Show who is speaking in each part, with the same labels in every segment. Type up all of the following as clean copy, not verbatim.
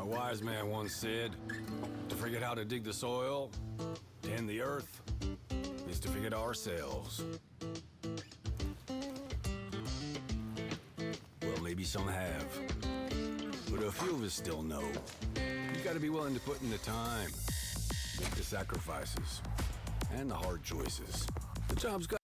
Speaker 1: A wise man once said, to forget how to dig the soil, tend the earth, is to forget ourselves. Well, maybe some have, but a few of us still know. You gotta be willing to put in the time, make the sacrifices, and the hard choices. The job's got.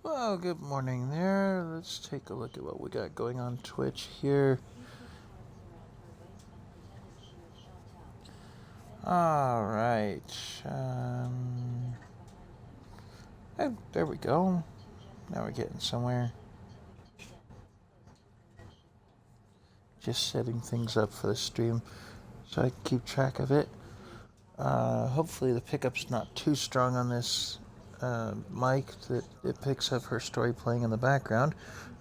Speaker 2: Well, good morning there. Let's take a look at what we got going on Twitch here. All right. Oh, there we go. Now we're getting somewhere. Just setting things up for the stream so I can keep track of it. Hopefully the pickup's not too strong on this mic that it picks up her story playing in the background.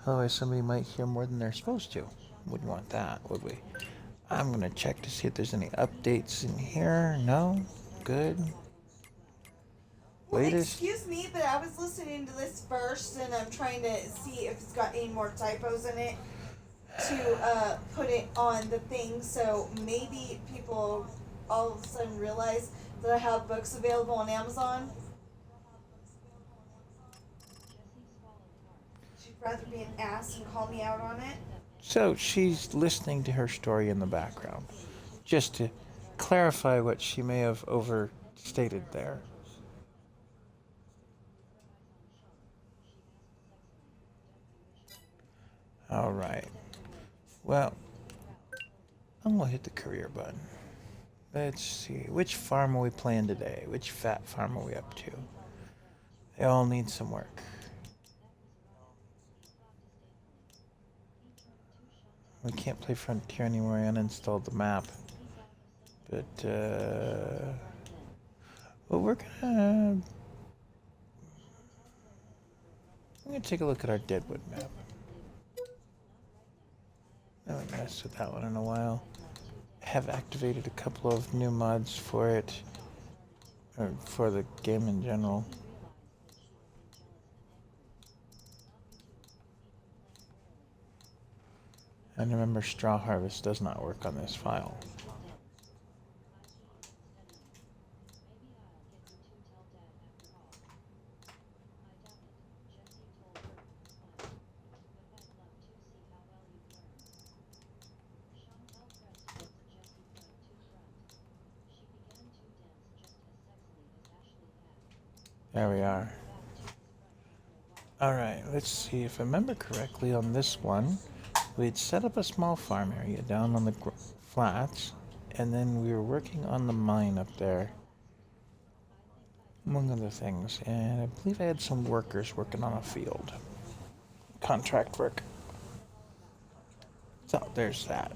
Speaker 2: Otherwise somebody might hear more than they're supposed to. Wouldn't want that, would we? I'm going to check to see if there's any updates in here. No? Good.
Speaker 3: Well, excuse me, but I was listening to this first, and I'm trying to see if it's got any more typos in it to put it on the thing. So maybe people all of a sudden realize that I have books available on Amazon. She'd rather be an ass and call me out on it.
Speaker 2: So she's listening to her story in the background. Just to clarify what she may have overstated there. All right. Well, I'm going to hit the career button. Let's see. Which farm are we playing today? Which fat farm are we up to? They all need some work. We can't play Frontier anymore. I uninstalled the map. But, well, we're gonna take a look at our Deadwood map. I haven't messed with that one in a while. Have activated a couple of new mods for it, or for the game in general. And remember, Straw Harvest does not work on this file. There we are. Alright, let's see. If I remember correctly on this one, we'd set up a small farm area down on the flats, and then we were working on the mine up there, among other things. And I believe I had some workers working on a field. Contract work. So, there's that.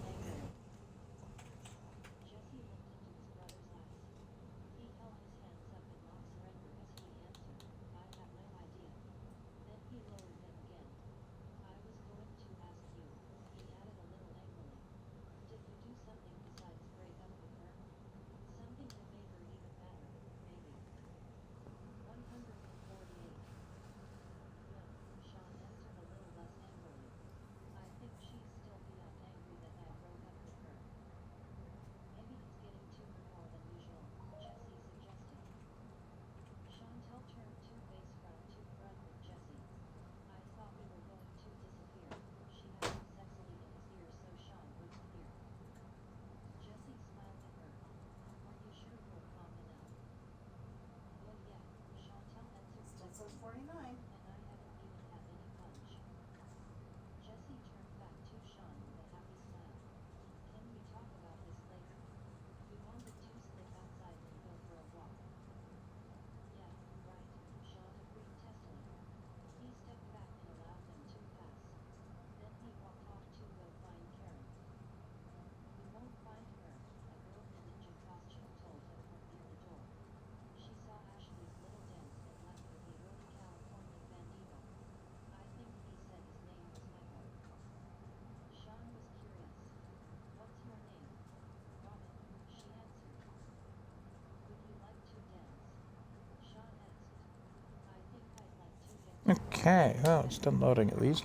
Speaker 2: Okay, well, it's done loading at least.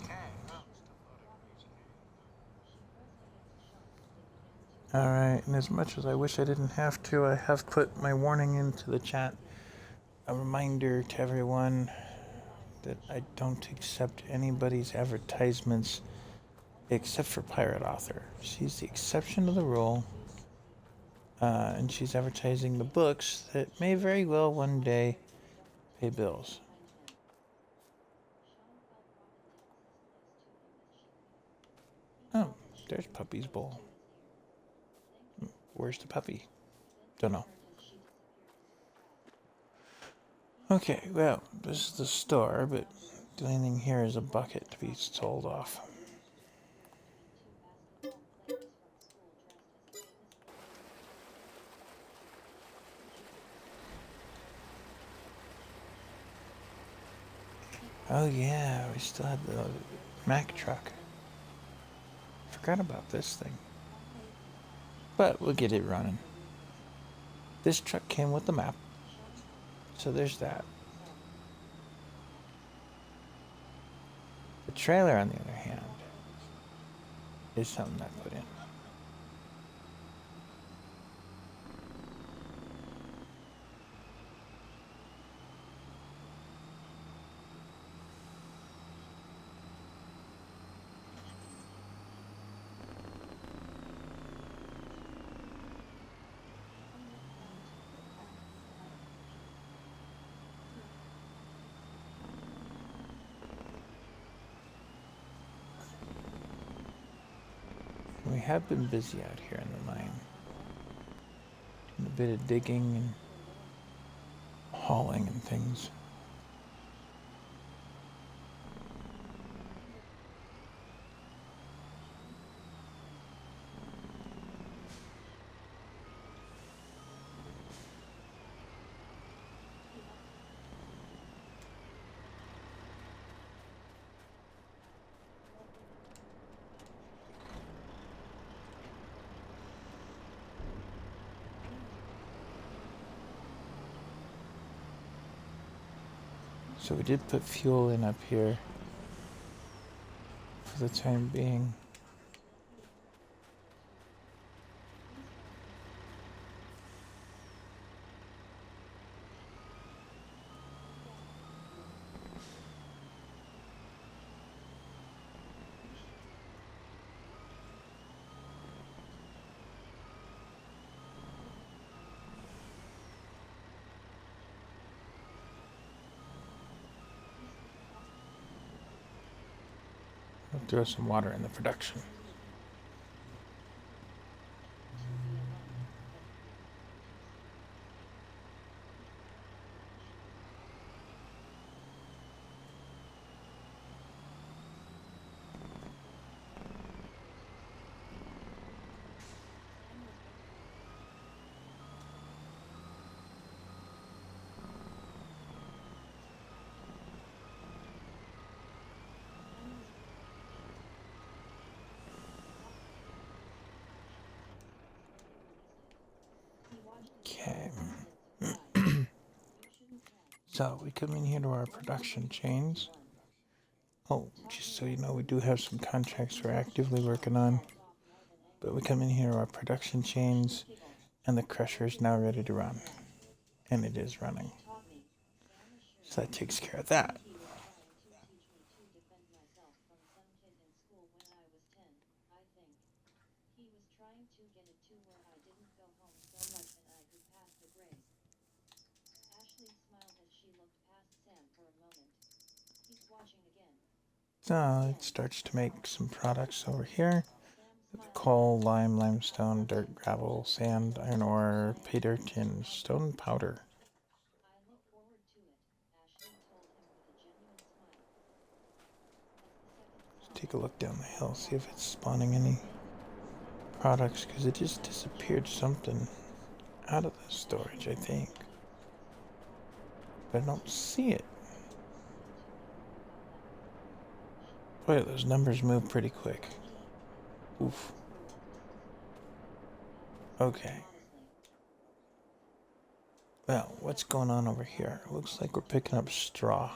Speaker 2: Alright, and as much as I wish I didn't have to, I have put my warning into the chat. A reminder to everyone that I don't accept anybody's advertisements except for Pirate Author. She's the exception to the rule, and she's advertising the books that may very well one day pay bills. Oh, there's Puppy's Bowl. Where's the puppy? Don't know. Okay, well, this is the store, but the only thing here is a bucket to be sold off. Oh yeah, we still had the Mack truck. Forgot about this thing. But we'll get it running. This truck came with the map, so there's that. The trailer, on the other hand, is something I put in. We have been busy out here in the mine. Doing a bit of digging and hauling and things. So we did put fuel in up here for the time being. We'll throw some water in the production. Okay. So we come in here to our production chains. Oh, just so you know, we do have some contracts we're actively working on. But we come in here to our production chains, and the crusher is now ready to run. And it is running. So that takes care of that. So it starts to make some products over here. Coal, lime, limestone, dirt, gravel, sand, iron ore, pay dirt, and stone powder. Let's take a look down the hill, see if it's spawning any products, because it just disappeared something out of the storage, I think. But I don't see it. Boy, those numbers move pretty quick. Oof. Okay. Well, what's going on over here? Looks like we're picking up straw.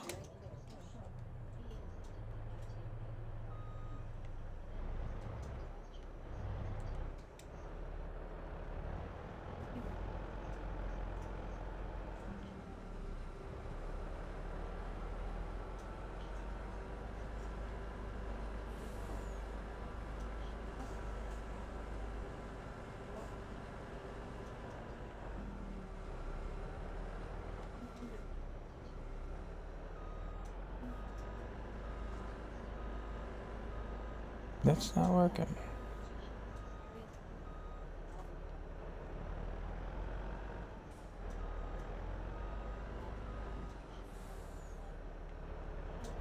Speaker 2: That's not working.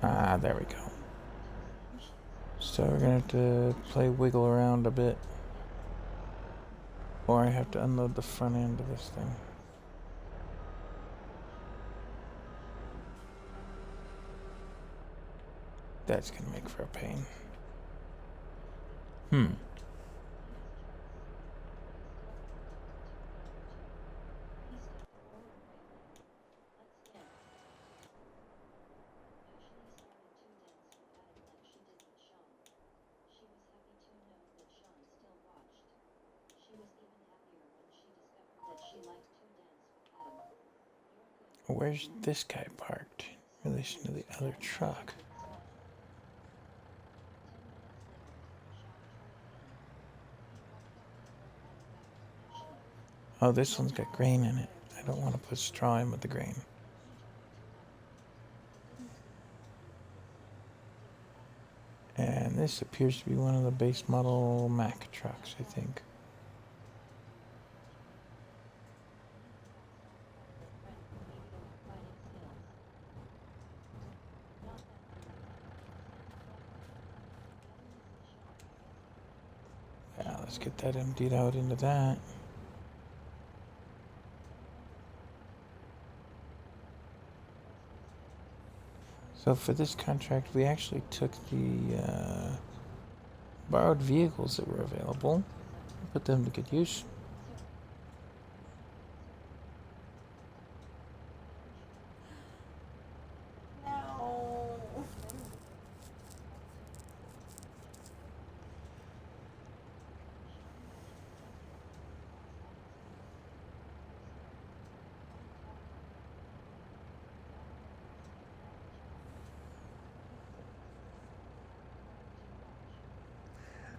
Speaker 2: Ah, there we go. So we're gonna have to wiggle around a bit. Or I have to unload the front end of this thing. That's gonna make for a pain. Where's this guy parked in relation to the other truck? Oh, this one's got grain in it. I don't want to put straw in with the grain. And this appears to be one of the base model Mack trucks, I think. Yeah, let's get that emptied out into that. So for this contract, we actually took the borrowed vehicles that were available, put them to good use.
Speaker 3: No.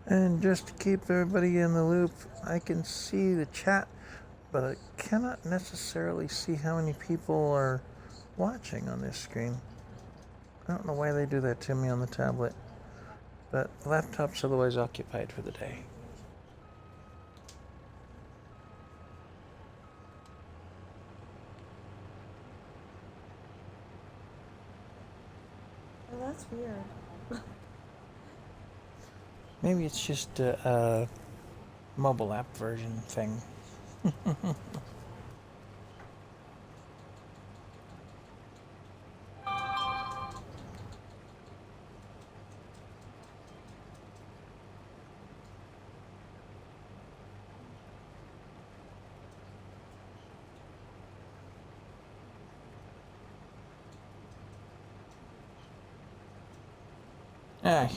Speaker 2: And just to keep everybody in the loop, I can see the chat, but I cannot necessarily see how many people are watching on this screen. I don't know why they do that to me on the tablet, but the laptop's otherwise occupied for the day.
Speaker 3: Oh, that's weird.
Speaker 2: Maybe it's just a mobile app version thing.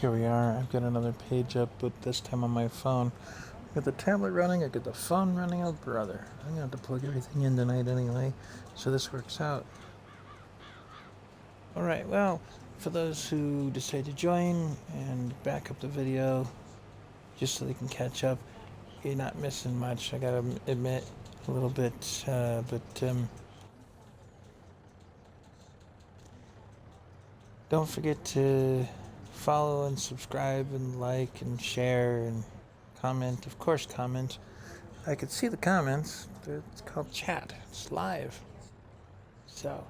Speaker 2: Here we are. I've got another page up, but this time on my phone. I've got the tablet running, I've got the phone running. Oh, brother. I'm going to have to plug everything in tonight anyway, so this works out. Alright, well, for those who decide to join and back up the video, just so they can catch up, you're not missing much, I gotta admit, a little bit, but don't forget to follow and subscribe and like and share and comment. Of course, comment. I could see the comments. It's called chat. It's live. So,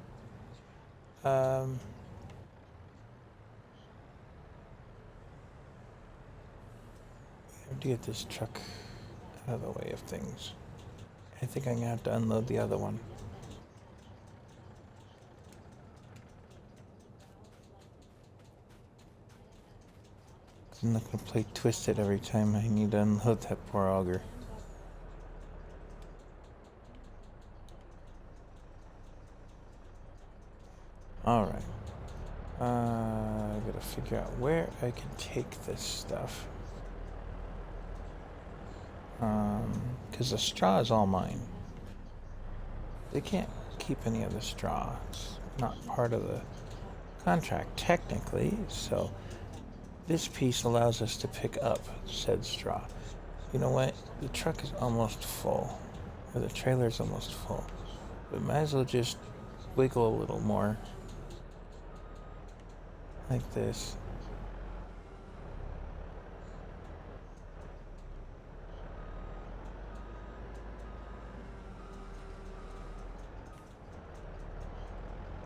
Speaker 2: how to get this truck out of the way of things? I think I'm gonna have to unload the other one. I'm not gonna play Twisted every time I need to unload that poor auger. Alright. I gotta figure out where I can take this stuff. Because the straw is all mine. They can't keep any of the straw. It's not part of the contract, technically, so this piece allows us to pick up said straw. You know what? The truck is almost full, or the trailer is almost full. We might as well just wiggle a little more, like this.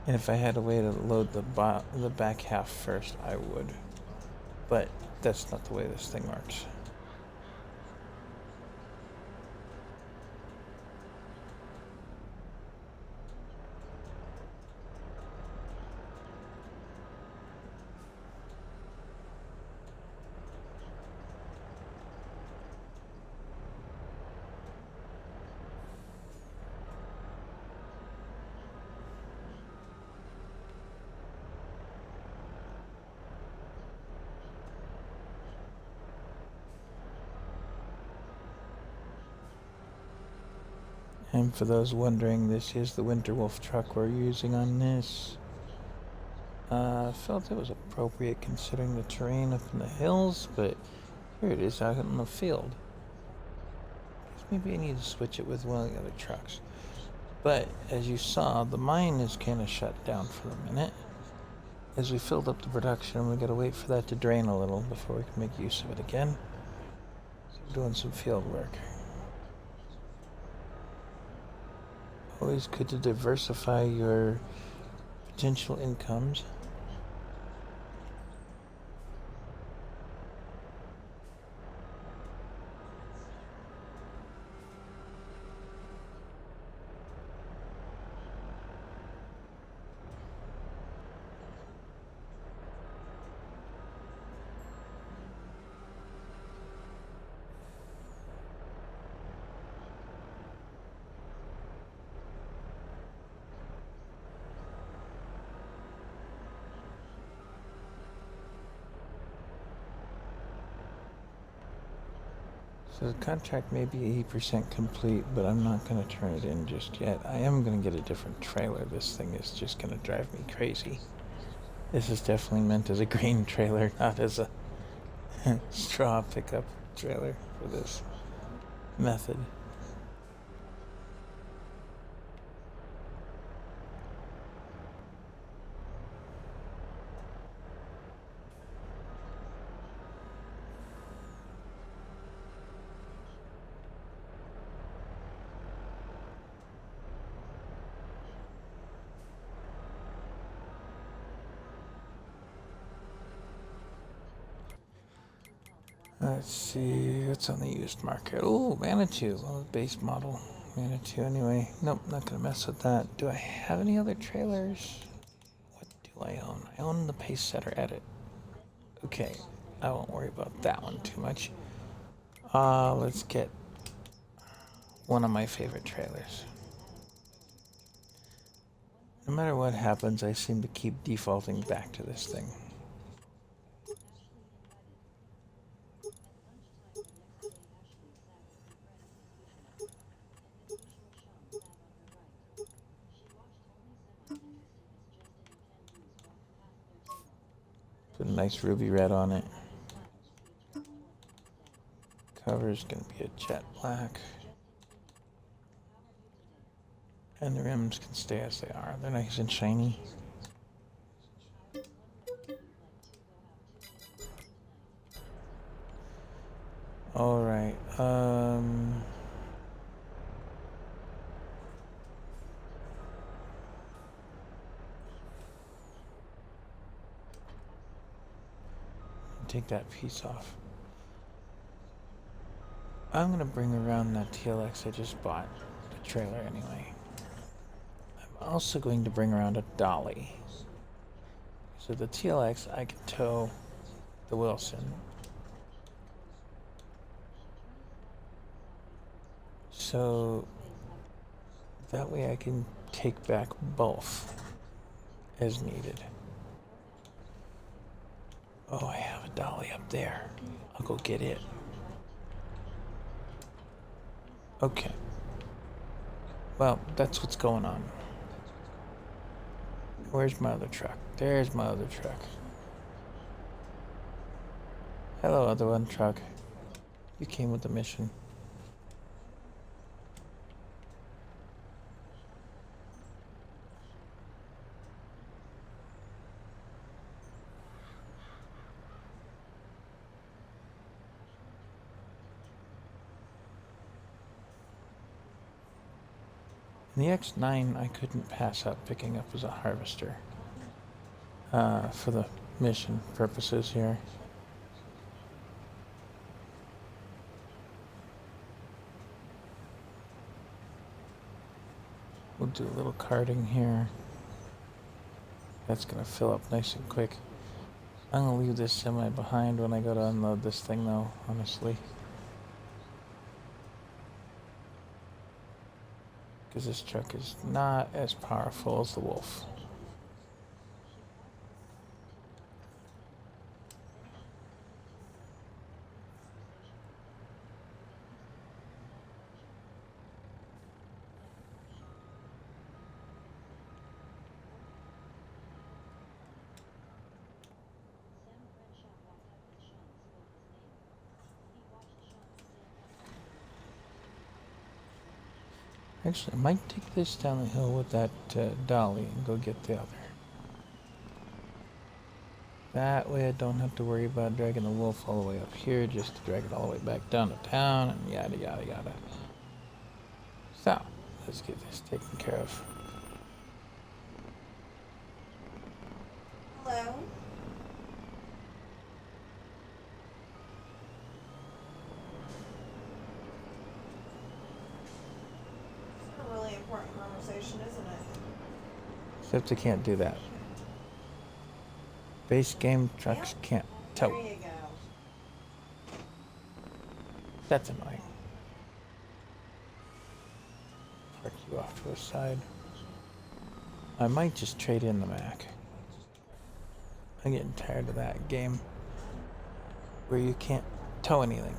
Speaker 2: And if I had a way to load the back half first, I would. But that's not the way this thing works. And for those wondering, this is the Winterwolf truck we're using on this. Felt it was appropriate considering the terrain up in the hills, but here it is out in the field. Guess maybe I need to switch it with one of the other trucks. But as you saw, the mine is kind of shut down for a minute. As we filled up the production, we gotta wait for that to drain a little before we can make use of it again. So we're doing some field work. Always good to diversify your potential incomes. So the contract may be 80% complete, but I'm not going to turn it in just yet. I am going to get a different trailer. This thing is just going to drive me crazy. This is definitely meant as a grain trailer, not as a straw pickup trailer for this method. Let's see, what's on the used market? Oh, Manitou, well, the base model. Manitou anyway. Nope, not gonna mess with that. Do I have any other trailers? What do I own? I own the Pace Setter Edit. Okay, I won't worry about that one too much. Let's get one of my favorite trailers. No matter what happens, I seem to keep defaulting back to this thing. Put a nice ruby red on it. Cover's gonna be a jet black. And the rims can stay as they are. They're nice and shiny. All right. Take that piece off. I'm gonna bring around that TLX I just bought, the trailer anyway. I'm also going to bring around a dolly. So the TLX, I can tow the Wilson. So that way I can take back both as needed. Oh, I have a dolly up there. I'll go get it. Okay. Well, that's what's going on. Where's my other truck? There's my other truck. Hello, other one truck. You came with a mission. The X9 I couldn't pass up picking up as a harvester for the mission purposes here. We'll do a little carting here. That's gonna fill up nice and quick. I'm gonna leave this semi behind when I go to unload this thing though, honestly. Because this truck is not as powerful as the Wolf. Actually, I might take this down the hill with that dolly and go get the other. That way I don't have to worry about dragging the Wolf all the way up here, just to drag it all the way back down to town, and yada yada yada. So, let's get this taken care of.
Speaker 3: Hello? It's a really important conversation, isn't it?
Speaker 2: Except I can't do that. Base game trucks can't tow.
Speaker 3: There you go.
Speaker 2: That's annoying. Park you off to the side. I might just trade in the Mac. I'm getting tired of that game where you can't tow anything.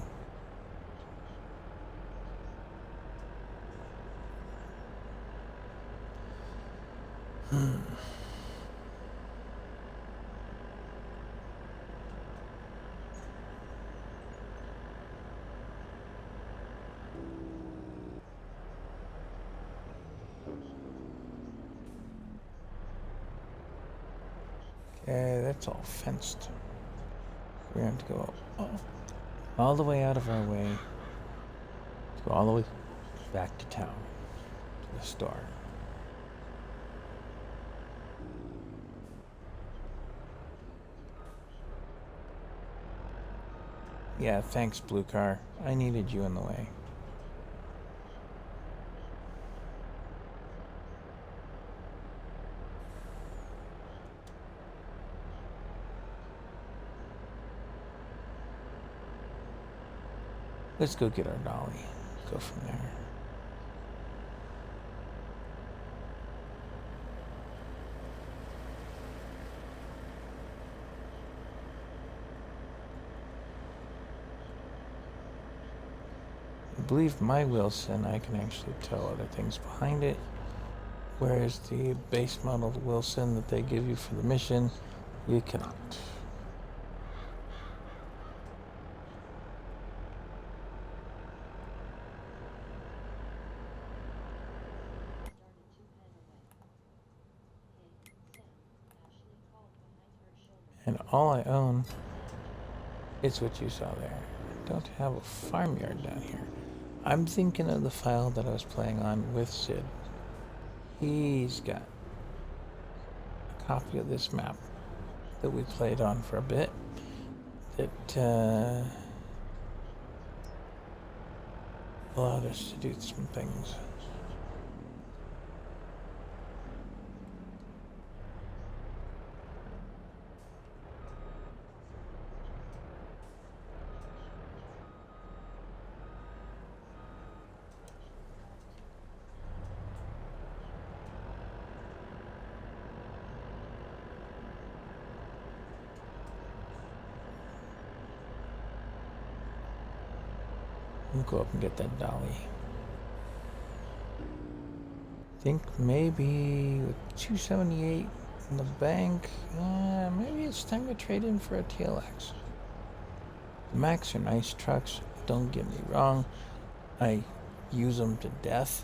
Speaker 2: Okay, that's all fenced. We're going to go all the way out of our way to go all the way back to town, to the store. Yeah, thanks, Blue Car. I needed you in the way. Let's go get our dolly. Go from there. I believe my Wilson, I can actually tow other things behind it, whereas the base model Wilson that they give you for the mission, you cannot. And all I own is what you saw there. I don't have a farmyard down here. I'm thinking of the file that I was playing on with Sid. He's got a copy of this map that we played on for a bit that allowed us to do some things. We'll go up and get that dolly. Think maybe with 278 in the bank, maybe it's time to trade in for a TLX. The Macs are nice trucks, don't get me wrong. I use them to death,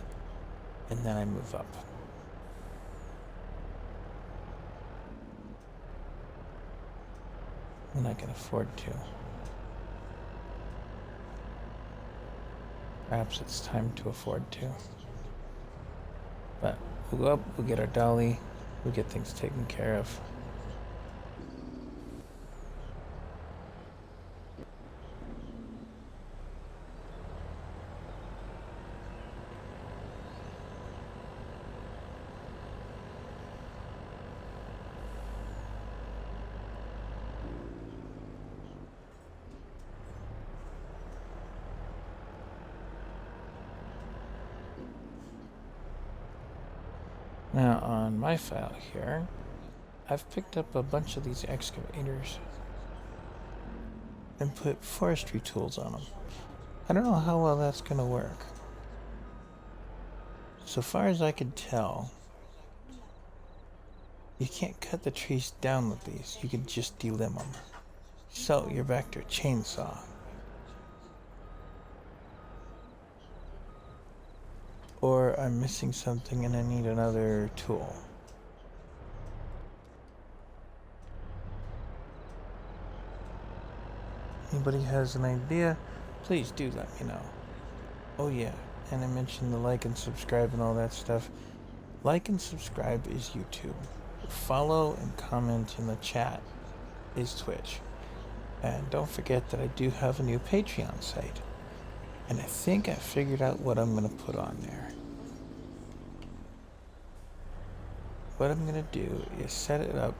Speaker 2: and then I move up. When I can afford to. Perhaps it's time to afford to. But we'll go up, we'll get our dolly, we'll get things taken care of. Now on my file here, I've picked up a bunch of these excavators and put forestry tools on them. I don't know how well that's going to work. So far as I could tell, you can't cut the trees down with these. You can just delimb them. So you're back to a chainsaw. Or I'm missing something and I need another tool. Anybody has an idea? Please do let me know. Oh yeah, and I mentioned the like and subscribe and all that stuff. Like and subscribe is YouTube. Follow and comment in the chat is Twitch. And don't forget that I do have a new Patreon site. And I think I figured out what I'm going to put on there. What I'm going to do is set it up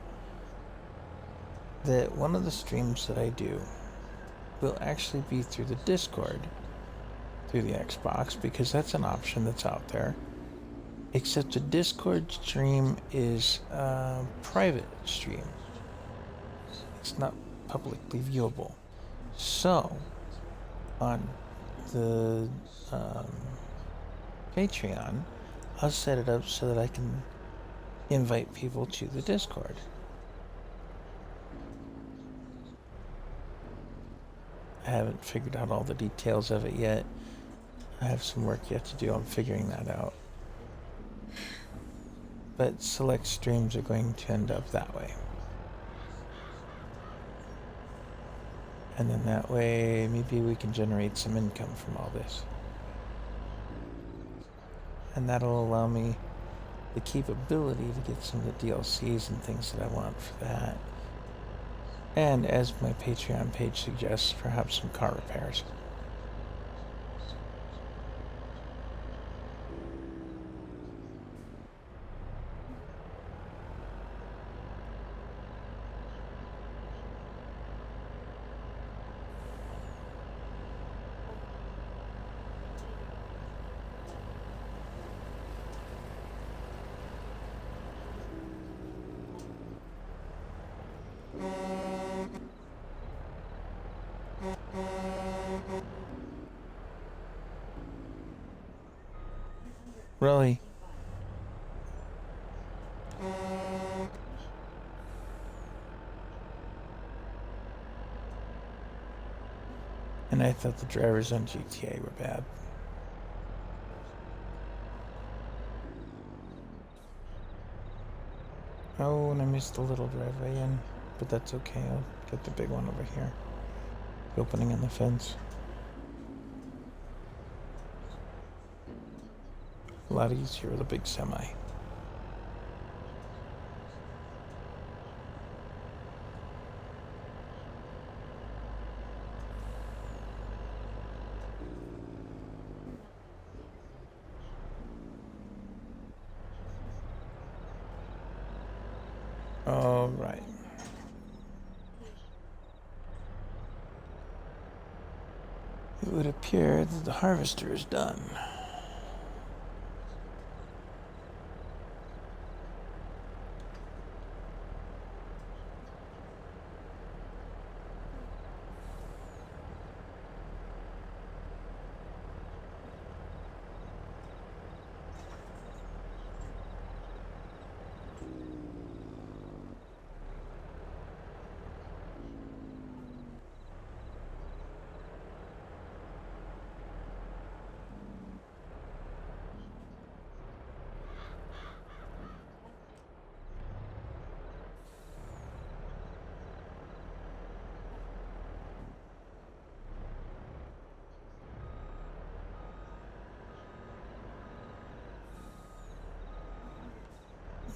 Speaker 2: that one of the streams that I do will actually be through the Discord, through the Xbox, because that's an option that's out there. Except the Discord stream is a private stream. It's not publicly viewable. So, on the Patreon, I'll set it up so that I can invite people to the Discord. I haven't figured out all the details of it yet. I have some work yet to do on figuring that out. But select streams are going to end up that way. And then that way, maybe we can generate some income from all this. And that'll allow me the capability to get some of the DLCs and things that I want for that. And as my Patreon page suggests, perhaps some car repairs. Really? And I thought the drivers on GTA were bad. Oh, and I missed the little driveway in, but that's okay. I'll get the big one over here. The opening in the fence. A lot easier with a big semi. All right. It would appear that the harvester is done.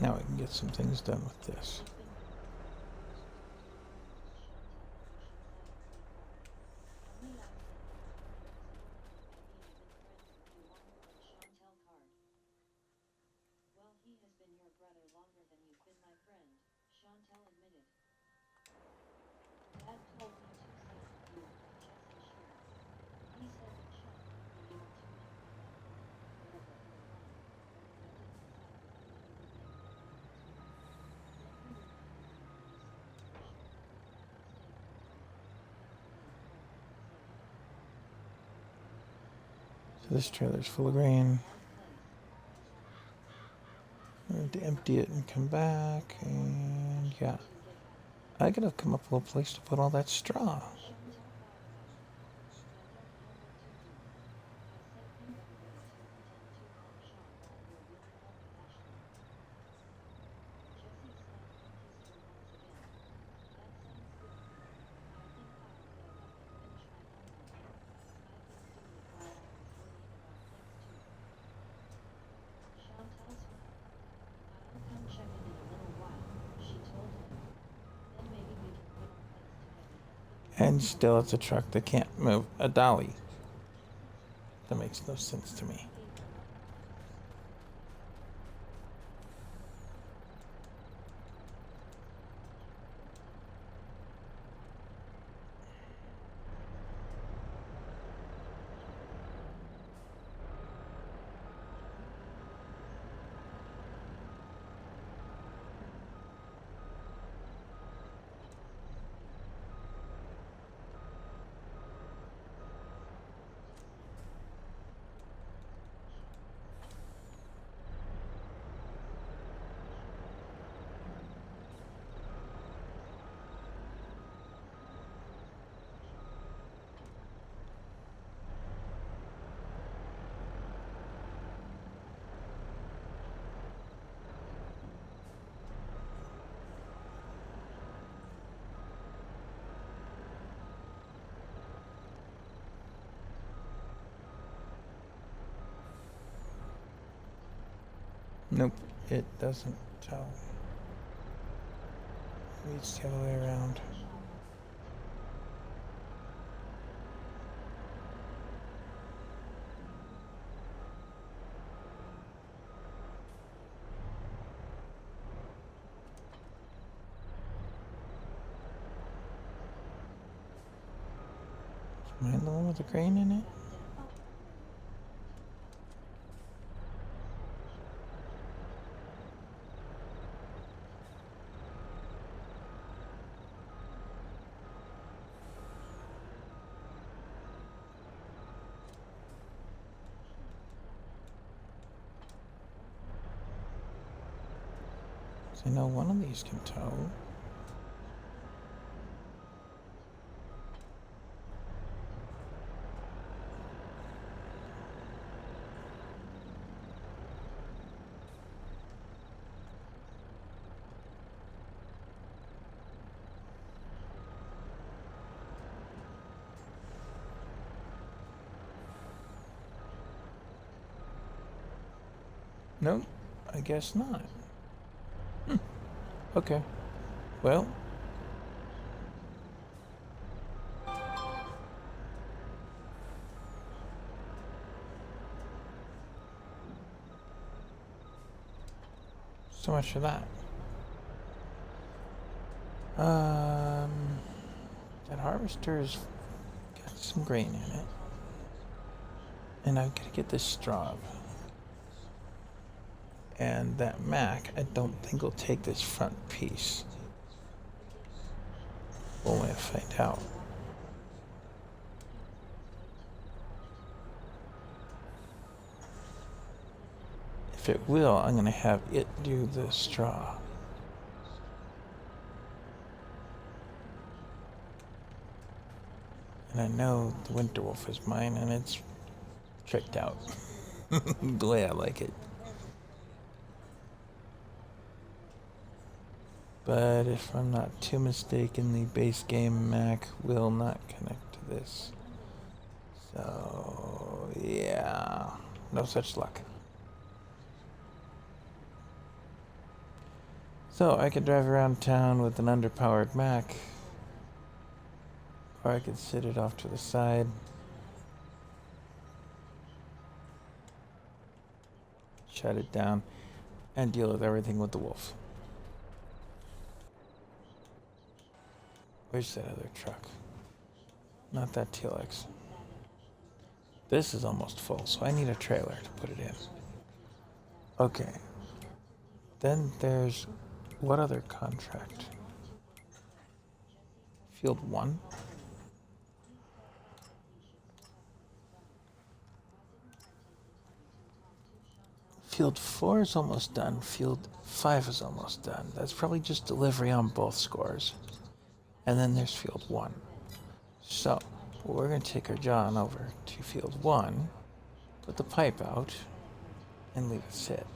Speaker 2: Now we can get some things done with this. So this trailer's full of grain. I have to empty it and come back, and yeah. I gotta come up with a place to put all that straw. And still it's a truck that can't move a dolly. That makes no sense to me. Nope, it doesn't tell. It's the other way around. Is mine the one with the grain in it? I know one of these can tow. Nope, I guess not. Okay. Well. So much for that. That harvester's got some grain in it. And I've got to get this straw. And that Mac, I don't think will take this front piece. We'll wait to find out. If it will, I'm going to have it do the straw. And I know the Winter Wolf is mine, and it's tricked out the way I like it. But if I'm not too mistaken, the base game Mac will not connect to this. So, yeah, no such luck. So I could drive around town with an underpowered Mac, or I could sit it off to the side, shut it down, and deal with everything with the Wolf. Where's that other truck? Not that TLX. This is almost full, so I need a trailer to put it in. Okay. Then there's what other contract? Field 1? Field 4 is almost done. Field 5 is almost done. That's probably just delivery on both scores. And then there's Field 1. So, we're going to take our John over to Field 1, put the pipe out, and leave it sit.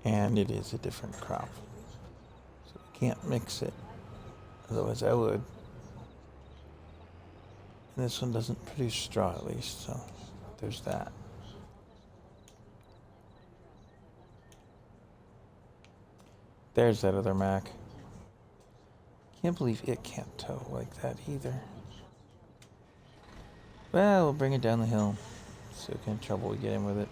Speaker 2: And it is a different crop. So we can't mix it. Otherwise I would. And this one doesn't produce straw at least, so there's that. There's that other Mac. Can't believe it can't tow like that either. Well, we'll bring it down the hill. See what kind of trouble we get in with it.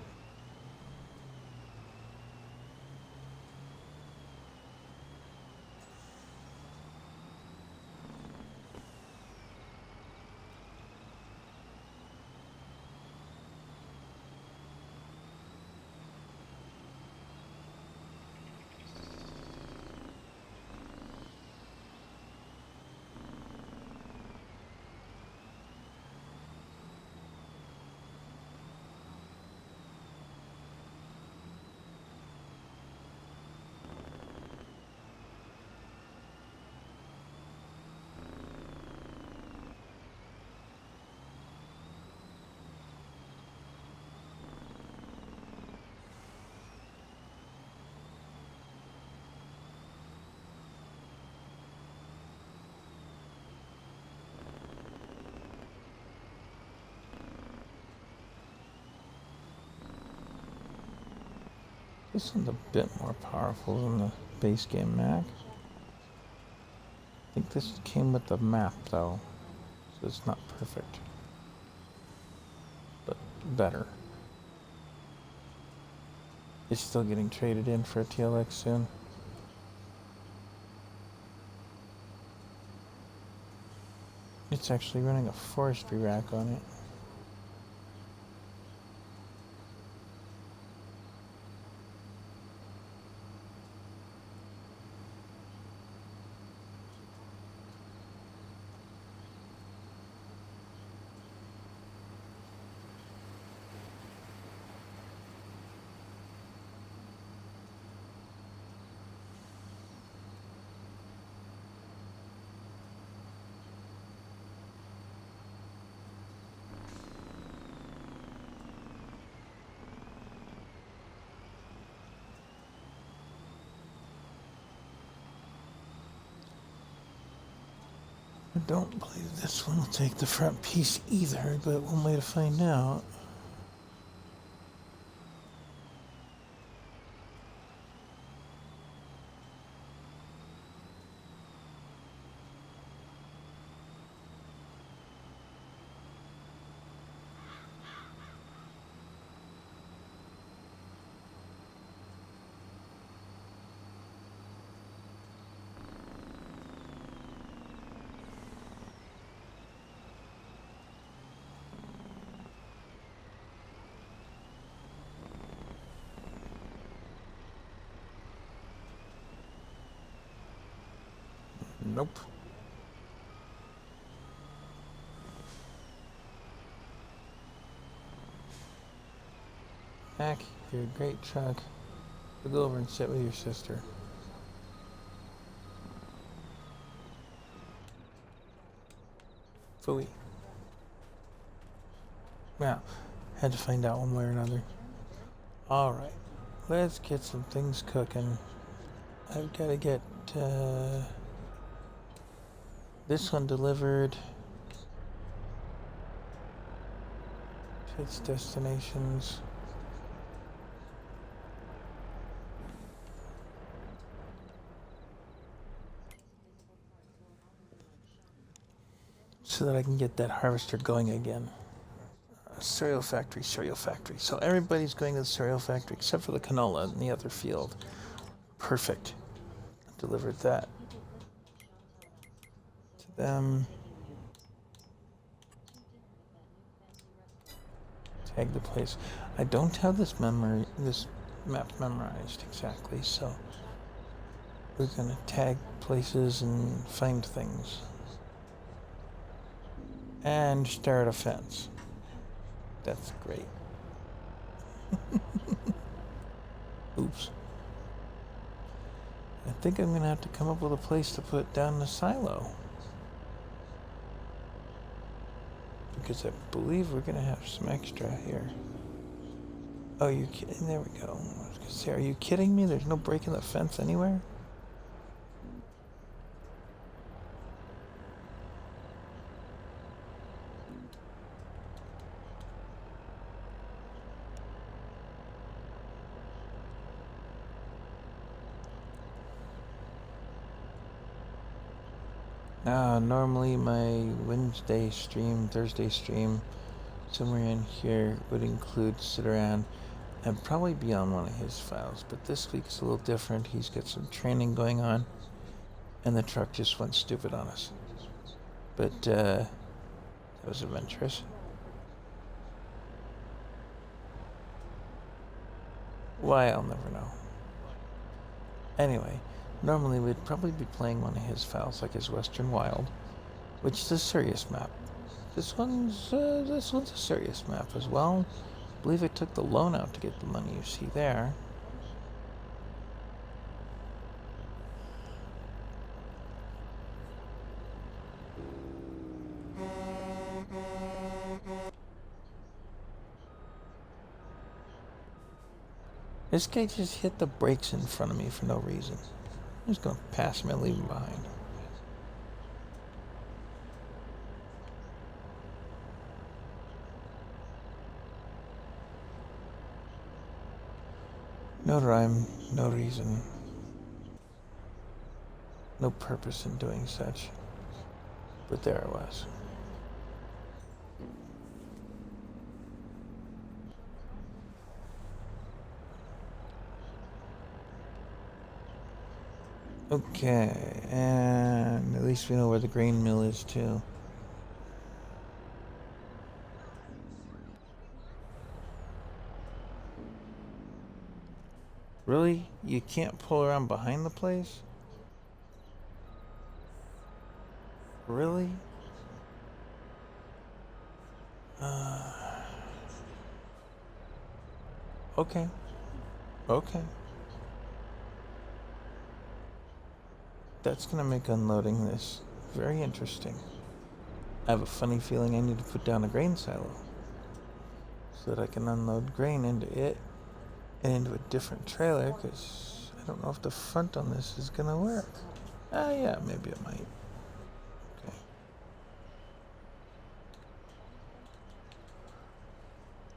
Speaker 2: This one's a bit more powerful than the base game Mac. I think this came with the map though, so it's not perfect, but better. It's still getting traded in for a TLX soon. It's actually running a forestry rack on it. I don't believe this one will take the front piece either, but one way to find out. Nope. Mac, you're a great truck. You'll go over and sit with your sister. Phooey. Now, had to find out one way or another. Alright, let's get some things cooking. I've got to get this one delivered to its destinations. So that I can get that harvester going again. Cereal factory, cereal factory. So everybody's going to the cereal factory except for the canola in the other field. Perfect. Delivered that to them. Tag the place. I don't have this map memorized exactly, so we're gonna tag places and find things. And start a fence. That's great. Oops. I think I'm gonna have to come up with a place to put down the silo. Because I believe we're gonna have some extra here. Oh, you kidding? There we go. I was gonna say, are you kidding me? There's no break in the fence anywhere? Normally my Wednesday stream, Thursday stream, somewhere in here would include sit around and probably be on one of his files. But this week is a little different. He's got some training going on, and the truck just went stupid on us. But that was adventurous. Why, I'll never know. Anyway, normally we'd probably be playing one of his files, like his Western Wild, which is a serious map. This one's a serious map as well. I believe I took the loan out to get the money you see there. This guy just hit the brakes in front of me for no reason. I'm just gonna pass him and leave him behind. No rhyme, no reason, no purpose in doing such. But there I was. Okay, and at least we know where the grain mill is too. Really? You can't pull around behind the place? Really? Okay. Okay. That's gonna make unloading this very interesting. I have a funny feeling I need to put down a grain silo so that I can unload grain into it and into a different trailer, because I don't know if the front on this is gonna work. Yeah, maybe it might.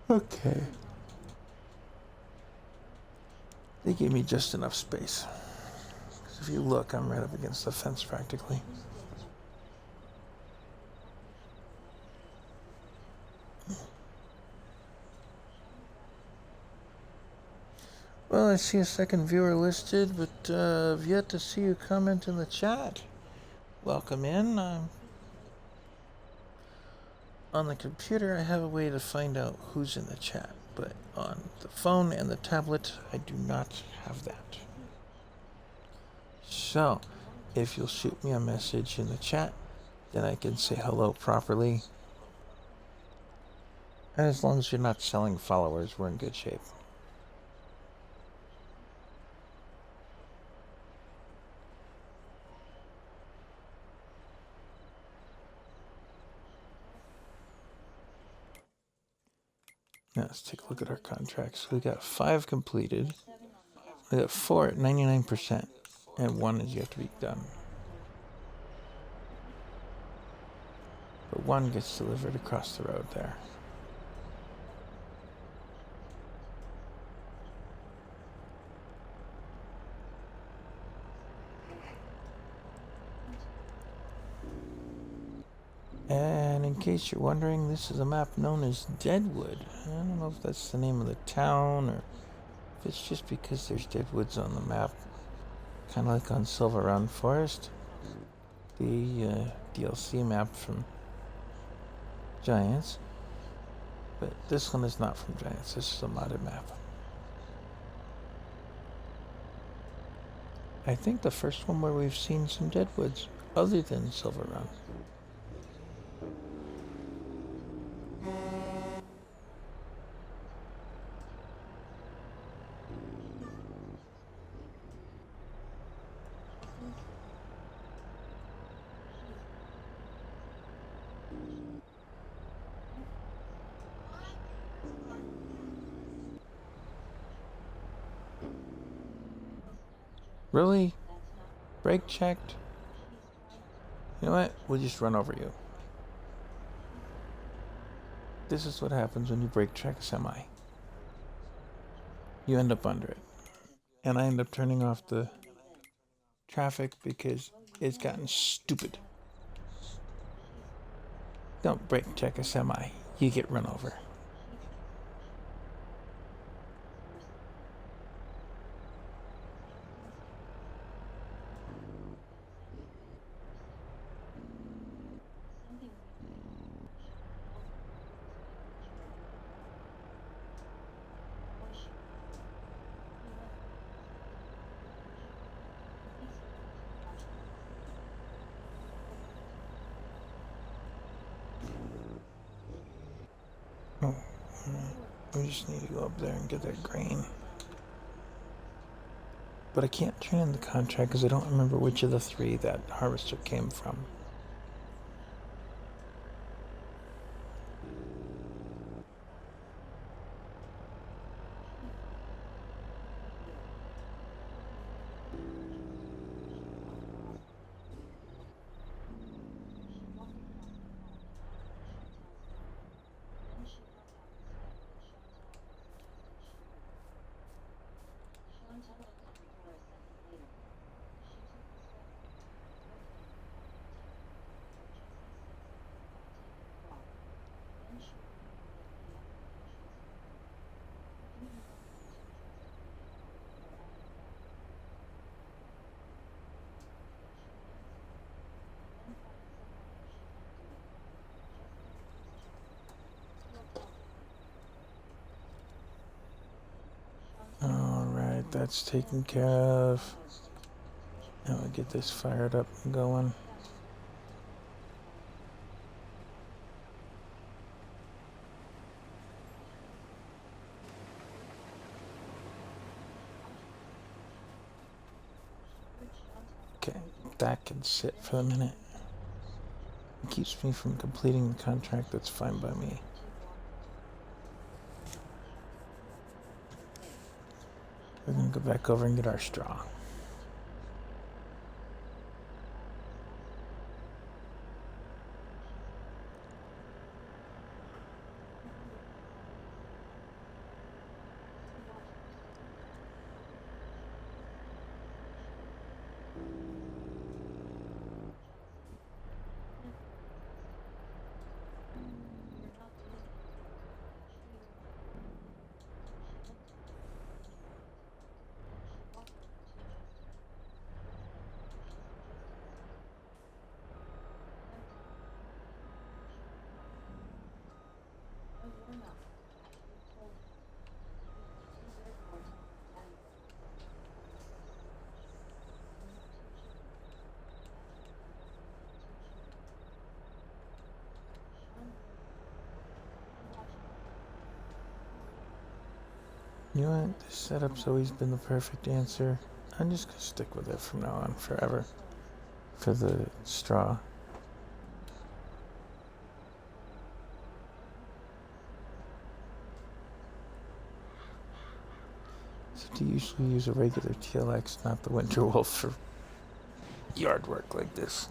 Speaker 2: Okay. They gave me just enough space. Because if you look, I'm right up against the fence practically. Well, I see a second viewer listed, but I've yet to see you comment in the chat. Welcome in. On the computer, I have a way to find out who's in the chat, but on the phone and the tablet, I do not have that. So, if you'll shoot me a message in the chat, then I can say hello properly. And as long as you're not selling followers, we're in good shape. Now let's take a look at our contracts. We got 5 completed. We got 4 at 99%, and 1 is yet to be done. But 1 gets delivered across the road there. And in case you're wondering, this is a map known as Deadwood. I don't know if that's the name of the town or if it's just because there's deadwoods on the map. Kind of like on Silver Run Forest, the DLC map from Giants. But this one is not from Giants, this is a modded map. I think the first one where we've seen some deadwoods, other than Silver Run. Really? Brake checked? You know what? We'll just run over you. This is what happens when you brake check a semi. You end up under it. And I end up turning off the traffic because it's gotten stupid. Don't brake check a semi. You get run over. Oh, we just need to go up there and get that grain. But I can't turn in the contract because I don't remember which of the 3 that harvester came from. Alright, that's taken care of. Now we get this fired up and going. Okay, that can sit for a minute. It keeps me from completing the contract, that's fine by me. We're gonna go back over and get our straw. You know what? This setup's always been the perfect answer. I'm just gonna stick with it from now on forever. For the straw. to usually use a regular TLX, not the Winter Wolf, for yard work like this.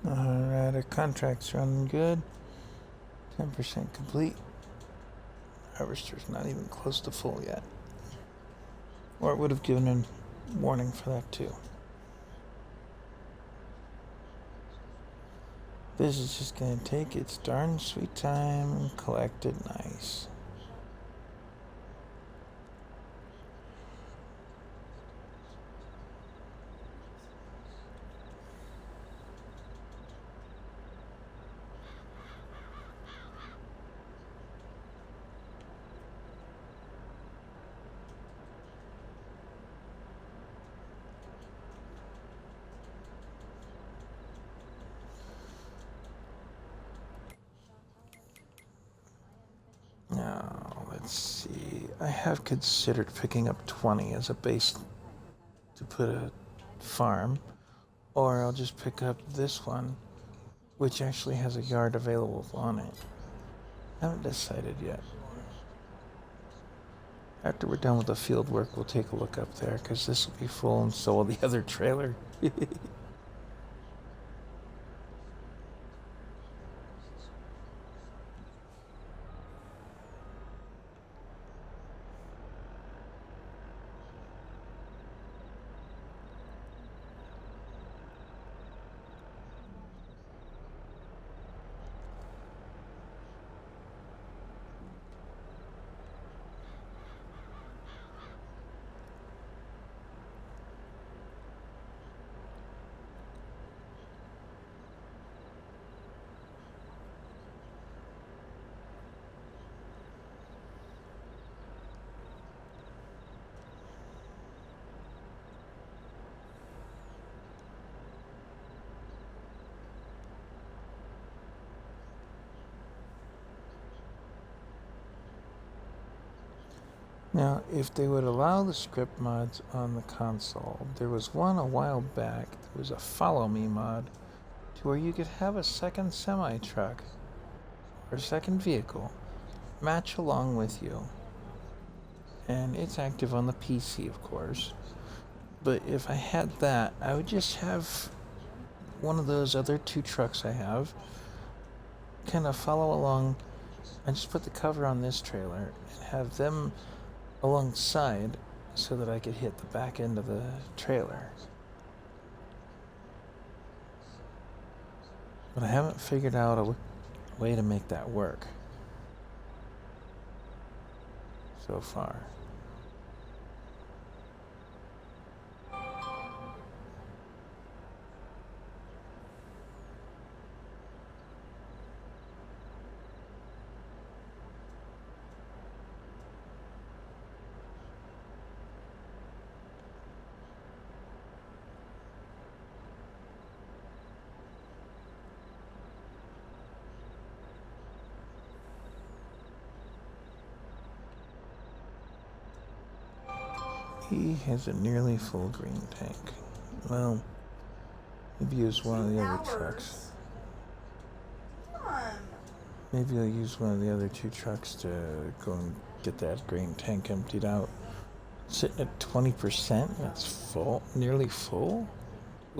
Speaker 2: Alright, our contract's running good. 10% complete. Harvester's not even close to full yet. Or it would have given a warning for that too. This is just gonna take its darn sweet time and collect it nice. Now, let's see. I have considered picking up 20 as a base to put a farm, or I'll just pick up this one, which actually has a yard available on it. Haven't decided yet. After we're done with the field work, we'll take a look up there, because this will be full and so will the other trailer. Now, if they would allow the script mods on the console, there was one a while back, there was a Follow Me mod, to where you could have a second semi-truck, or second vehicle, match along with you. And it's active on the PC, of course. But if I had that, I would just have one of those other two trucks I have kind of follow along and just put the cover on this trailer and have them alongside so that I could hit the back end of the trailer. But I haven't figured out a way to make that work so far. He has a nearly full grain tank. Well, maybe use one of the other trucks. Maybe I'll use one of the other two trucks to go and get that grain tank emptied out. Sitting at 20%, that's full, nearly full.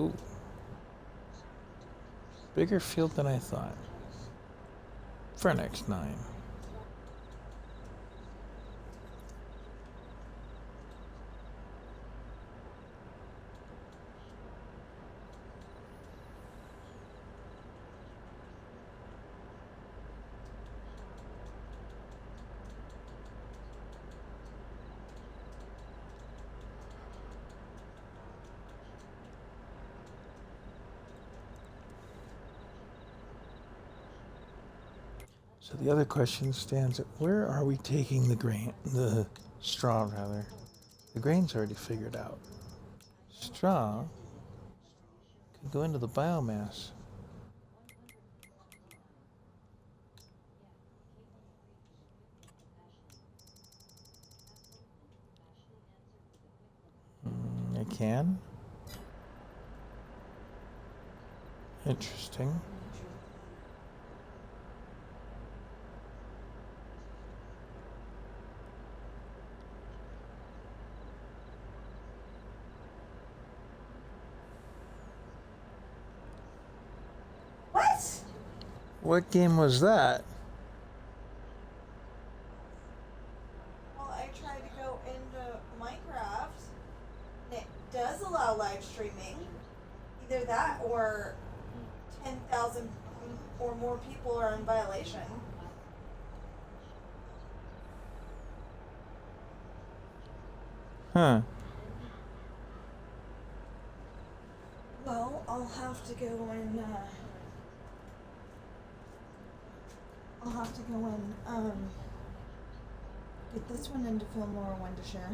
Speaker 2: Ooh. Bigger field than I thought. For an X9. So the other question stands at where are we taking the straw rather? The grain's already figured out. Straw could go into the biomass. It can. Interesting. What game was that?
Speaker 3: Well, I tried to go into Minecraft, and it does allow live streaming. Either that or 10,000 or more people are in violation.
Speaker 2: Huh.
Speaker 3: Well, I'll have to go and get this one into Fillmore one to share.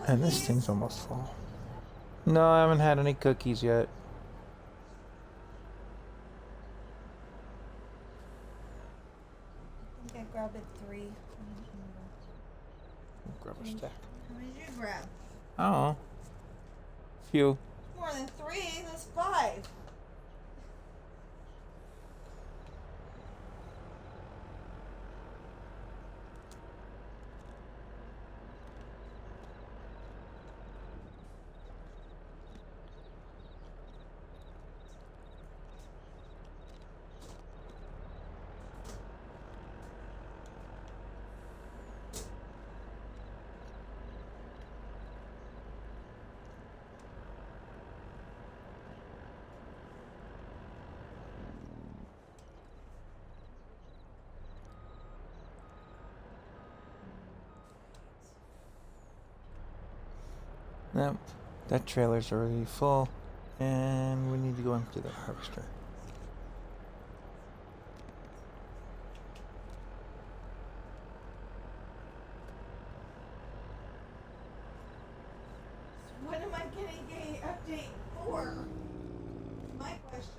Speaker 2: And this thing's almost full. No, I haven't had any cookies yet.
Speaker 3: I think I grabbed 3.
Speaker 2: Grab a stack.
Speaker 3: How many did you grab?
Speaker 2: Oh. Few.
Speaker 3: More than 3, that's 5.
Speaker 2: Nope. That trailer's already full. And we need to go empty the harvester.
Speaker 3: When am I getting a update for? My question.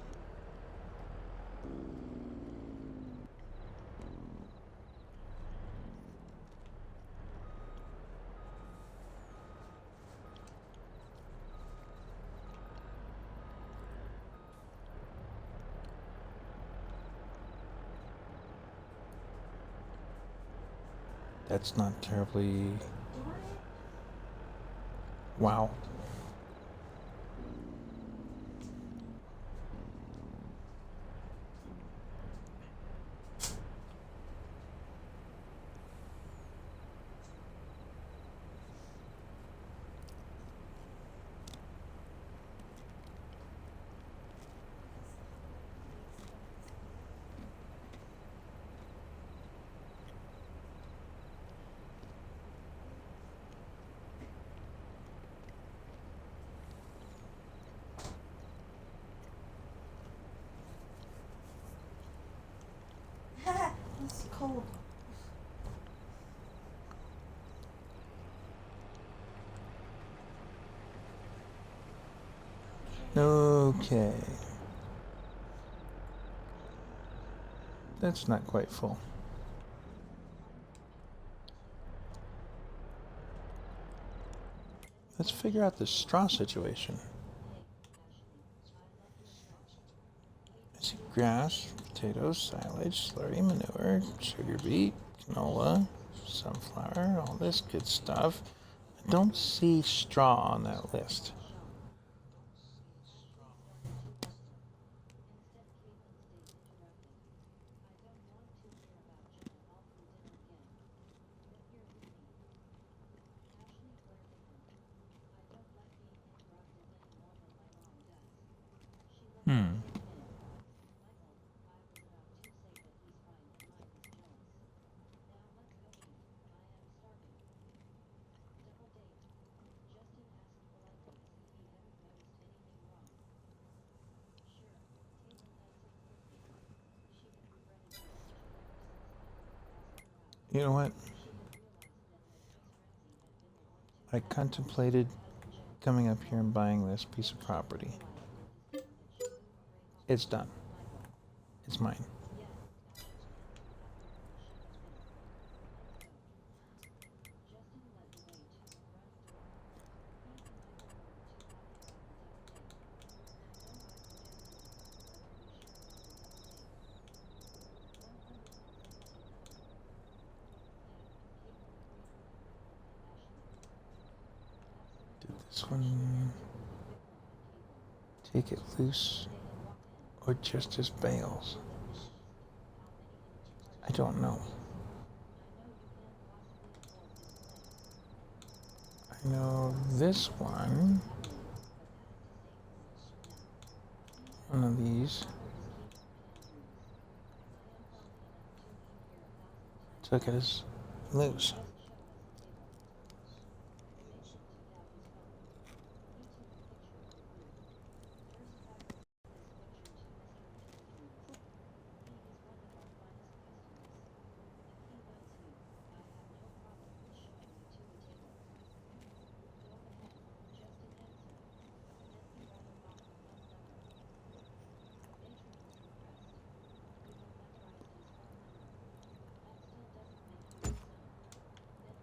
Speaker 2: That's not terribly... Wow.
Speaker 3: It's cold.
Speaker 2: Okay. That's not quite full. Let's figure out this straw situation. I see grass, potatoes, silage, slurry, manure, sugar beet, canola, sunflower, all this good stuff. I don't see straw on that list. You know what? I contemplated coming up here and buying this piece of property. It's done. It's mine. This one, take it loose or just as bales. I don't know. I know this one of these, took it as loose.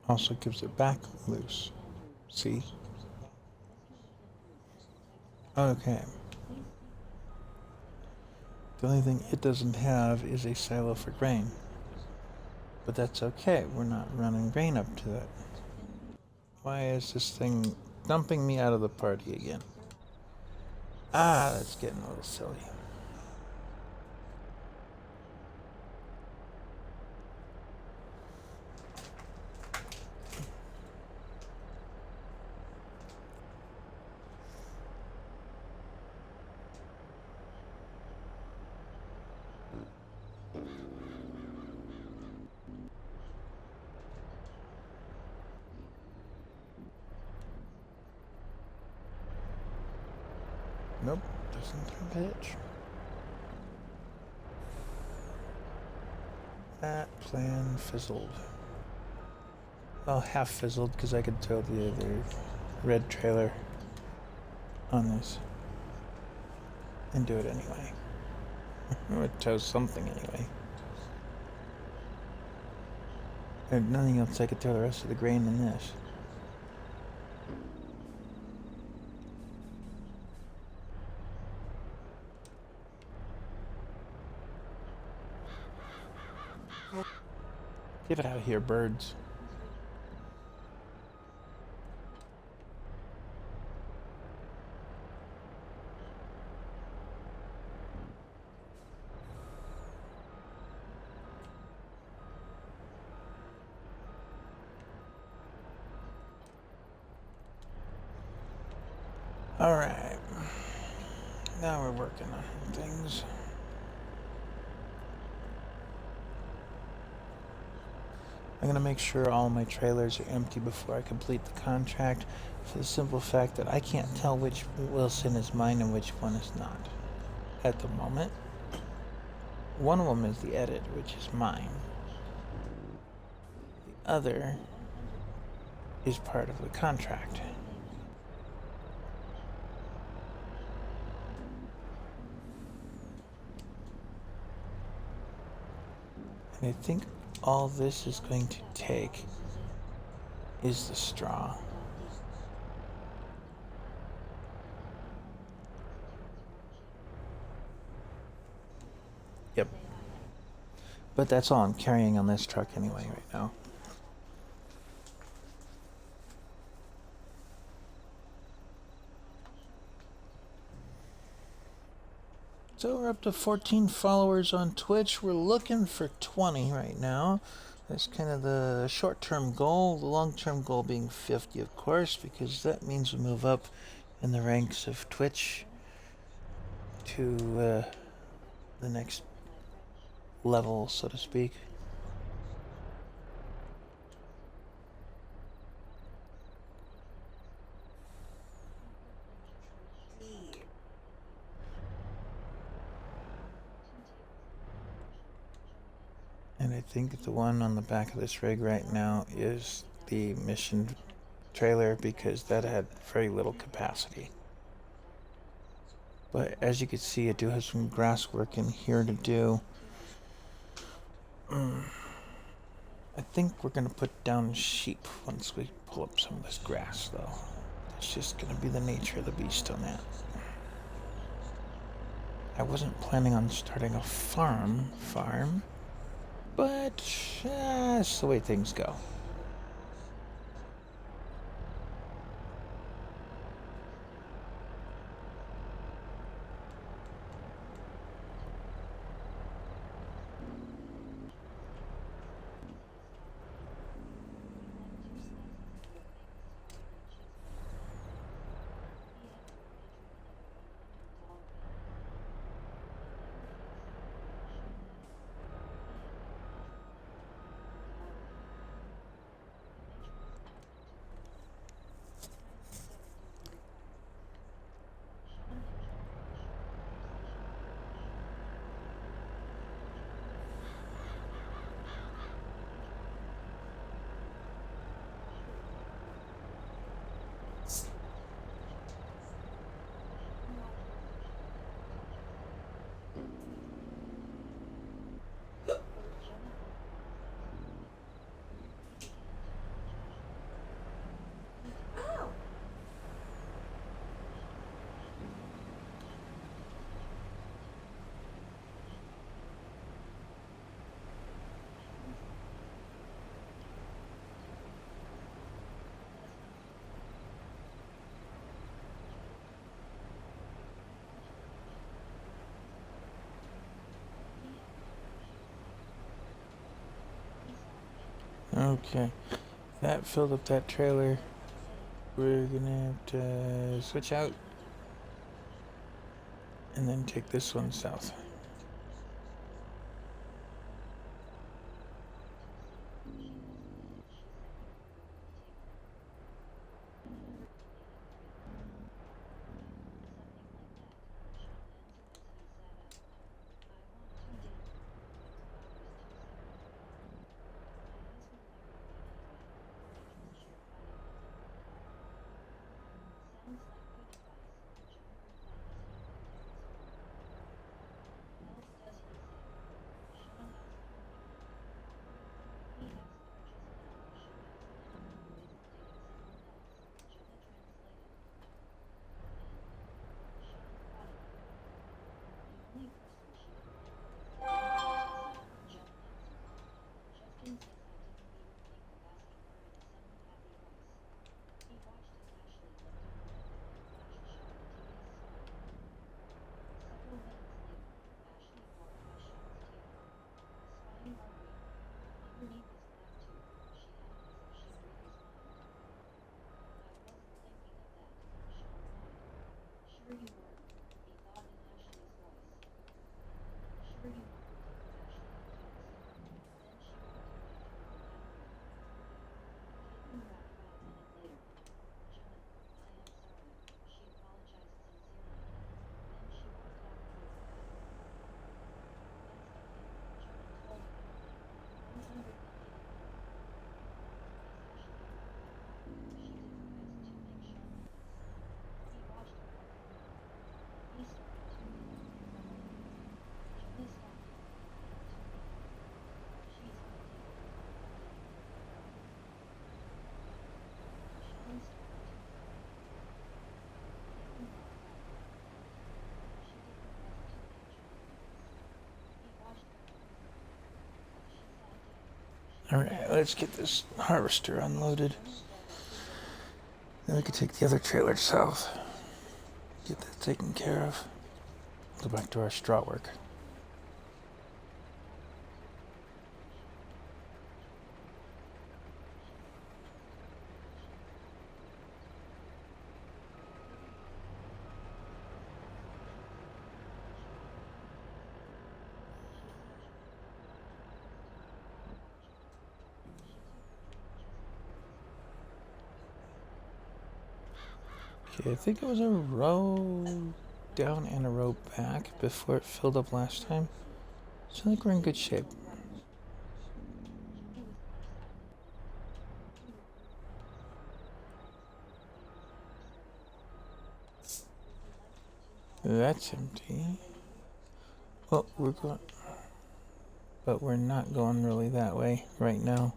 Speaker 2: Also gives it back loose. See? Okay. The only thing it doesn't have is a silo for grain. But that's okay. We're not running grain up to it. Why is this thing dumping me out of the party again? Ah, that's getting a little silly. Nope, doesn't turn pitch. That plan fizzled. Well, half fizzled because I could tow the other red trailer on this and do it anyway. I would tow something anyway. There's nothing else I could tow the rest of the grain in this. Get out of here, birds. All right. Now we're working on things. I'm going to make sure all my trailers are empty before I complete the contract, for the simple fact that I can't tell which Wilson is mine and which one is not at the moment. One of them is the edit, which is mine. other is part of the contract. And I think all this is going to take is the straw. Yep. But that's all I'm carrying on this truck anyway right now. So we're up to 14 followers on Twitch. We're looking for 20 right now. That's kind of the short-term goal. The long-term goal being 50, of course, because that means we move up in the ranks of Twitch to the next level, so to speak. And I think the one on the back of this rig right now is the mission trailer because that had very little capacity. But as you can see, I do have some grass work in here to do. I think we're going to put down sheep once we pull up some of this grass, though. It's just going to be the nature of the beast on that. I wasn't planning on starting a farm, but that's the way things go. Okay, that filled up that trailer. We're gonna have to switch out and then take this one south. Alright, let's get this harvester unloaded. Then we can take the other trailer south. Get that taken care of. Go back to our straw work. Okay, I think it was a row down and a row back before it filled up last time. So I think we're in good shape. That's empty. Well, but we're not going really that way right now,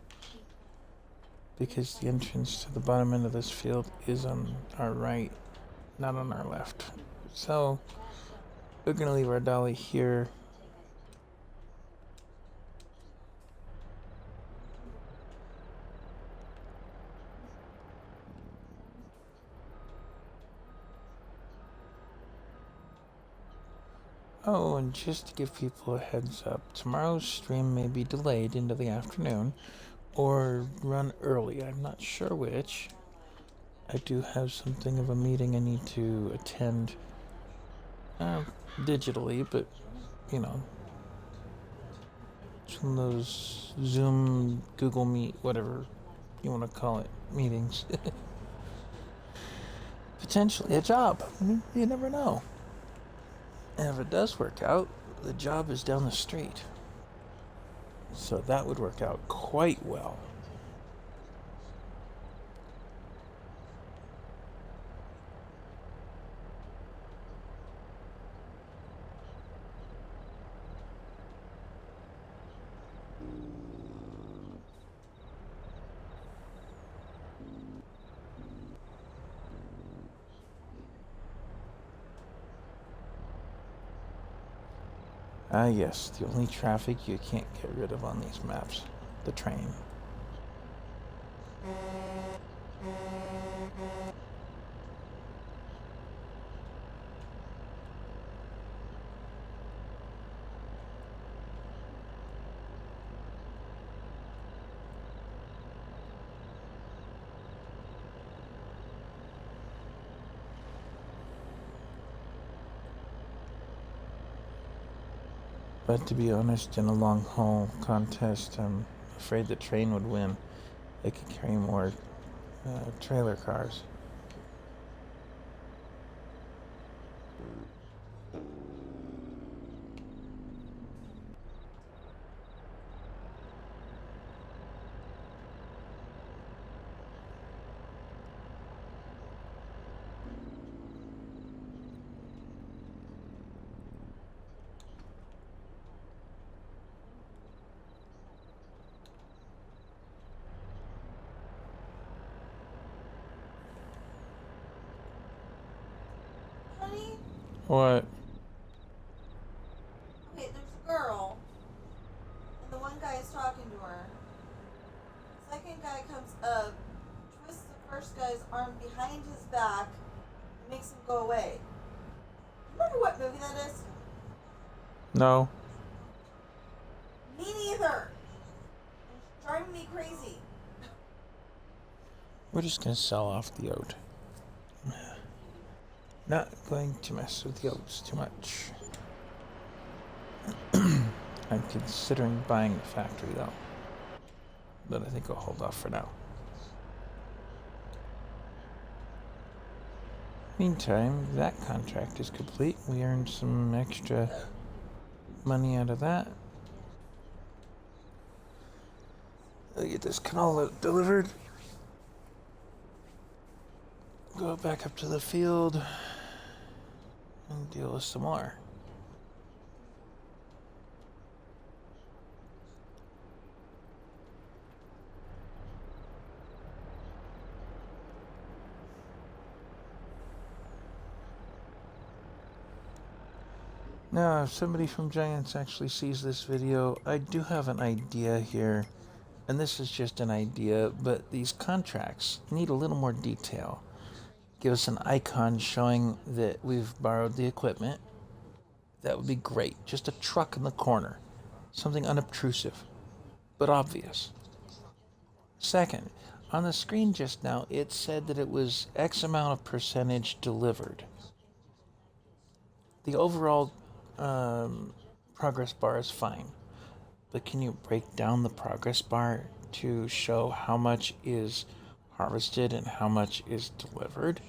Speaker 2: because the entrance to the bottom end of this field is on our right, not on our left. So we're gonna leave our dolly here. Oh, and just to give people a heads up, tomorrow's stream may be delayed into the afternoon or run early. I'm not sure which. I do have something of a meeting I need to attend digitally, but you know, it's one of those Zoom, Google Meet, whatever you want to call it, meetings. Potentially a job. You never know. And if it does work out, the job is down the street. So that would work out quite well. Ah, yes, the only traffic you can't get rid of on these maps, the train. But to be honest, in a long haul contest, I'm afraid the train would win. They could carry more trailer cars.
Speaker 3: Honey?
Speaker 2: What?
Speaker 3: Okay, there's a girl, and the one guy is talking to her. The second guy comes up, twists the first guy's arm behind his back, and makes him go away. Remember what movie that is?
Speaker 2: No.
Speaker 3: Me neither. It's driving me crazy.
Speaker 2: We're just gonna sell off the oat. Not going to mess with the oats too much. I'm considering buying the factory though. But I think I'll hold off for now. Meantime, that contract is complete. We earned some extra money out of that. I'll get this canola delivered. Go back up to the field and deal with some more. Now, if somebody from Giants actually sees this video, I do have an idea here and this is just an idea, but these contracts need a little more detail. Give us an icon showing that we've borrowed the equipment. That would be great. Just a truck in the corner. Something unobtrusive, but obvious. Second, on the screen just now, it said that it was X amount of percentage delivered. The overall progress bar is fine, but can you break down the progress bar to show how much is harvested and how much is delivered?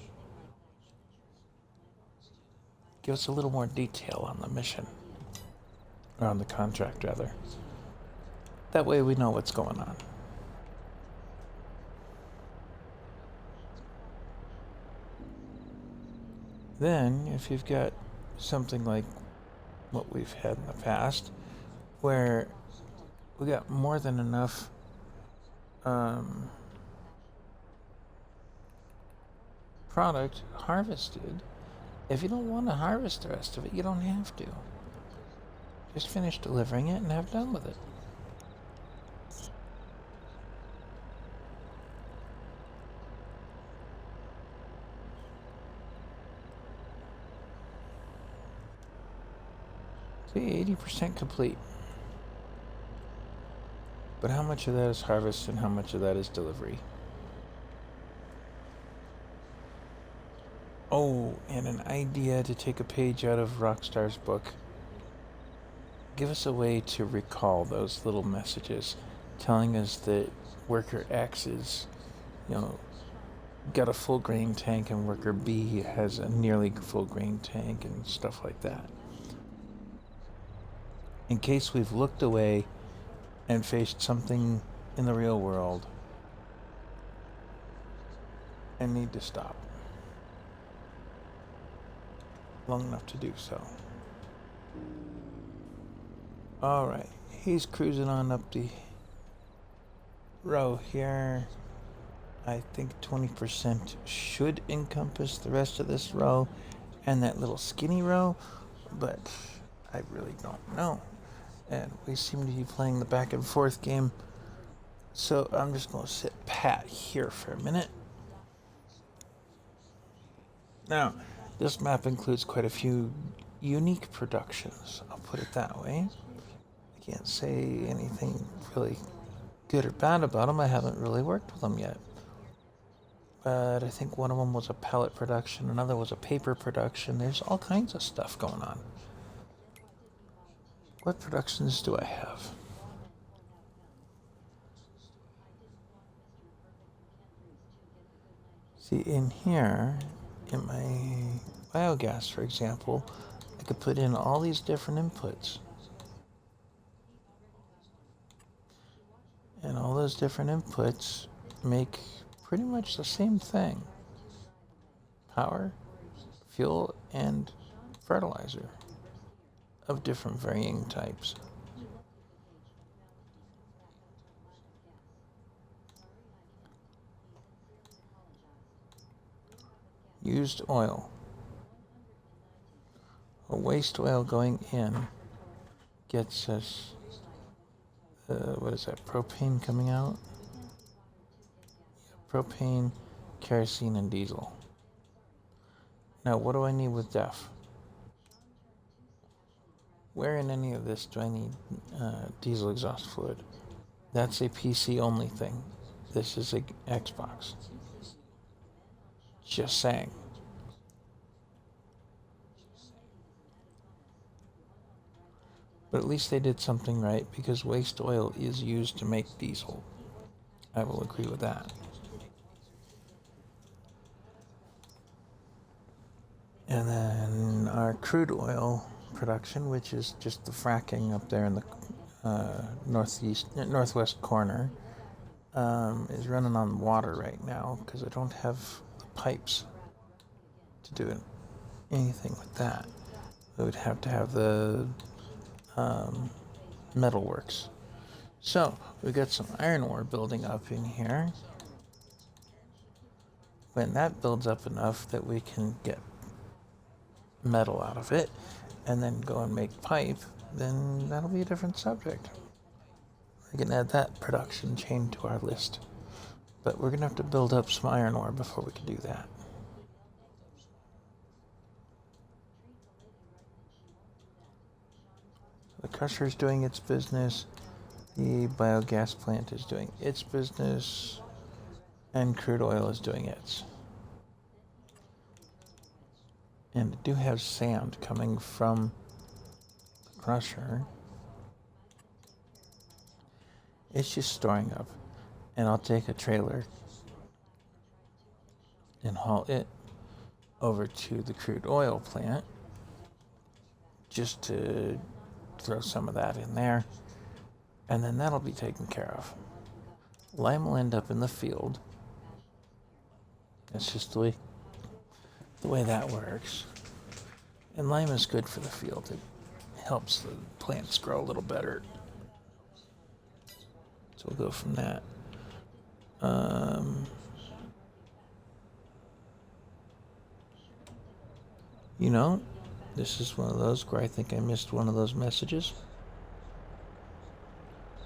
Speaker 2: Give us a little more detail on the mission, or on the contract rather. That way we know what's going on. Then, if you've got something like what we've had in the past, where we got more than enough product harvested, if you don't want to harvest the rest of it, you don't have to. Just finish delivering it and have done with it. See, 80% complete. But how much of that is harvest and how much of that is delivery? Oh, and an idea to take a page out of Rockstar's book. Give us a way to recall those little messages telling us that worker X is, got a full grain tank and worker B has a nearly full grain tank and stuff like that. In case we've looked away and faced something in the real world and need to stop long enough to do so. Alright, he's cruising on up the row here. I think 20% should encompass the rest of this row and that little skinny row, but I really don't know. And we seem to be playing the back and forth game, so I'm just going to sit pat here for a minute. Now, this map includes quite a few unique productions, I'll put it that way. I can't say anything really good or bad about them. I haven't really worked with them yet. But I think one of them was a pallet production, another was a paper production. There's all kinds of stuff going on. What productions do I have? See, in here, in my biogas, for example, I could put in all these different inputs. And all those different inputs make pretty much the same thing. Power, fuel, and fertilizer of different varying types. Used oil. A waste oil going in gets us, what is that, propane coming out? Yeah, propane, kerosene, and diesel. Now, what do I need with DEF? Where in any of this do I need diesel exhaust fluid? That's a PC only thing. This is a Xbox. Just saying. But at least they did something right, because waste oil is used to make diesel. I will agree with that. And then our crude oil production, which is just the fracking up there in the northwest corner, is running on water right now because I don't have the pipes to do anything with that. I would have to have the metalworks. So we got some iron ore building up in here. When that builds up enough that we can get metal out of it and then go and make pipe, then that'll be a different subject. We can add that production chain to our list. But we're going to have to build up some iron ore before we can do that. The crusher is doing its business. The biogas plant is doing its business. And crude oil is doing its. And I do have sand coming from the crusher. It's just storing up. And I'll take a trailer and haul it over to the crude oil plant just to throw some of that in there. And then that'll be taken care of. Lime will end up in the field. That's just the way that works. And lime is good for the field. It helps the plants grow a little better. So we'll go from that. You know, this is one of those where I think I missed one of those messages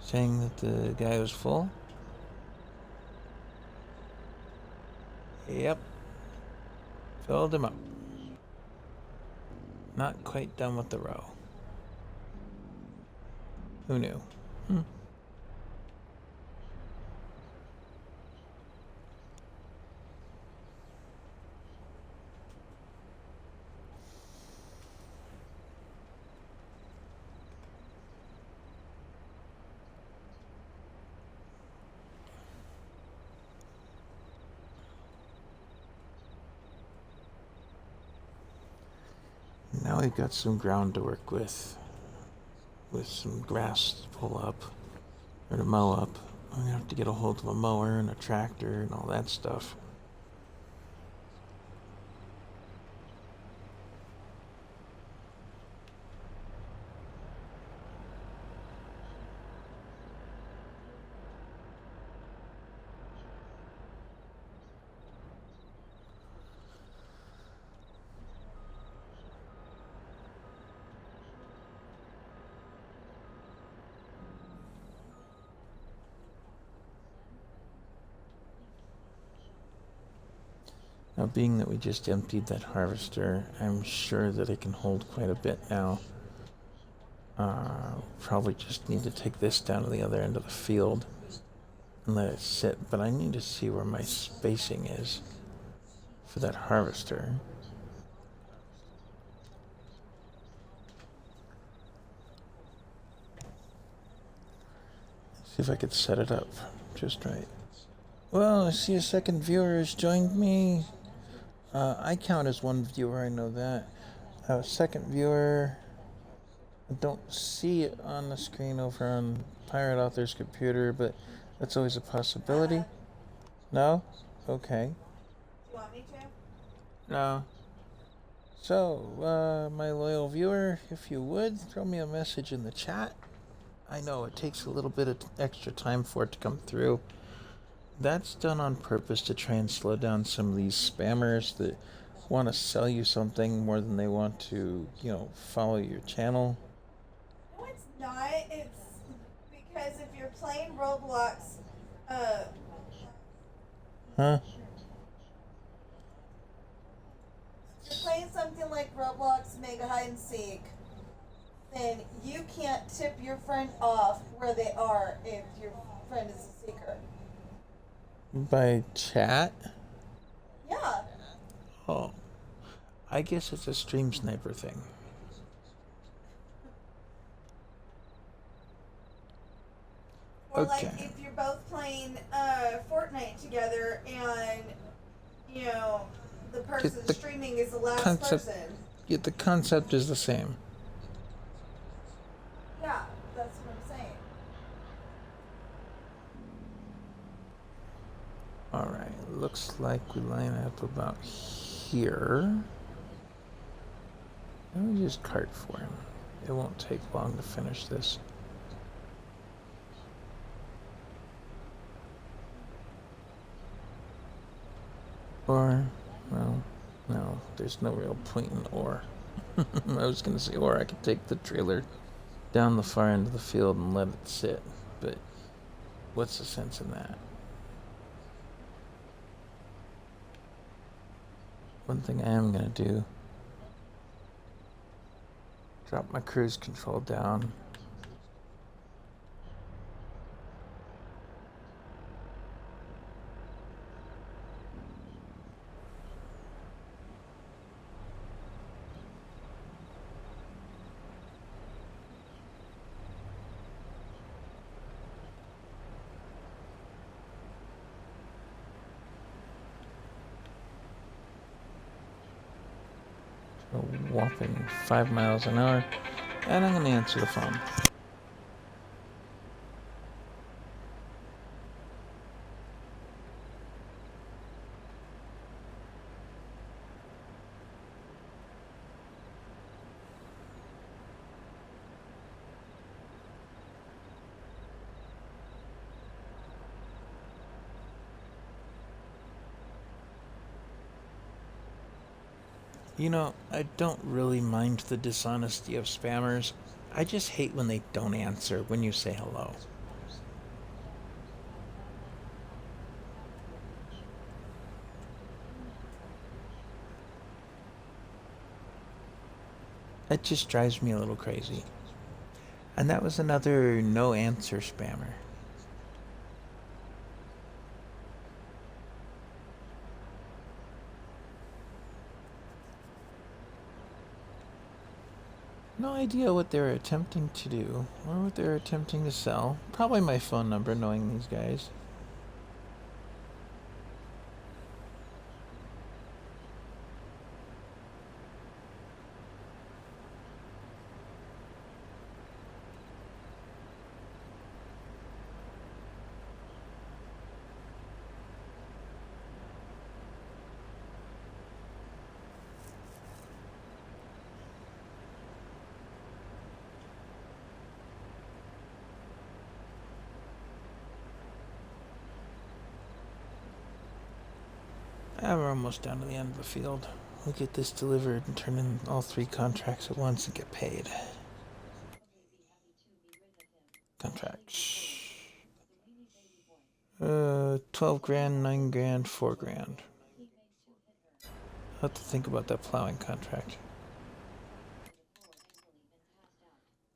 Speaker 2: saying that the guy was full. Yep. Filled him up. Not quite done with the row. Who knew? Now we've got some ground to work with some grass to pull up, or to mow up. I'm going to have to get a hold of a mower and a tractor and all that stuff. Now, being that we just emptied that harvester, I'm sure that it can hold quite a bit now. Probably just need to take this down to the other end of the field and let it sit. But I need to see where my spacing is for that harvester. See if I could set it up just right. Well, I see a second viewer has joined me. I count as one viewer, I know that. Second viewer, I don't see it on the screen over on Pirate Author's computer, but that's always a possibility. No? Okay.
Speaker 3: Do you want me to?
Speaker 2: No. So, my loyal viewer, if you would, throw me a message in the chat. I know it takes a little bit of extra time for it to come through. That's done on purpose to try and slow down some of these spammers that want to sell you something more than they want to, follow your channel.
Speaker 3: No, it's not. It's because if you're playing Roblox,
Speaker 2: Huh?
Speaker 3: if you're playing something like Roblox Mega Hide and Seek, then you can't tip your friend off where they are if your friend is a seeker.
Speaker 2: By chat?
Speaker 3: Yeah.
Speaker 2: Oh. I guess it's a stream sniper thing.
Speaker 3: Or
Speaker 2: Okay.
Speaker 3: like if you're both playing Fortnite together and, the person
Speaker 2: The
Speaker 3: streaming is the last
Speaker 2: concept-
Speaker 3: person.
Speaker 2: Yeah, the concept is the same.
Speaker 3: Yeah, that's what I'm saying.
Speaker 2: Alright, looks like we line up about here. Let me just cart for him. It won't take long to finish this. Or, well, no, there's no real point in or. I was going to say, or I could take the trailer down the far end of the field and let it sit, but what's the sense in that? One thing I am going to do, drop my cruise control down. A whopping 5 miles an hour, and I'm going to answer the phone. You know, I don't really mind the dishonesty of spammers. I just hate when they don't answer when you say hello. It just drives me a little crazy. And that was another no answer spammer. No idea what they're attempting to do or what they're attempting to sell. Probably my phone number, knowing these guys. We're almost down to the end of the field. We'll get this delivered and turn in all 3 contracts at once and get paid. Contracts. 12 grand, 9 grand, 4 grand. I'll have to think about that plowing contract.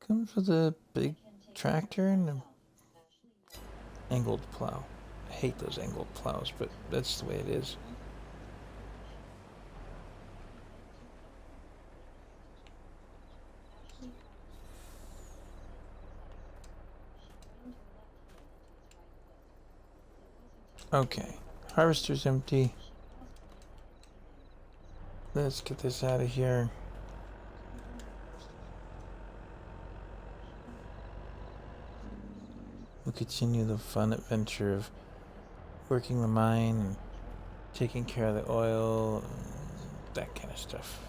Speaker 2: Comes with a big tractor and an angled plow. I hate those angled plows, but that's the way it is. Okay, harvester's empty. Let's get this out of here. We'll continue the fun adventure of working the mine and taking care of the oil, and that kind of stuff.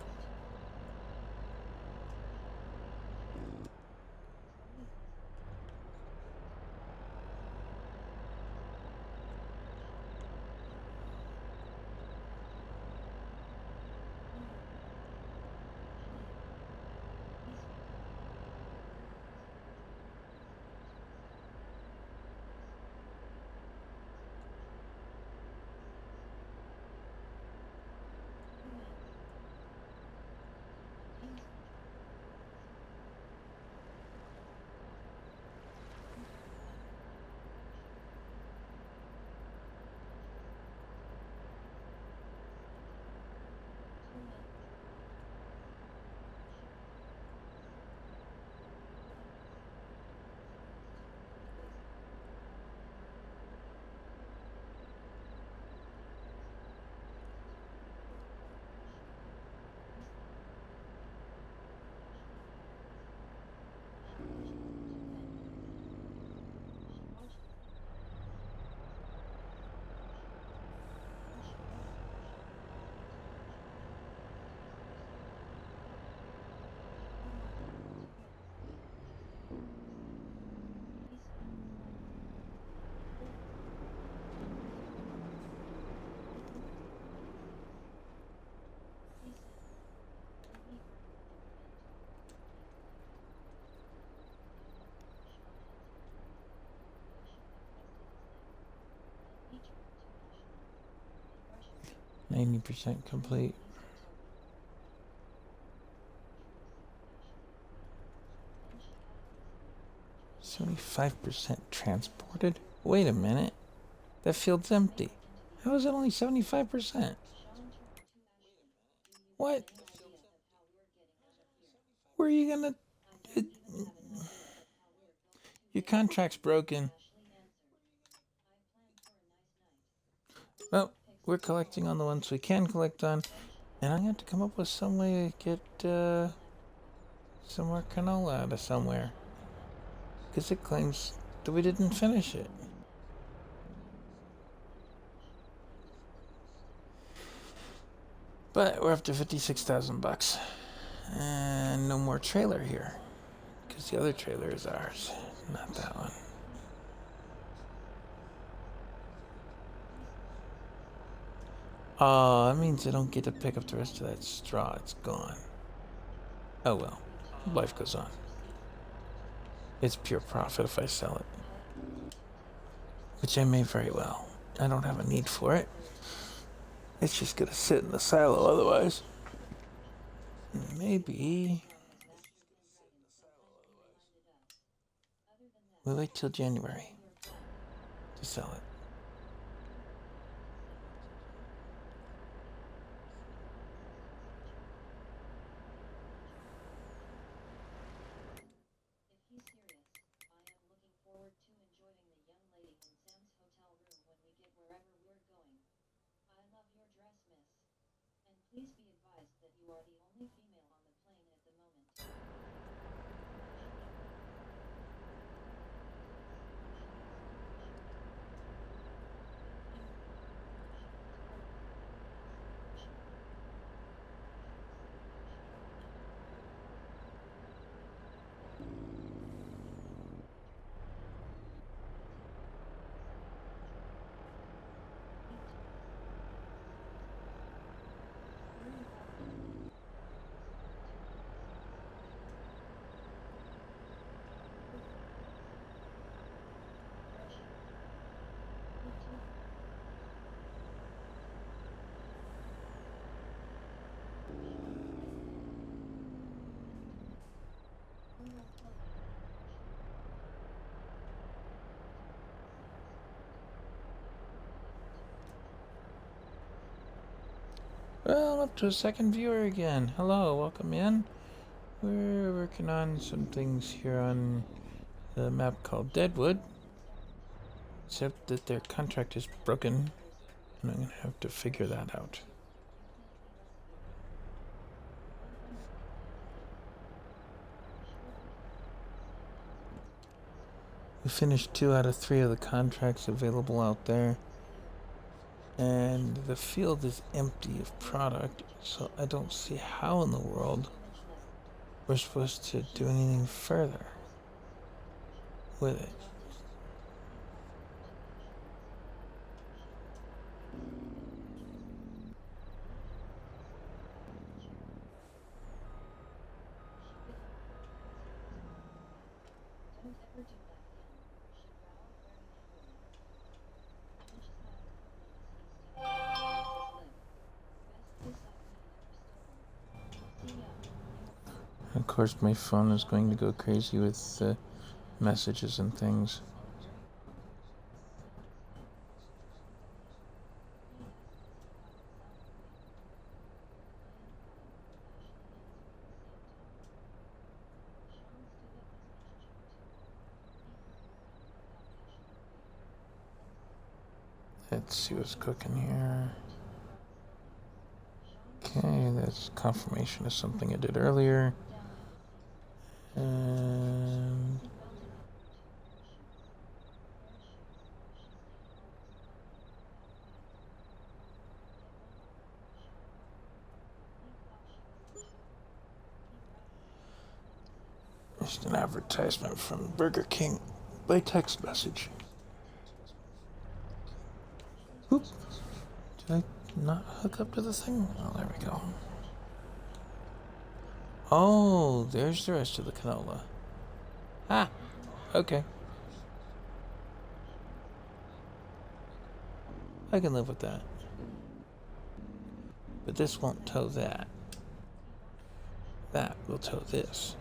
Speaker 2: 90% complete. "75% transported? Wait a minute. That field's empty. How is it only 75%? What? Where are you gonna... It, your contract's broken. Well, we're collecting on the ones we can collect on, and I'm going to have to come up with some way to get some more canola out of somewhere. Because it claims that we didn't finish it. But we're up to $56,000. And no more trailer here. Because the other trailer is ours, not that one. Oh, that means I don't get to pick up the rest of that straw. It's gone. Oh well. Life goes on. It's pure profit if I sell it. Which I may very well. I don't have a need for it. It's just gonna sit in the silo otherwise. Maybe we'll wait till January to sell it. Well, up to a second viewer again. Hello, welcome in. We're working on some things here on the map called Deadwood. Except that their contract is broken, and I'm gonna have to figure that out. We finished 2 out of 3 of the contracts available out there. And the field is empty of product, so I don't see how in the world we're supposed to do anything further with it. Of course, my phone is going to go crazy with messages and things. Let's see what's cooking here. Okay, that's confirmation of something I did earlier. And just an advertisement from Burger King by text message. Oop. Did I not hook up to the thing? Oh, there we go. Oh, there's the rest of the canola. Ah, okay. I can live with that. But this won't tow that. That will tow this.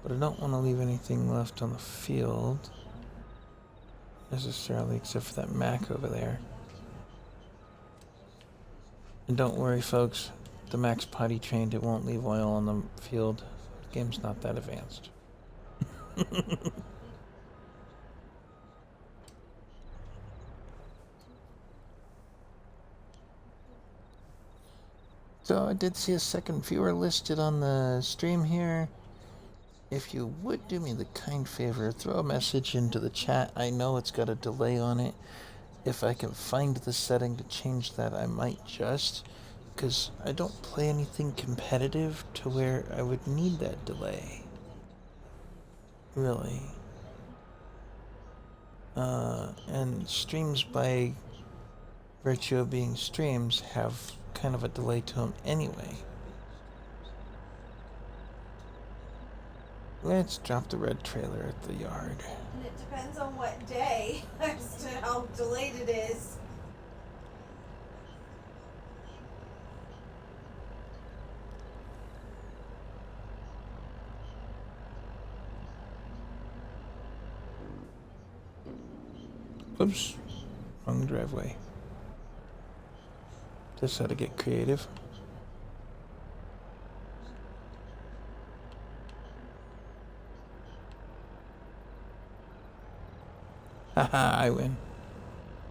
Speaker 2: But I don't want to leave anything left on the field necessarily, except for that Mac over there. And don't worry, folks, the Mac's potty trained. It won't leave oil on the field. The game's not that advanced. So I did see a second viewer listed on the stream here. If you would do me the kind favor, throw a message into the chat. I know it's got a delay on it. If I can find the setting to change that, I might just, because I don't play anything competitive to where I would need that delay. Really. And streams, by virtue of being streams, have kind of a delay to them anyway. Let's drop the red trailer at the yard.
Speaker 3: And it depends on what day as to how delayed it is.
Speaker 2: Oops, wrong driveway. Just had to get creative. Haha, I win.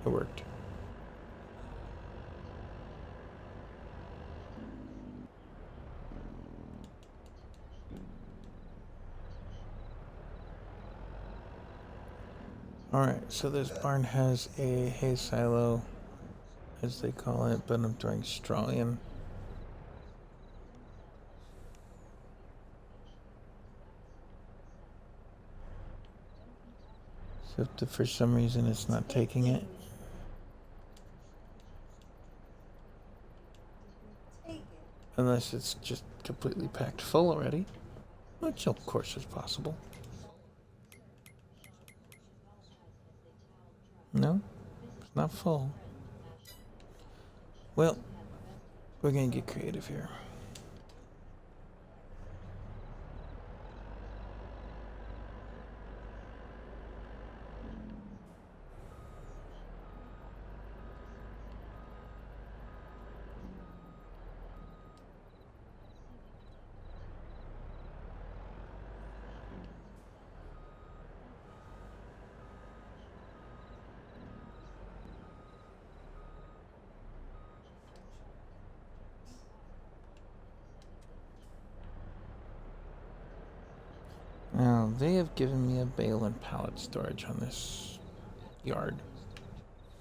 Speaker 2: It worked. Alright, so this barn has a hay silo, as they call it, but I'm throwing straw in. So if for some reason it's not taking it. Unless it's just completely packed full already, which of course is possible. No, it's not full. Well, we're gonna get creative here. Now, they have given me a bale and pallet storage on this yard.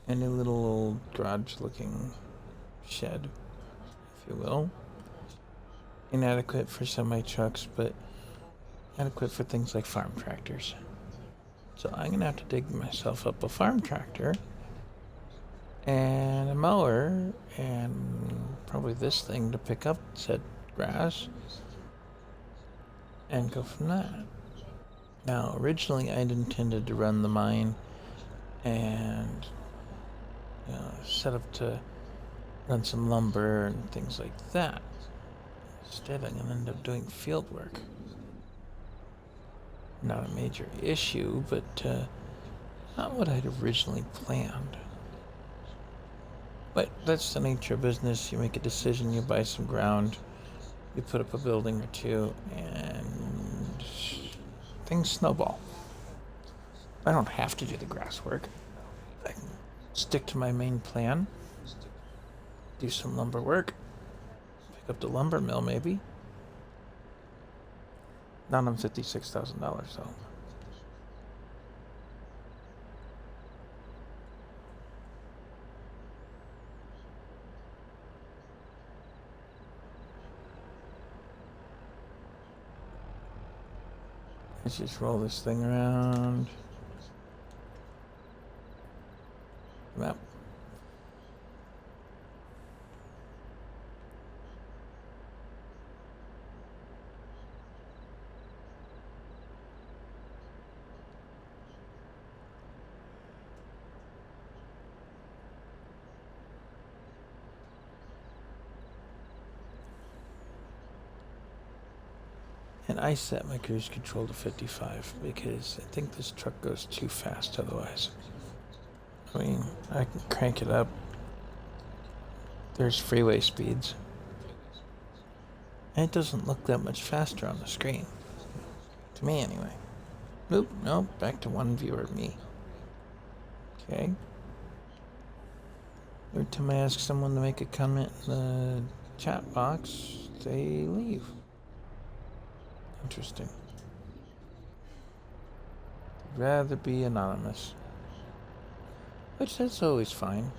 Speaker 2: And a little old garage-looking shed, if you will. Inadequate for semi-trucks, but adequate for things like farm tractors. So I'm going to have to dig myself up a farm tractor and a mower and probably this thing to pick up said grass and go from that. Now, originally I'd intended to run the mine and set up to run some lumber and things like that. Instead, I'm going to end up doing field work. Not a major issue, but not what I'd originally planned. But that's the nature of business. You make a decision, you buy some ground, you put up a building or two, and things snowball. I don't have to do the grass work. I can stick to my main plan, do some lumber work, pick up the lumber mill maybe. Not on $56,000 though. Let's just roll this thing around. Map. And I set my cruise control to 55 because I think this truck goes too fast otherwise. I mean, I can crank it up. There's freeway speeds. And it doesn't look that much faster on the screen. To me, anyway. Nope, nope, back to one viewer, me. Okay. Every time I ask someone to make a comment in the chat box, they leave. Interesting. I'd rather be anonymous. Which that's always fine.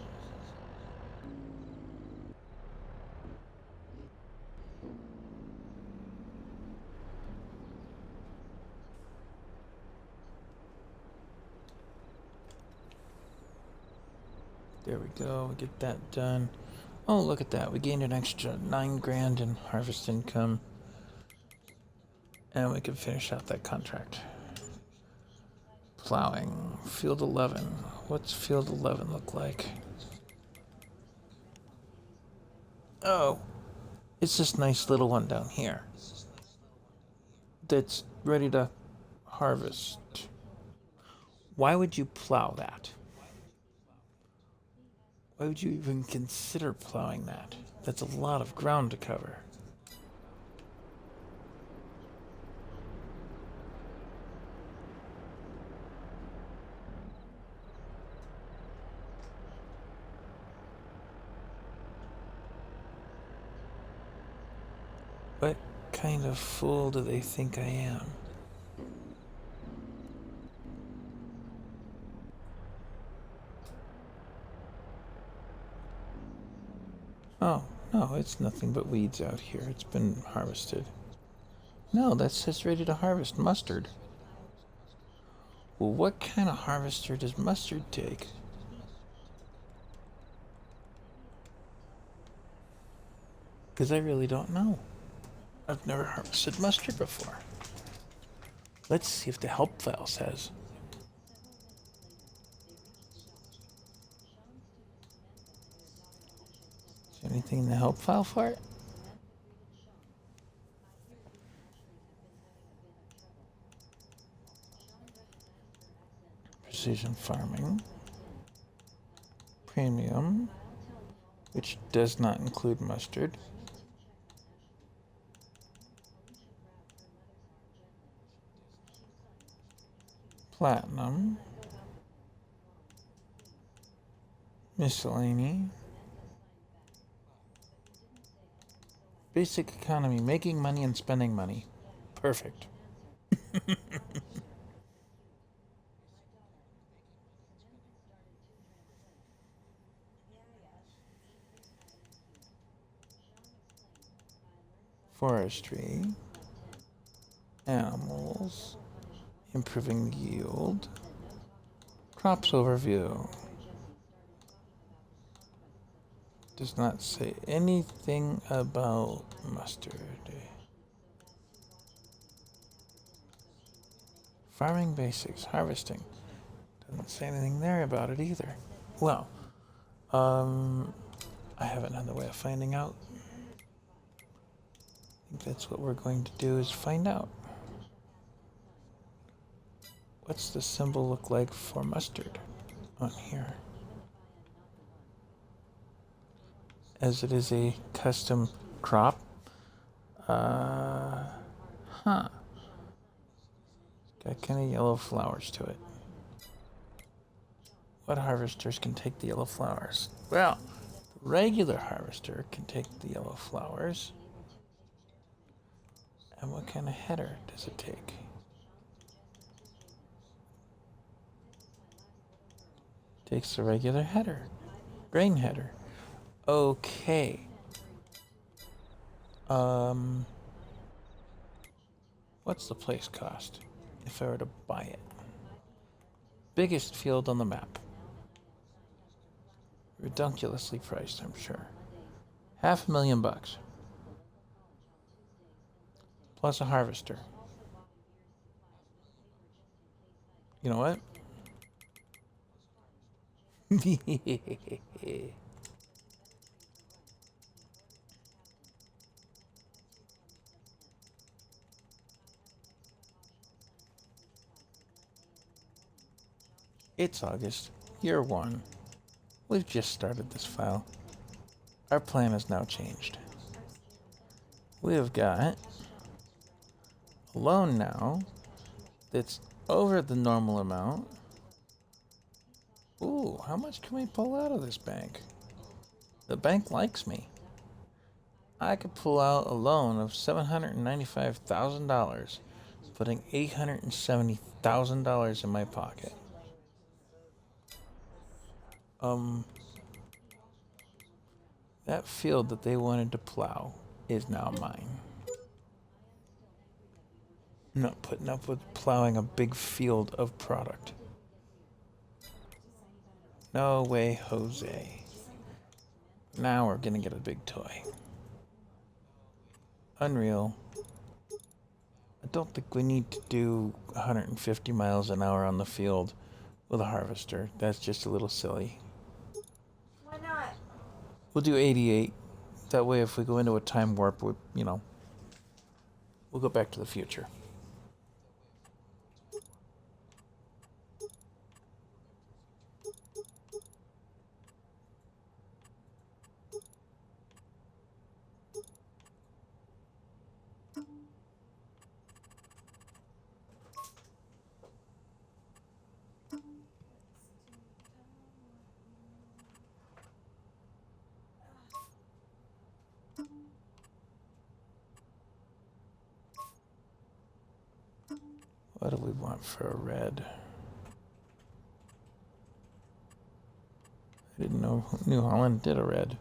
Speaker 2: There we go, get that done. Oh, look at that. We gained an extra $9,000 in harvest income. And we can finish out that contract. Plowing. Field 11. What's Field 11 look like? Oh, it's this nice little one down here. That's ready to harvest. Why would you plow that? Why would you even consider plowing that? That's a lot of ground to cover. What kind of fool do they think I am? Oh, no, it's nothing but weeds out here. It's been harvested. No, that says ready to harvest mustard. Well, what kind of harvester does mustard take? Because I really don't know. I've never harvested mustard before. Let's see if the help file says. Is there anything in the help file for it? Precision farming. Premium, which does not include mustard. Platinum. Miscellany. Basic economy, making money and spending money. Perfect. Forestry. Animals. Improving yield. Crops overview. Does not say anything about mustard. Farming basics, harvesting. Doesn't say anything there about it either. Well, I have another way of finding out. I think that's what we're going to do is find out. What's the symbol look like for mustard on here? As it is a custom crop. Got kind of yellow flowers to it. What harvesters can take the yellow flowers? Well, the regular harvester can take the yellow flowers. And what kind of header does it take? Takes the regular header, grain header. Okay. What's the place cost if I were to buy it? Biggest field on the map. Ridiculously priced, I'm sure. $500,000. Plus a harvester. You know what? It's August, year one. We've just started this file. Our plan has now changed. We have got a loan now that's over the normal amount. Ooh, how much can we pull out of this bank? The bank likes me. I could pull out a loan of $795,000, putting $870,000 in my pocket. That field that they wanted to plow is now mine. I'm not putting up with plowing a big field of product. No way, Jose. Now we're gonna get a big toy. Unreal. I don't think we need to do 150 miles an hour on the field with a harvester. That's just a little silly.
Speaker 3: Why not?
Speaker 2: We'll do 88. That way, if we go into a time warp, we'll go back to the future. What do we want for a red? I didn't know New Holland did a red.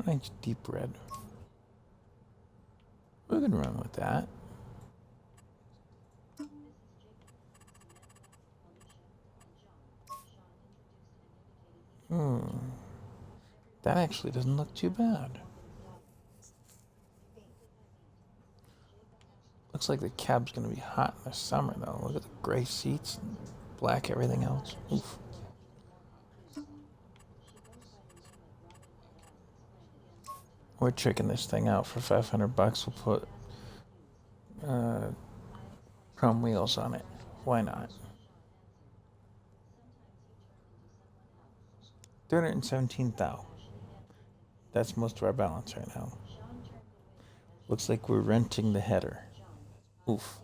Speaker 2: Nice deep red. We can run with that. That actually doesn't look too bad. Looks like the cab's gonna be hot in the summer though. Look at the gray seats and black everything else. Oof. We're tricking this thing out for 500 bucks. We'll put chrome wheels on it. Why not? 317,000. That's most of our balance right now. Looks like we're renting the header. Oof.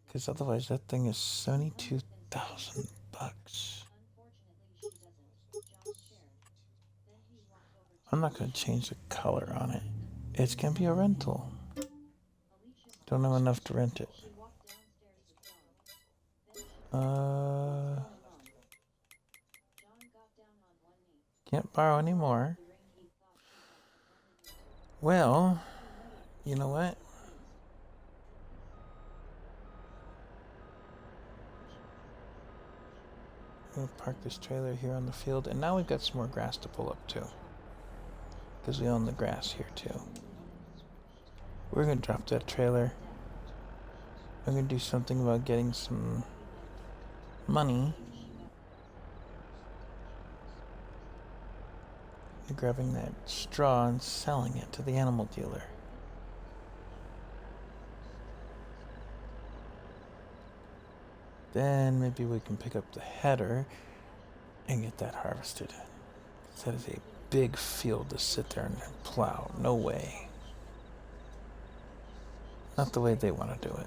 Speaker 2: Because otherwise that thing is 72,000 bucks. I'm not going to change the color on it. It's going to be a rental. Don't have enough to rent it. Can't borrow anymore. Well, you know what? I'm gonna park this trailer here on the field, and now we've got some more grass to pull up too. Because we own the grass here too. We're gonna drop that trailer. I'm gonna do something about getting some money. Grabbing that straw and selling it to the animal dealer. Then maybe we can pick up the header and get that harvested. That is a big field to sit there and plow. No way. Not the way they want to do it.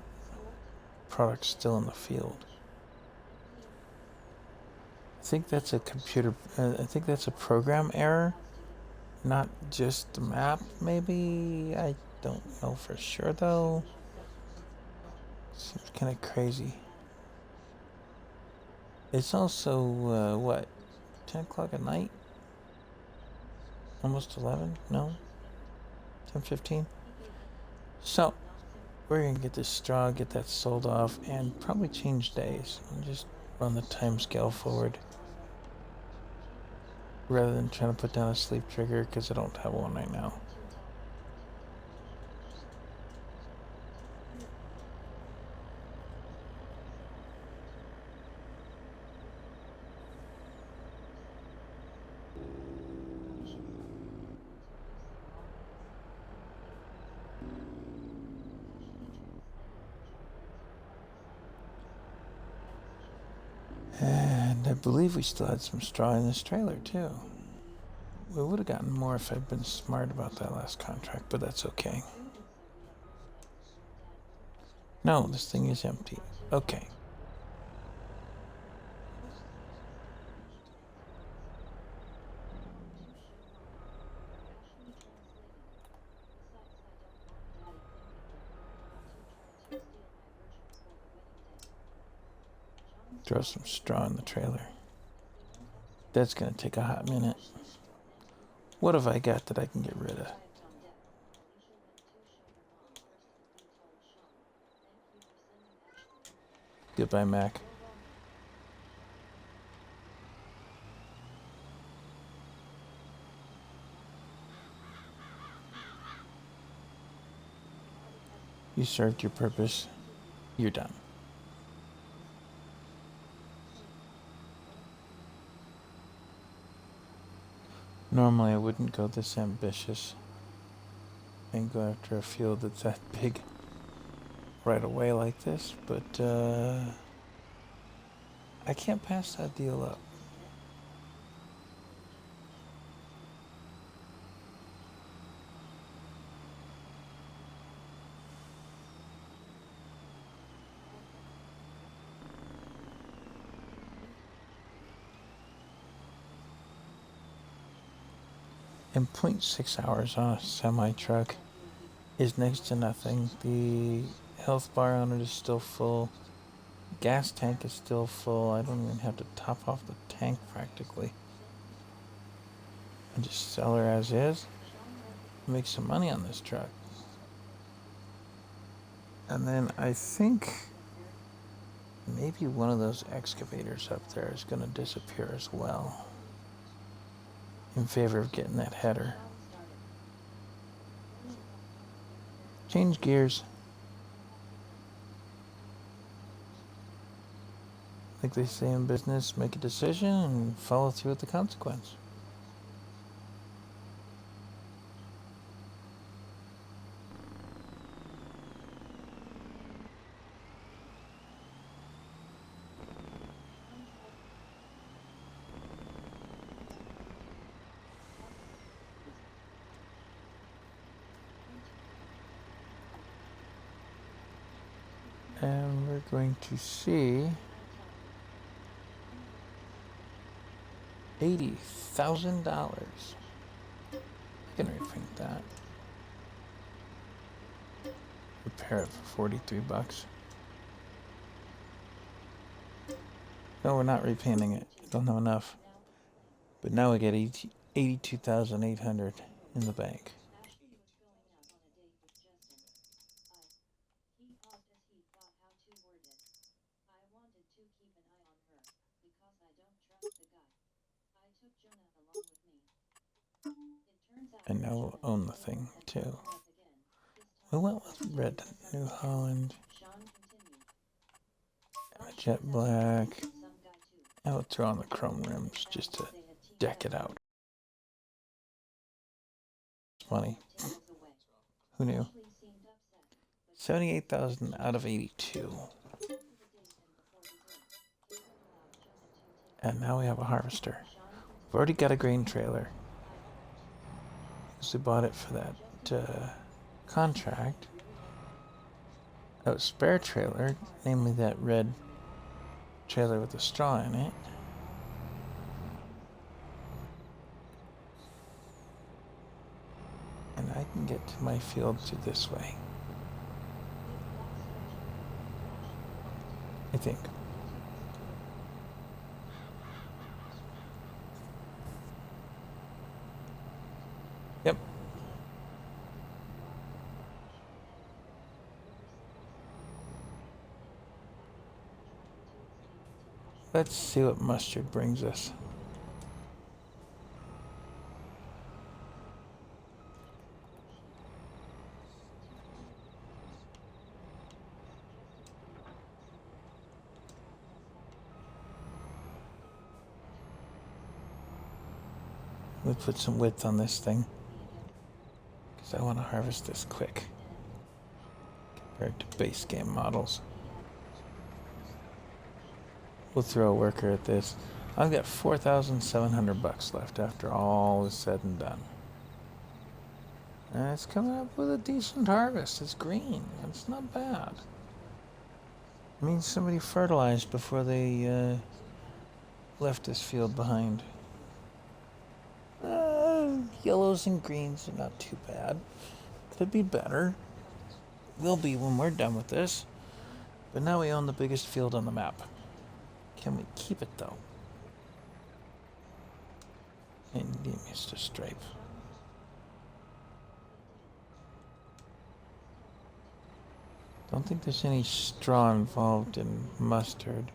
Speaker 2: Product's still in the field. I think that's a I think that's a program error. Not just the map, maybe? I don't know for sure, though. Seems kind of crazy. It's also, what, 10 o'clock at night? Almost 11? No? 10:15? So, we're going to get this straw, get that sold off, and probably change days. And just run the time scale forward. rather than trying to put down a sleep trigger because I don't have one right now. And I believe we still had some straw in this trailer too. We would have gotten more if I'd been smart about that last contract, but that's okay. No, this thing is empty. Okay. Throw some straw in the trailer. That's gonna take a hot minute. What have I got that I can get rid of? Goodbye, Mac. You served your purpose. You're done. Normally I wouldn't go this ambitious and go after a field that's that big right away like this, but I can't pass that deal up. And 0.6 hours on a semi-truck is next to nothing. The health bar on it is still full. Gas tank is still full. I don't even have to top off the tank practically. I just sell her as is. Make some money on this truck. And then I think maybe one of those excavators up there is going to disappear as well, in favor of getting that header. Change gears. Like they say in business, make a decision and follow through with the consequence. And we're going to see $80,000. I can reprint that. Repair it for 43 bucks. No, we're not repainting it. Don't have enough. But now we get 82,800 in the bank. And now we'll own the thing too. We went with red New Holland, jet black. I would throw on the chrome rims just to deck it out. It's funny. Who knew? 78,000 out of 82. And now we have a harvester. We've already got a grain trailer. Because we bought it for that contract. A spare trailer, namely that red trailer with the straw in it. And I can get to my field through this way. I think. Yep. Let's see what mustard brings us. me put some width on this thing, because I want to harvest this quick compared to base game models. We'll throw a worker at this. I've got 4,700 bucks left after all is said and done. And it's coming up with a decent harvest. It's green. It's not bad. It means somebody fertilized before they left this field behind. Yellows and greens are not too bad. Could be better. Will be when we're done with this. But now we own the biggest field on the map. Can we keep it though? And Mr. Stripe. Don't think there's any straw involved in mustard.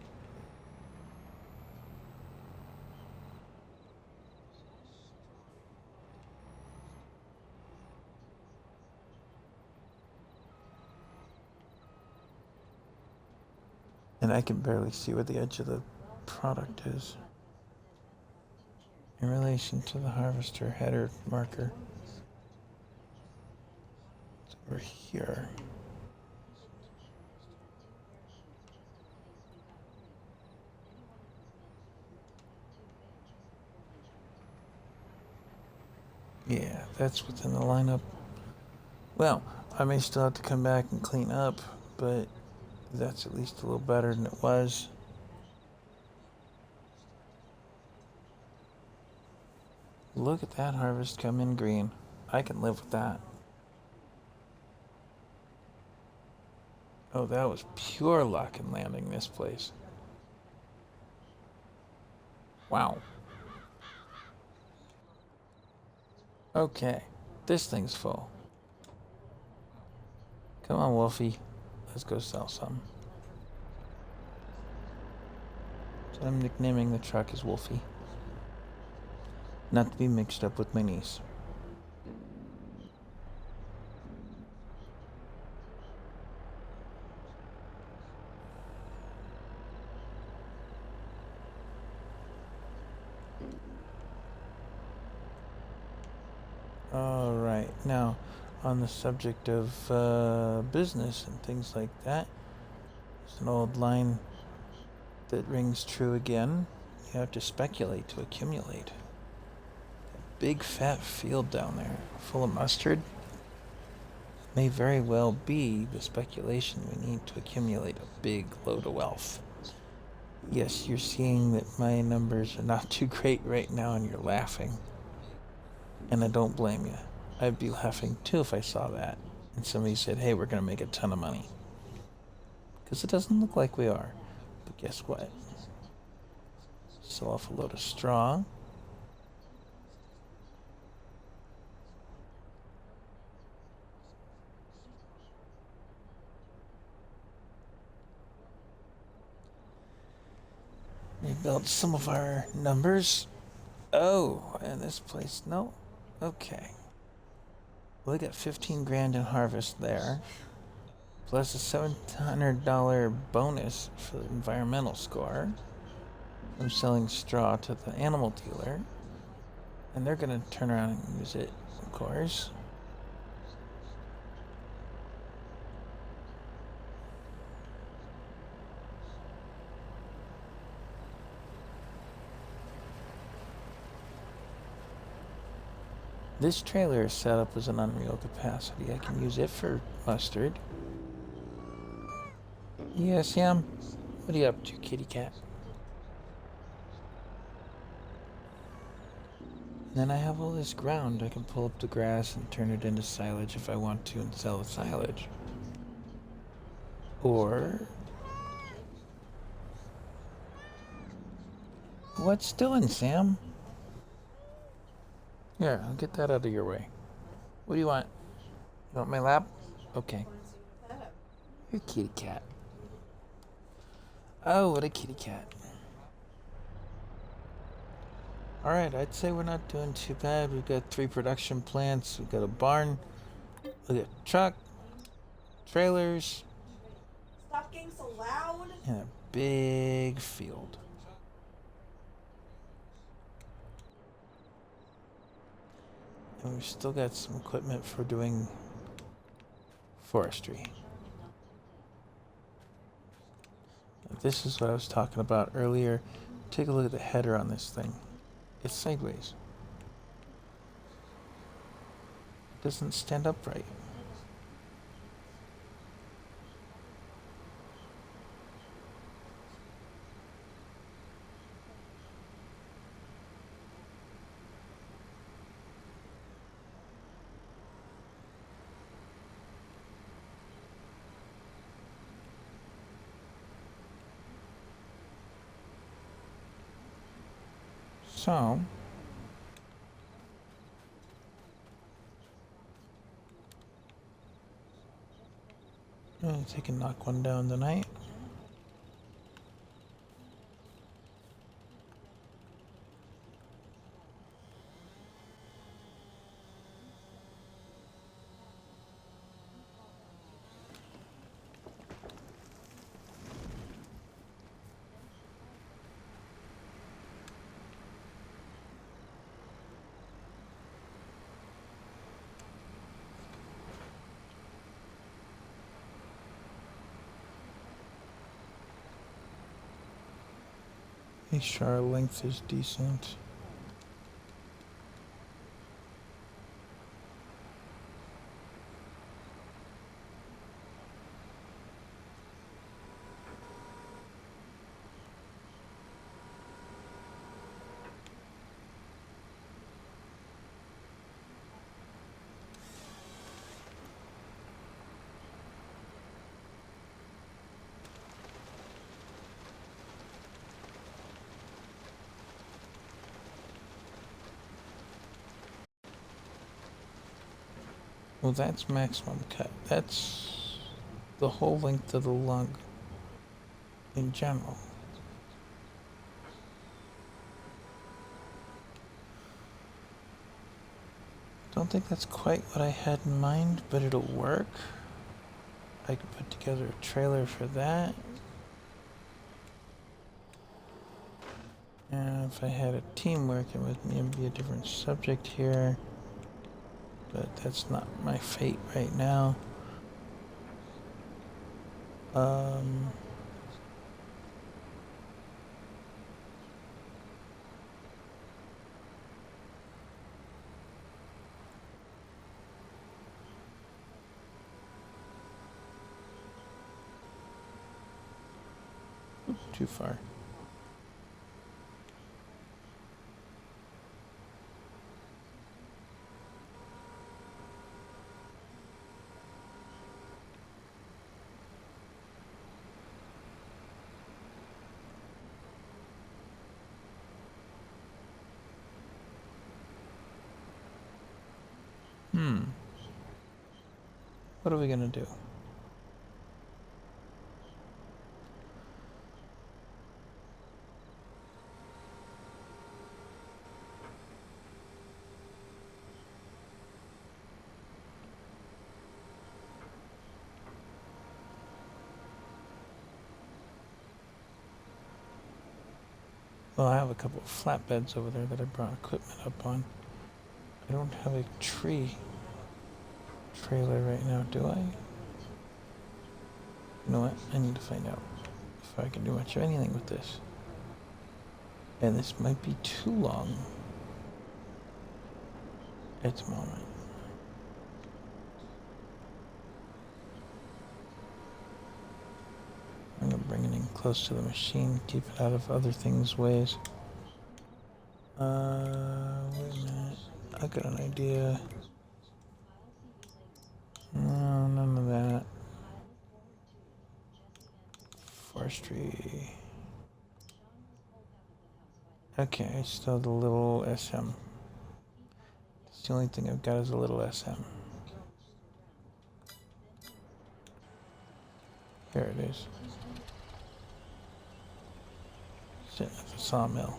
Speaker 2: And I can barely see where the edge of the product is in relation to the harvester header marker. It's over here. Yeah, that's within the lineup. Well, I may still have to come back and clean up, but that's at least a little better than it was. Look at that harvest come in green. I can live with that. Oh, that was pure luck in landing this place. Wow. Okay, this thing's full. Come on, Wolfie. Let's go sell some. So I'm nicknaming the truck as Wolfie. Not to be mixed up with my niece. All right, now on the subject of business and things like that, there's an old line that rings true again. You have to speculate to accumulate. A big fat field down there full of mustard may very well be the speculation we need to accumulate a big load of wealth. Yes, you're seeing that my numbers are not too great right now and you're laughing. And I don't blame you. I'd be laughing too if I saw that and somebody said, hey, we're going to make a ton of money. Because it doesn't look like we are. But guess what? Sell off a load of straw. Rebuild some of our numbers. Oh, and this place, no. Okay. Well, we got 15 grand in harvest there, plus a $700 bonus for the environmental score from selling straw to the animal dealer. And they're going to turn around and use it, of course. This trailer is set up as an unreal capacity. I can use it for mustard. Yeah, Sam? What are you up to, kitty cat? And then I have all this ground. I can pull up the grass and turn it into silage if I want to and sell the silage. Or... what's doing, Sam? Here, I'll get that out of your way. What do you want? You want my lap? Okay. You're a kitty cat. Oh, what a kitty cat. Alright, I'd say we're not doing too bad. We've got 3 production plants. We've got a barn. We've got a truck. Trailers.
Speaker 3: Stop getting so loud.
Speaker 2: And a big field. And we've still got some equipment for doing forestry. This is what I was talking about earlier. Take a look at the header on this thing. It's sideways. It doesn't stand upright. So, I'm gonna take and knock one down tonight. Make sure our length is decent. Well, that's maximum cut. That's the whole length of the lug in general. Don't think that's quite what I had in mind, but it'll work. I could put together a trailer for that. And if I had a team working with me, it'd be a different subject here. But that's not my fate right now. Too far. What are we gonna do? Well, I have a couple of flatbeds over there that I brought equipment up on. I don't have a tree trailer right now, do I? You know what? I need to find out if I can do much of anything with this. And this might be too long at the moment. I'm gonna bring it in close to the machine, keep it out of other things' ways. Wait a minute. I got an idea. No, none of that. Forestry. Okay, I still have the little SM. It's the only thing I've got is a little SM. Here it is. Sitting at the sawmill.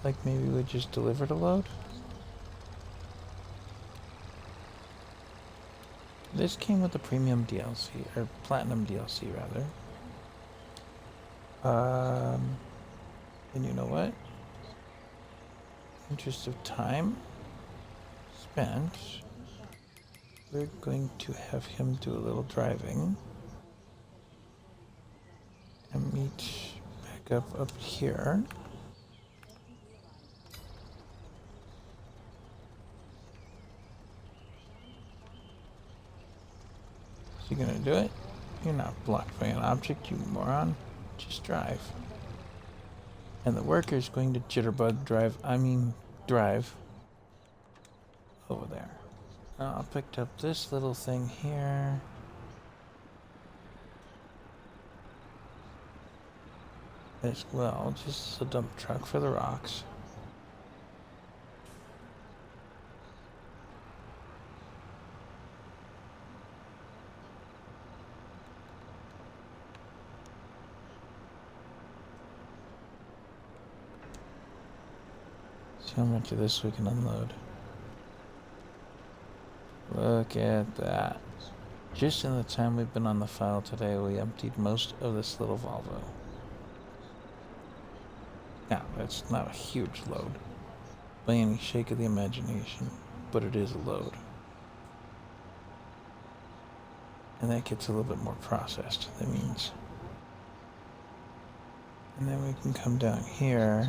Speaker 2: Like maybe we just delivered a load? This came with the premium DLC, or platinum DLC rather. And you know what? interest of time spent, we're going to have him do a little driving and meet back up here. Is he gonna do it? You're not blocked by an object, you moron. Just drive. And the worker's going to jitterbug drive over there. Now I picked up this little thing here. As well, just a dump truck for the rocks. See how much of this we can unload. Look at that. Just in the time we've been on the file today, we emptied most of this little Volvo. Now, that's not a huge load by any shake of the imagination, but it is a load. And that gets a little bit more processed, that means. And then we can come down here.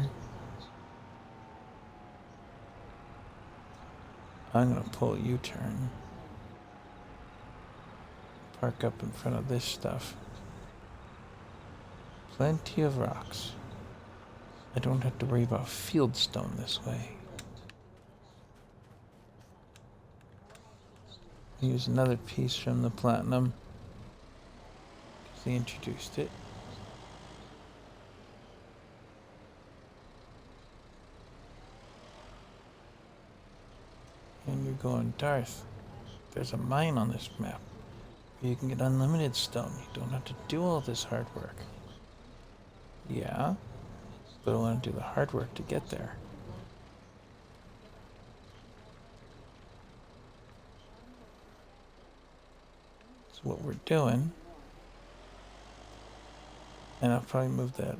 Speaker 2: I'm going to pull a U-turn. Park up in front of this stuff. Plenty of rocks. I don't have to worry about field stone this way. Use another piece from the platinum because they introduced it. And you're going, Darth, there's a mine on this map where you can get unlimited stone. You don't have to do all this hard work. Yeah, but I want to do the hard work to get there. So what we're doing, and I'll probably move that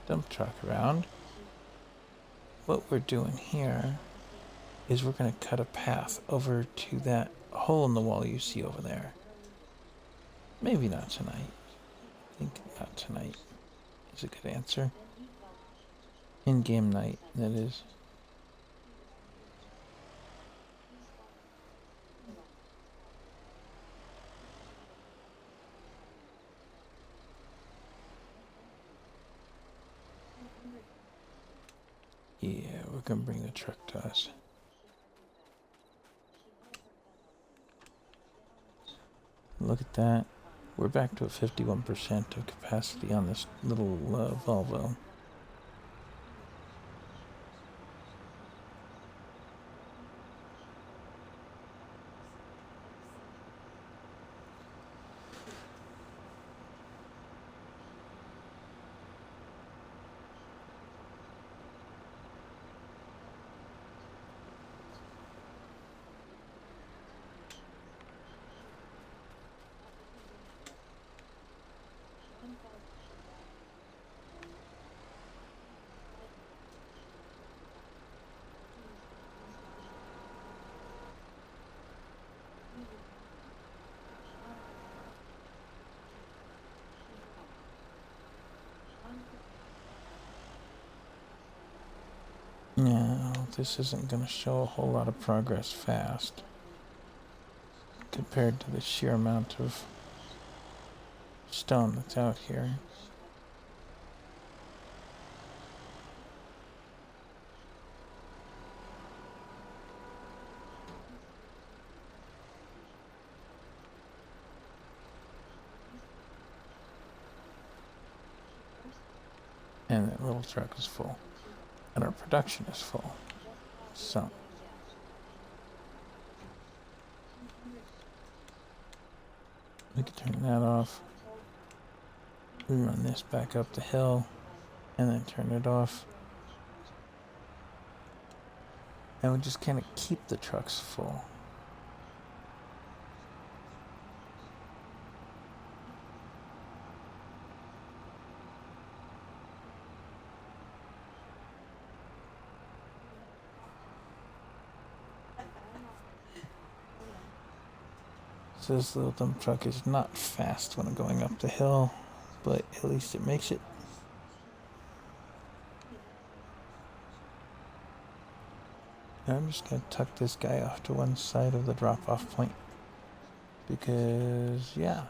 Speaker 2: dump truck around. What we're doing here is we're going to cut a path over to that hole in the wall you see over there. Maybe not tonight. I think not tonight is a good answer. In-game night, that is. Yeah, we're going to bring the truck to us. Look at that. We're back to a 51% of capacity on this little Volvo. No, this isn't going to show a whole lot of progress fast compared to the sheer amount of stone that's out here. And that little truck is full. And our production is full. So we can turn that off. We run this back up the hill and then turn it off. And we just kind of keep the trucks full. This little dump truck is not fast when going up the hill, but at least it makes it. Now I'm just going to tuck this guy off to one side of the drop-off point. Because, yeah.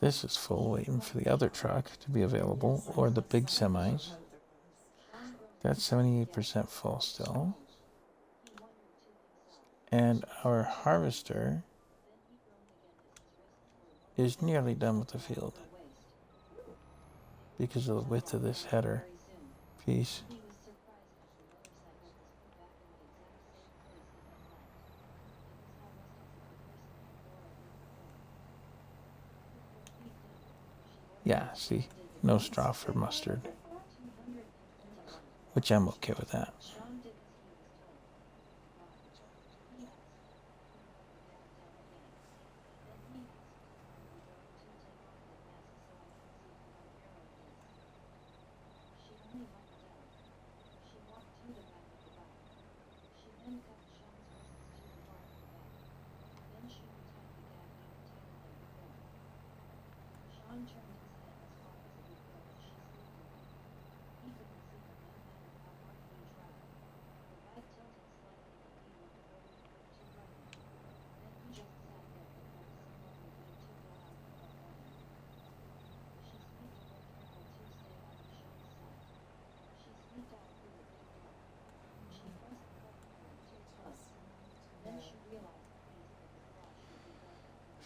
Speaker 2: This is full, waiting for the other truck to be available, or the big semis. That's 78% full still. And our harvester is nearly done with the field because of the width of this header piece. Yeah, see, no straw for mustard, which I'm okay with that.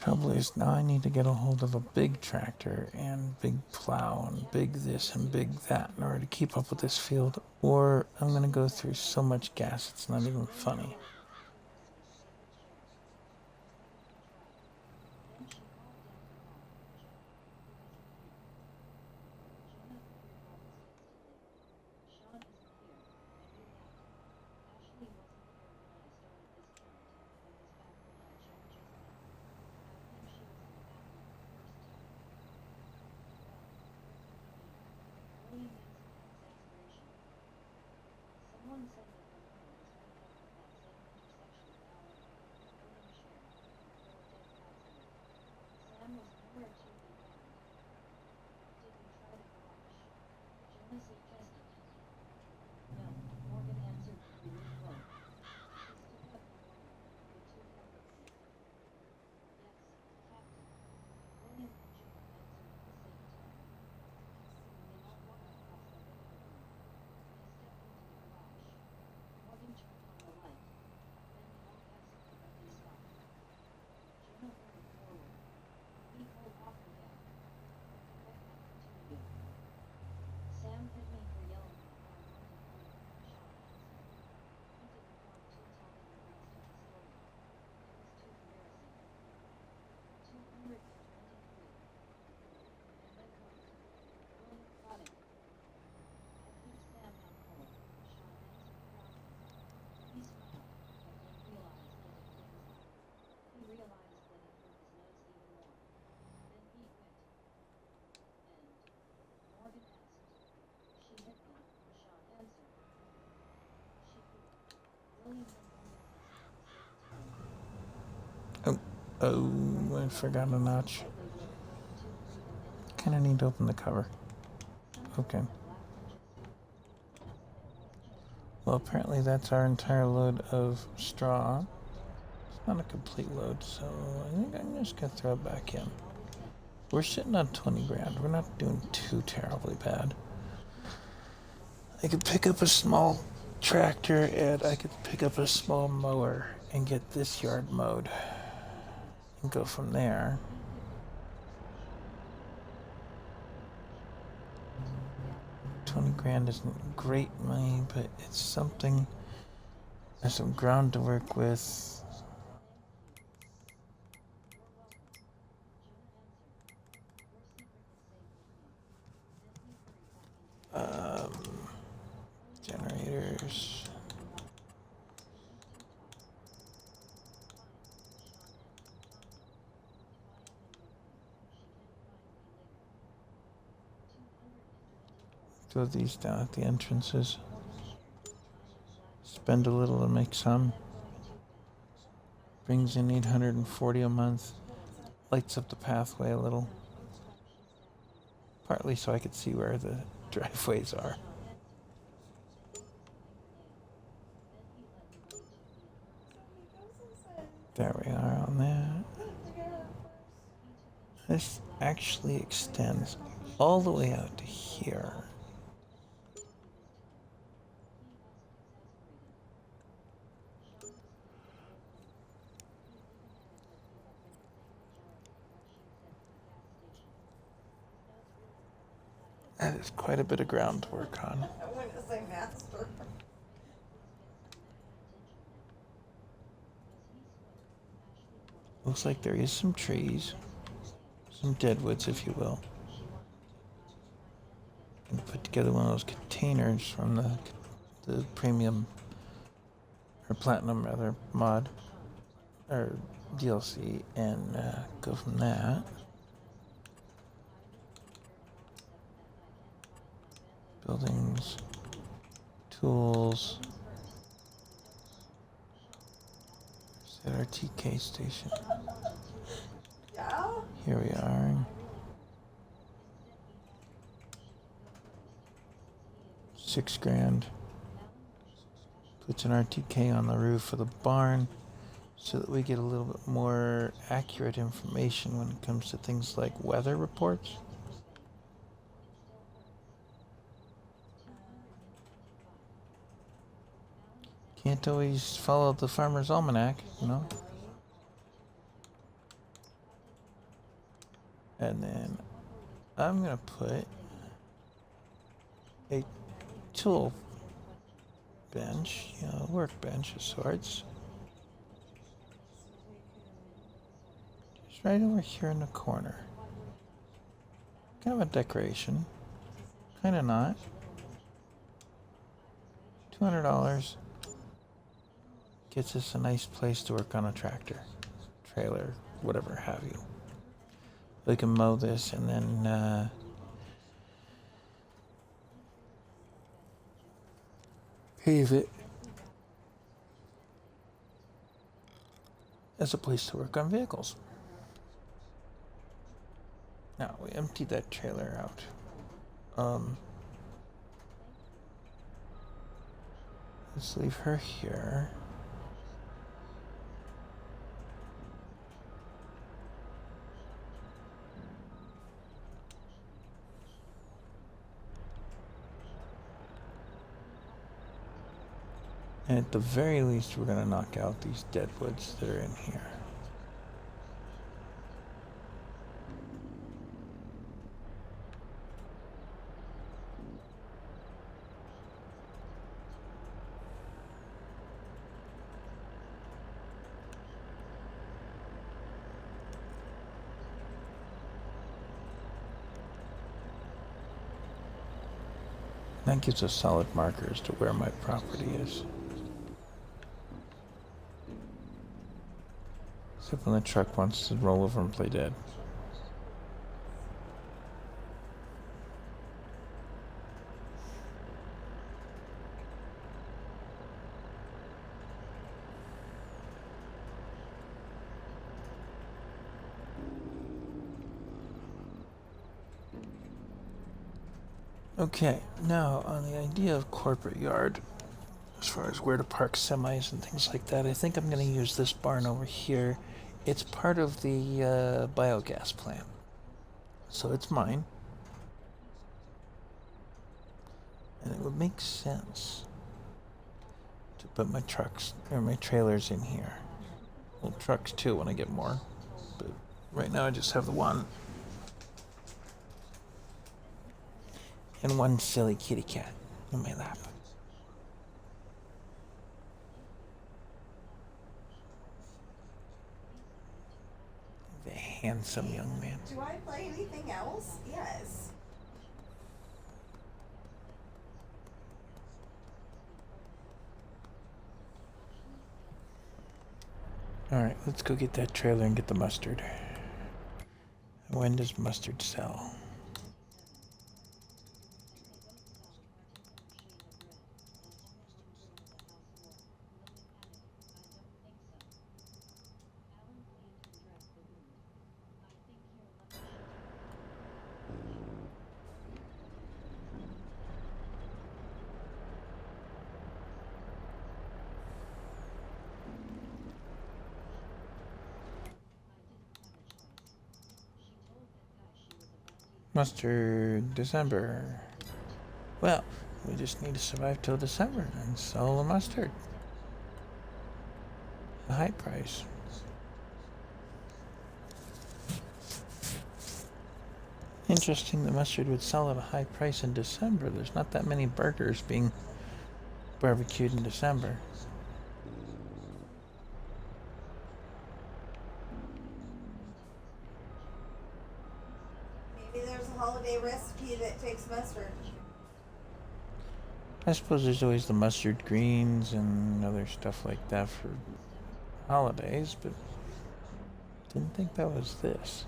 Speaker 2: Trouble is, now I need to get a hold of a big tractor and big plow and big this and big that in order to keep up with this field, or I'm going to go through so much gas it's not even funny. Oh, I forgot a notch. Kind of need to open the cover. Okay. Well, apparently that's our entire load of straw. It's not a complete load, so I think I'm just going to throw it back in. We're sitting on 20 grand. We're not doing too terribly bad. I could pick up a small tractor and I could pick up a small mower and get this yard mowed and go from there. $20,000 isn't great money, but it's something. There's some ground to work with. Generators. throw these down at the entrances. Spend a little to make some. Brings in 840 a month. Lights up the pathway a little. Partly so I could see where the driveways are. There we are on that. This actually extends all the way out to here. That is quite a bit of ground to work on.
Speaker 3: I want to say master.
Speaker 2: Looks like there is some trees, some deadwoods, if you will. And put together one of those containers from the premium or platinum rather mod or DLC, and go from that. Buildings, tools. Is that our TK station?
Speaker 3: Yeah?
Speaker 2: Here we are. $6,000. Puts an RTK on the roof of the barn so that we get a little bit more accurate information when it comes to things like weather reports. Can't always follow the farmer's almanac, you know. And then I'm gonna put a tool bench, you know, workbench of sorts. Just right over here in the corner. Kind of a decoration. Kind of not. $200 gets us a nice place to work on a tractor, trailer, whatever have you. We can mow this and then pave it as a place to work on vehicles. Now we emptied that trailer out. Let's leave her here. And at the very least, we're going to knock out these deadwoods that are in here. That gives us solid markers to where my property is. Except when the truck wants to roll over and play dead. Okay, now on the idea of corporate yard, as far as where to park semis and things like that, I think I'm going to use this barn over here. It's part of the biogas plant, so it's mine. And it would make sense to put my trucks or my trailers in here. Well, trucks too when I get more, but right now I just have the one. And one silly kitty cat in my lap. The handsome young man.
Speaker 3: Do I play anything else? Yes.
Speaker 2: Alright, let's go get that trailer and get the mustard. When does mustard sell? Mustard, December. Well, we just need to survive till December and sell the mustard. A high price. Interesting, the mustard would sell at a high price in December. There's not that many burgers being barbecued in December.
Speaker 3: Maybe there's a holiday recipe that takes mustard.
Speaker 2: I suppose there's always the mustard greens and other stuff like that for holidays, but didn't think that was this.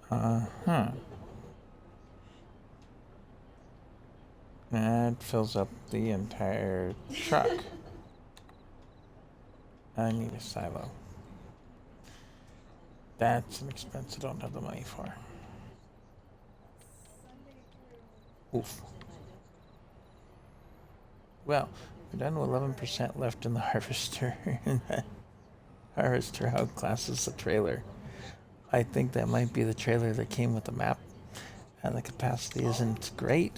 Speaker 2: Uh-huh. That fills up the entire truck. I need a silo. That's an expense I don't have the money for. Oof. Well, we're down to 11% left in the harvester. And that harvester outclasses the trailer. I think that might be the trailer that came with the map. And the capacity isn't great.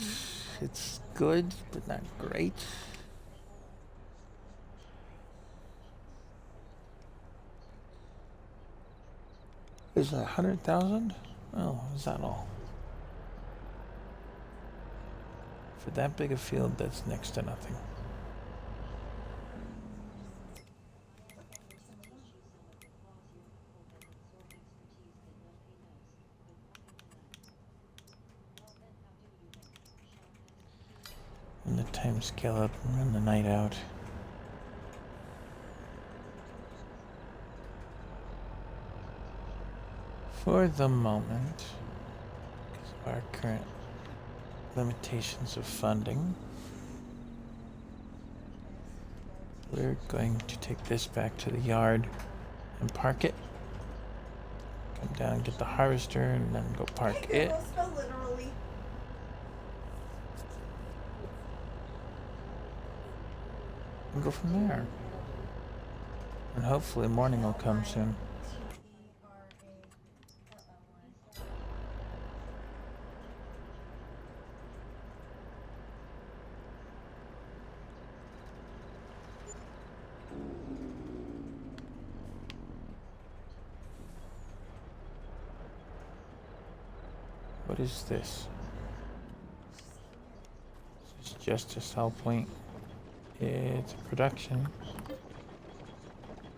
Speaker 2: It's good, but not great. Is that 100,000? Oh, is that all? For that big a field, that's next to nothing. And the time scale up and run the night out. For the moment, because of our current limitations of funding, we're going to take this back to the yard and park it. Come down and get the harvester and then go park it.
Speaker 3: Spell literally.
Speaker 2: And go from there. And hopefully morning will come soon. What is this? This is just a sell point. It's a production.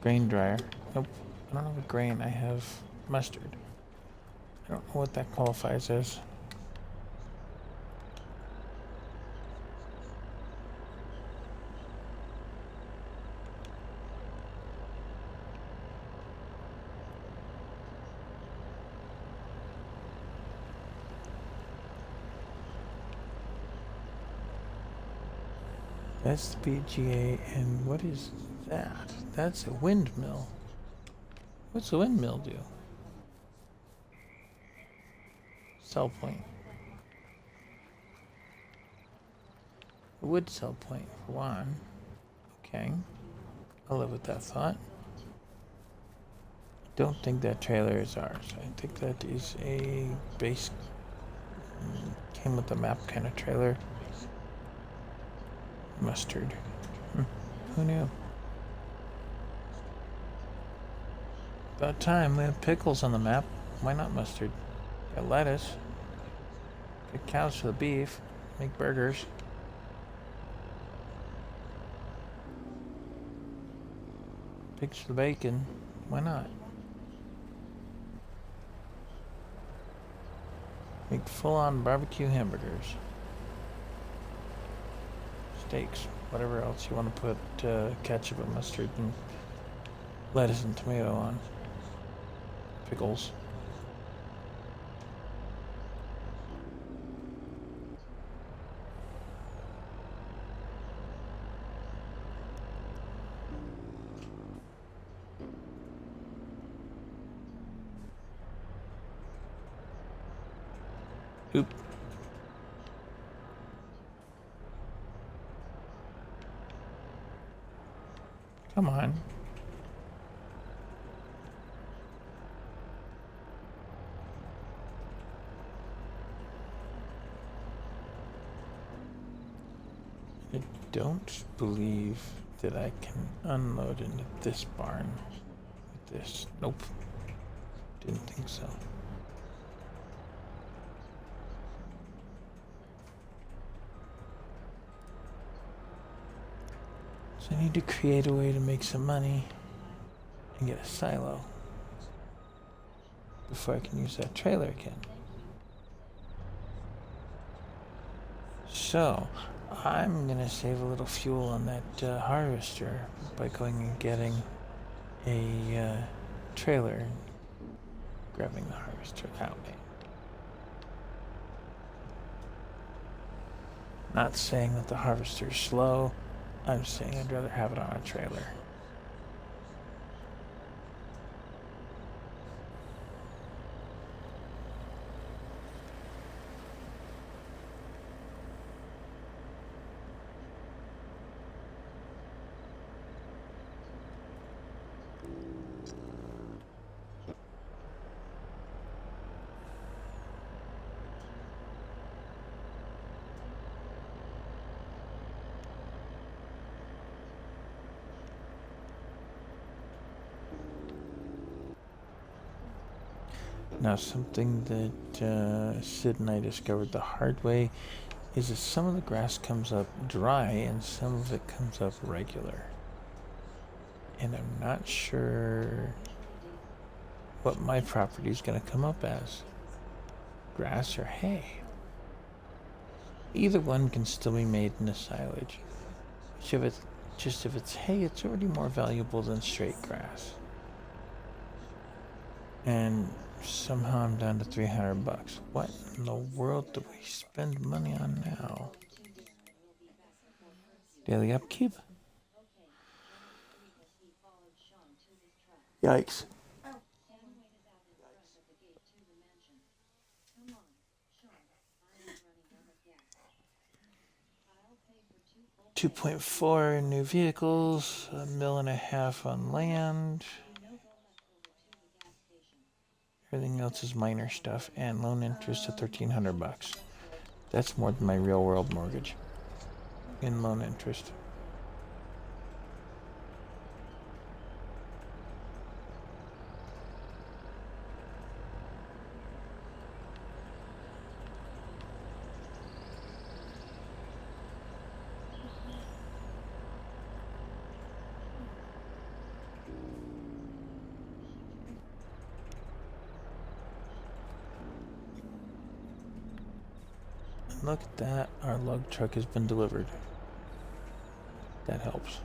Speaker 2: Grain dryer. Nope. I don't have a grain. I have mustard. I don't know what that qualifies as. That's the BGA, and what is that? That's a windmill. What's a windmill do? Sell point. A wood sell point for one. Okay. I'll live with that thought. Don't think that trailer is ours. I think that is a base, came with the map kind of trailer. Mustard. Who knew? About time. We have pickles on the map. Why not mustard? Got lettuce. Got cows for the beef. Make burgers. Pigs for the bacon. Why not? Make full-on barbecue hamburgers. Steaks, whatever else you want to put ketchup and mustard and lettuce and tomato on. Pickles. Oop. Come on. I don't believe that I can unload into this barn with this. Nope. Didn't think so. So I need to create a way to make some money and get a silo before I can use that trailer again. So I'm gonna save a little fuel on that harvester by going and getting a trailer and grabbing the harvester that way. Not saying that the harvester's slow, I'm saying I'd rather have it on a trailer. Now, something that Sid and I discovered the hard way is that some of the grass comes up dry and some of it comes up regular. And I'm not sure what my property is going to come up as, grass or hay. Either one can still be made into silage. If it's hay, it's already more valuable than straight grass. And somehow I'm down to $300. What in the world do we spend money on now? Daily upkeep? Yikes. 2.4 new vehicles, $1.5 million on land. Everything else is minor stuff, and loan interest of $1,300. That's more than my real world mortgage in loan interest. Look at that, our lug truck has been delivered. That helps.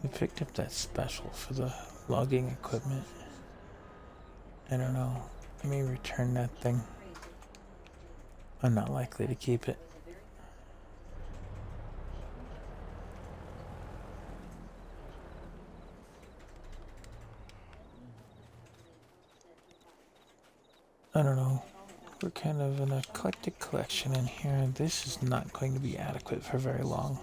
Speaker 2: We picked up that special for the logging equipment. I don't know, I may return that thing. I'm not likely to keep it. I don't know. We're kind of an eclectic collection in here. This is not going to be adequate for very long.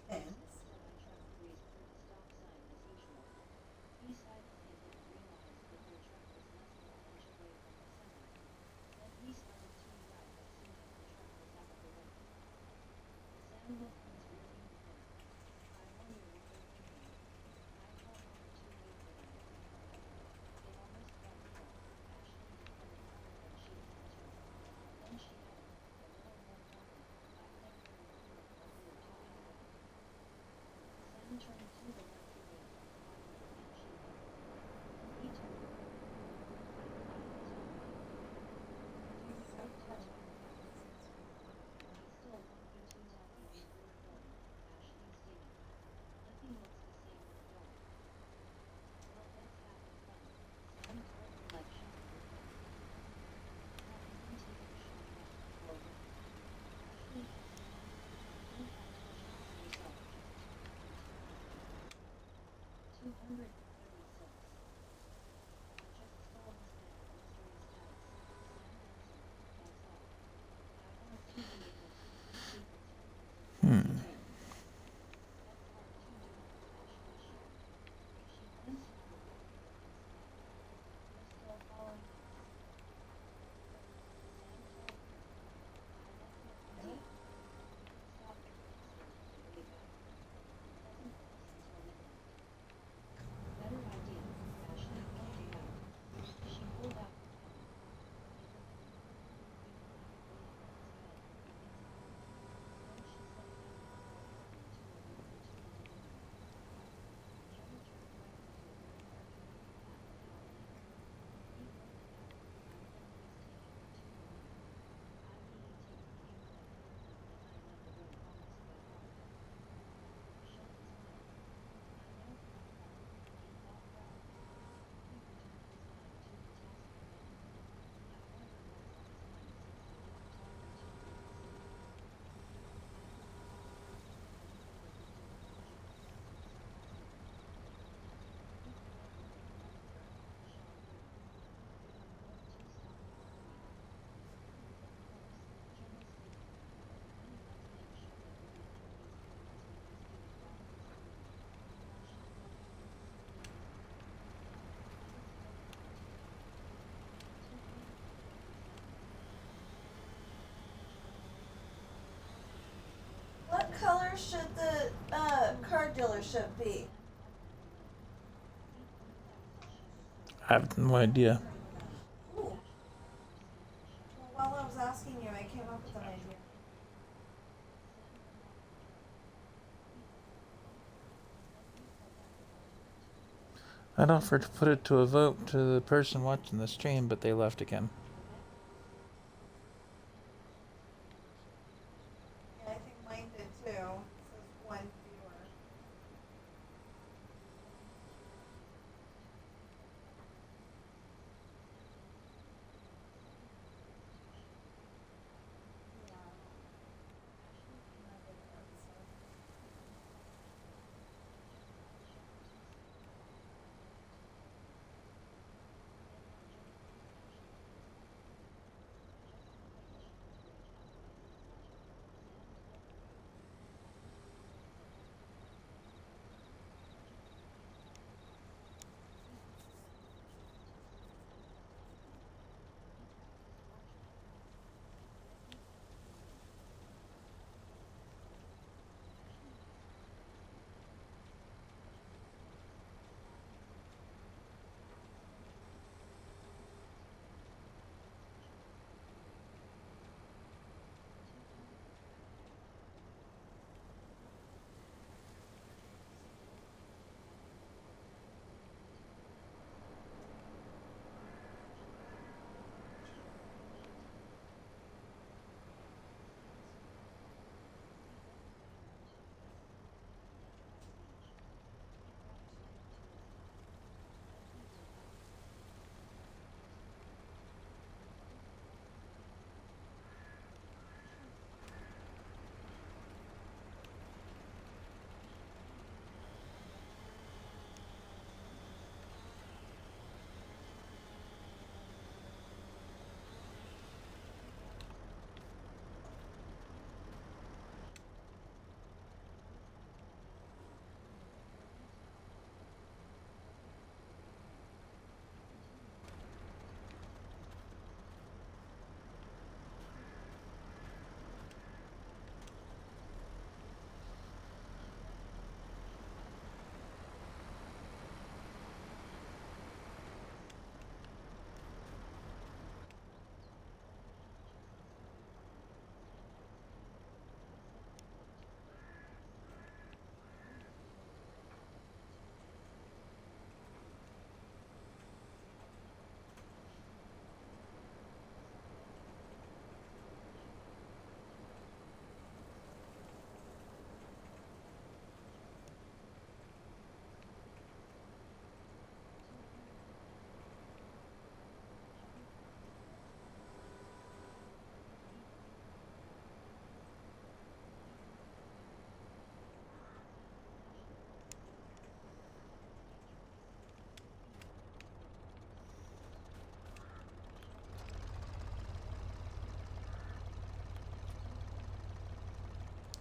Speaker 3: Depends. What color should the car dealership be?
Speaker 2: I have no idea.
Speaker 3: Ooh. Well, while I was asking you, I came up with an idea.
Speaker 2: I'd offer to put it to a vote to the person watching the stream, but they left again.
Speaker 3: Yeah, I think mine did too. It says one viewer.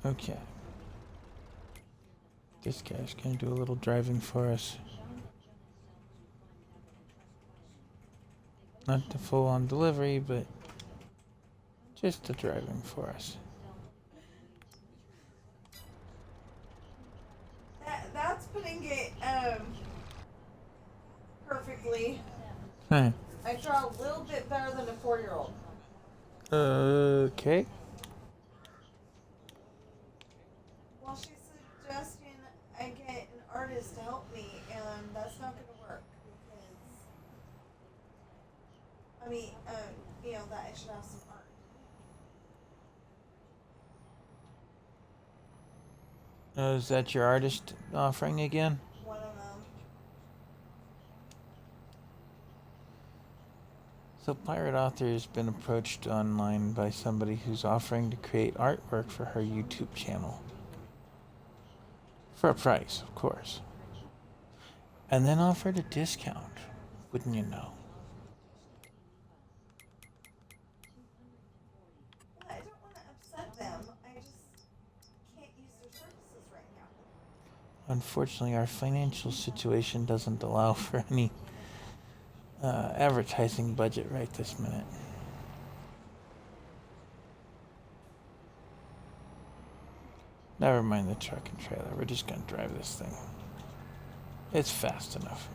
Speaker 2: Okay. This guy's gonna do a little driving for us. Not the full-on delivery, but just the driving for us.
Speaker 3: That's putting it perfectly.
Speaker 2: Huh.
Speaker 3: I draw a little bit better than a 4-year-old.
Speaker 2: Okay.
Speaker 3: Well, she's suggesting I get an artist to help me, and that's not going to work because that I should have some art.
Speaker 2: Is that your artist offering again?
Speaker 3: One of them.
Speaker 2: So Pirate Author has been approached online by somebody who's offering to create artwork for her YouTube channel. For a price, of course. And then offered a discount, wouldn't you know?
Speaker 3: Well, I don't want to upset them. I just can't use their services right now.
Speaker 2: Unfortunately, our financial situation doesn't allow for any advertising budget right this minute. Never mind the truck and trailer. We're just gonna drive this thing. It's fast enough.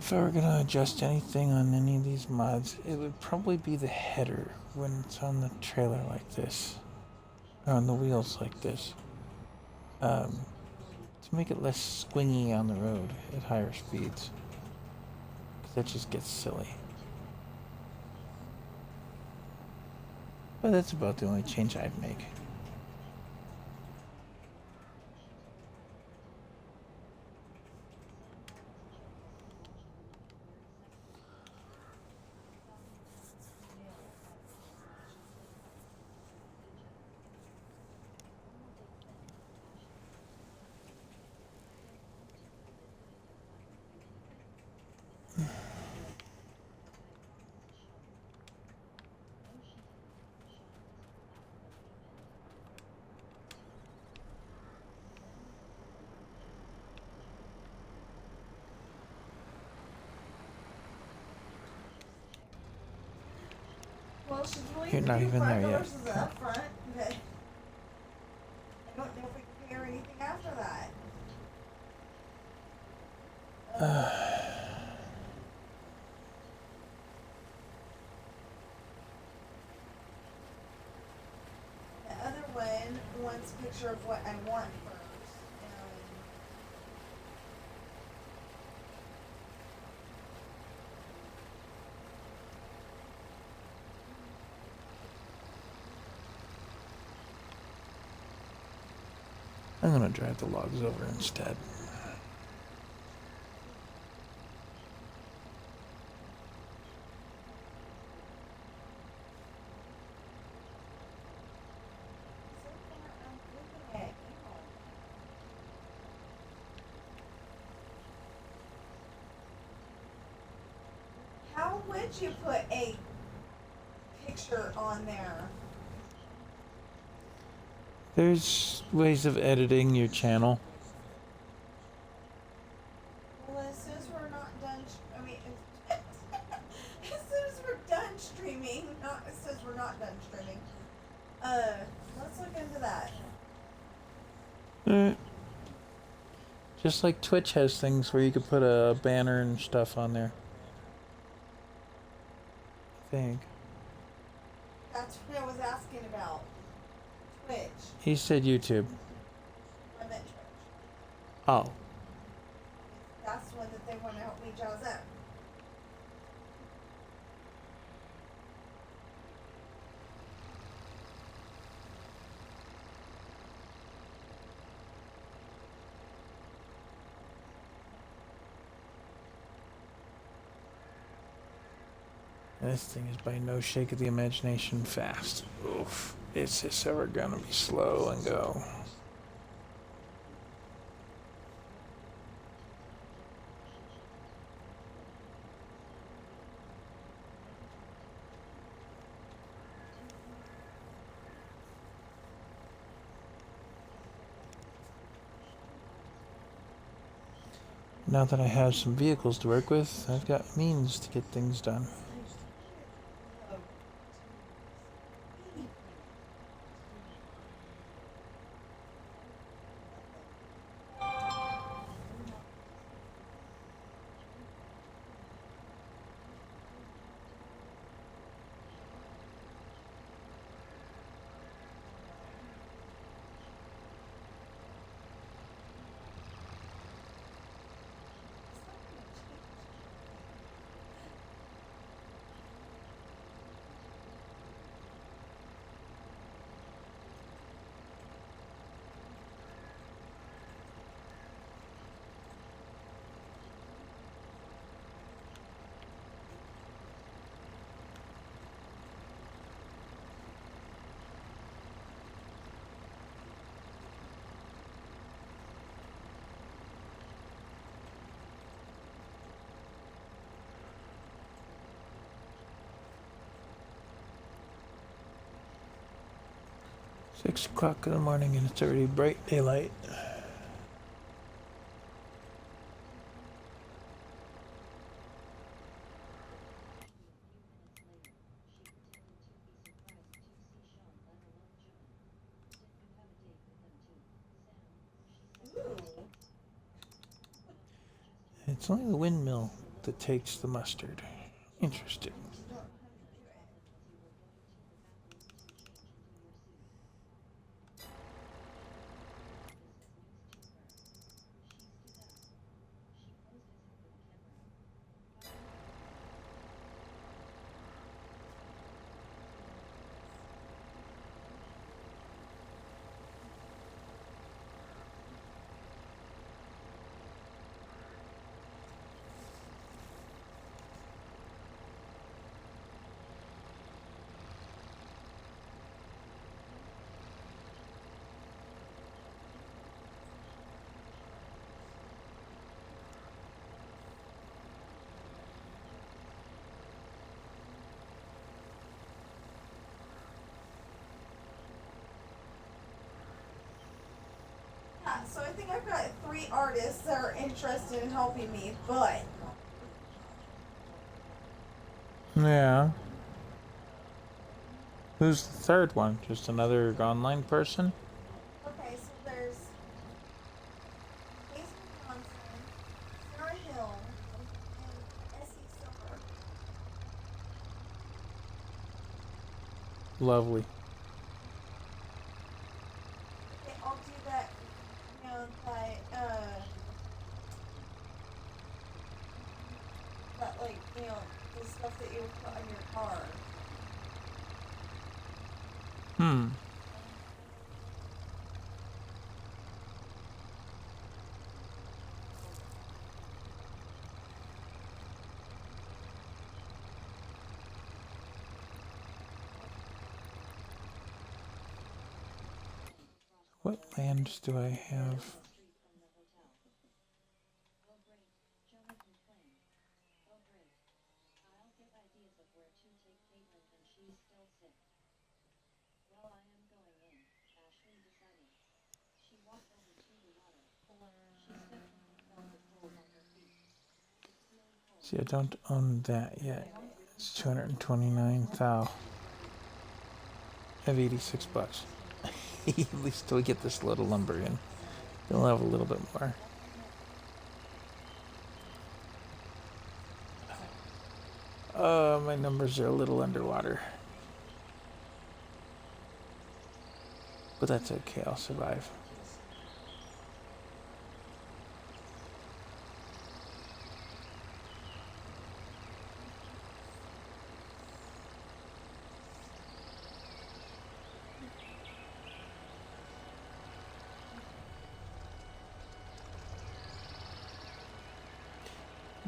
Speaker 2: If I were going to adjust anything on any of these mods, it would probably be the header when it's on the trailer like this, or on the wheels like this, to make it less swingy on the road at higher speeds, because that just gets silly. But that's about the only change I'd make.
Speaker 3: Well, she's willing
Speaker 2: You're
Speaker 3: to
Speaker 2: not
Speaker 3: do
Speaker 2: even there yet.
Speaker 3: $5 up front, but I don't know if we can pay her anything after that. The other one wants a picture of what I want first.
Speaker 2: I'm going to drive the logs over instead.
Speaker 3: How would you put a picture on there?
Speaker 2: There's ways of editing your channel.
Speaker 3: Well, as soon as we're not done, as soon as we're done streaming, not as soon as we're not done streaming. Let's look into that.
Speaker 2: Just like Twitch has things where you could put a banner and stuff on there. think.
Speaker 3: That's what I was asking about. Twitch.
Speaker 2: He said YouTube.
Speaker 3: I meant Twitch.
Speaker 2: Oh.
Speaker 3: That's the one that they want to help me jazz up.
Speaker 2: This thing is by no shake of the imagination fast. Oof. Is this ever gonna be slow and go? Now that I have some vehicles to work with, I've got means to get things done. Six o'clock in the morning and it's already bright daylight. It's only the windmill that takes the mustard. Interesting.
Speaker 3: Yeah, so I think I've got 3 artists that are interested in helping me, but
Speaker 2: Yeah. Who's the third one? Just another online person?
Speaker 3: okay, so there's Hazel Johnson, Sarah Hill, and Essie Silver.
Speaker 2: Lovely.
Speaker 3: Okay, I'll do that, that like, the stuff that you would put on your car.
Speaker 2: Hmm. What lands do I have? See, I don't own that yet. It's 229,000. I have 86 bucks. At least till we get this load of lumber in. They'll have a little bit more. My numbers are a little underwater. But that's okay, I'll survive.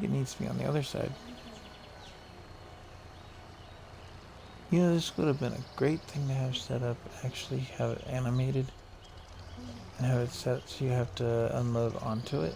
Speaker 2: It needs to be on the other side. You know, this would have been a great thing to have set up, actually have it animated, and have it set so you have to unload onto it.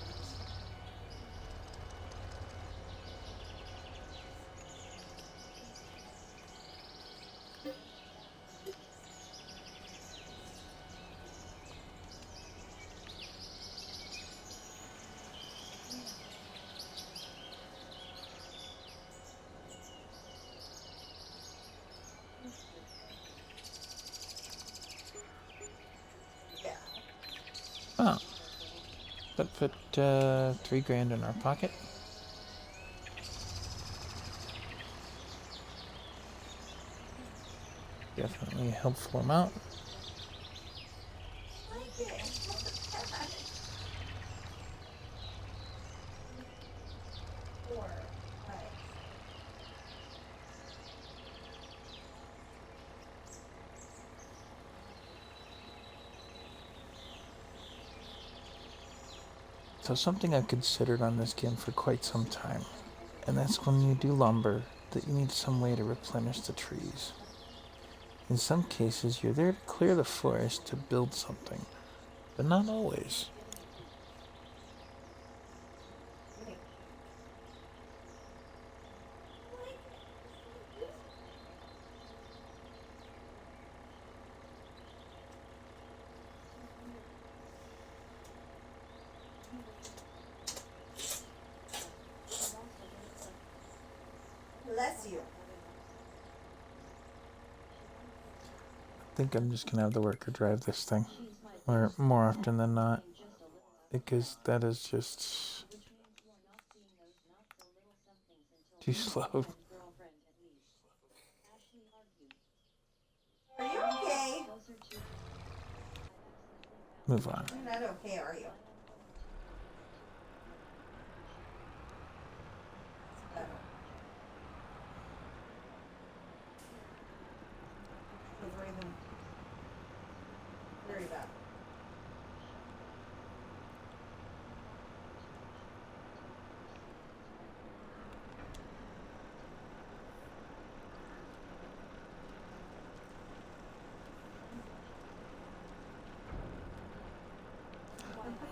Speaker 3: Yeah.
Speaker 2: Oh, that put $3,000 in our pocket. Definitely a helpful amount.
Speaker 3: I like it. Look at that. Four. Right.
Speaker 2: So something I've considered on this game for quite some time, and that's when you do lumber, that you need some way to replenish the trees. In some cases, you're there to clear the forest to build something, but not always.
Speaker 3: Bless you.
Speaker 2: I think I'm just gonna have the worker drive this thing, or more often than not, because that is just too slow.
Speaker 3: Are you okay?
Speaker 2: Move on.
Speaker 3: You're not okay, are you? Oh. We're even worried about.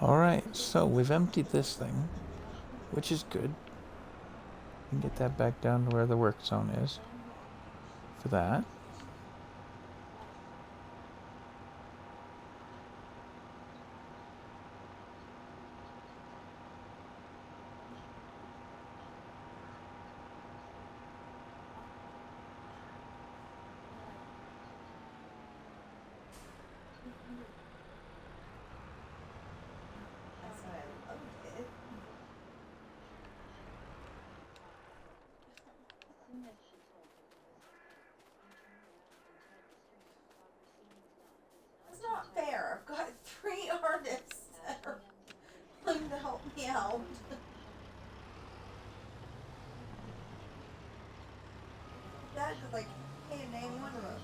Speaker 2: Alright, so we've emptied this thing, which is good. We can get that back down to where the work zone is for that.
Speaker 3: That's why I loved it. It's not fair. I've got 3 artists that are willing to help me out. That is like, hey, name one of them.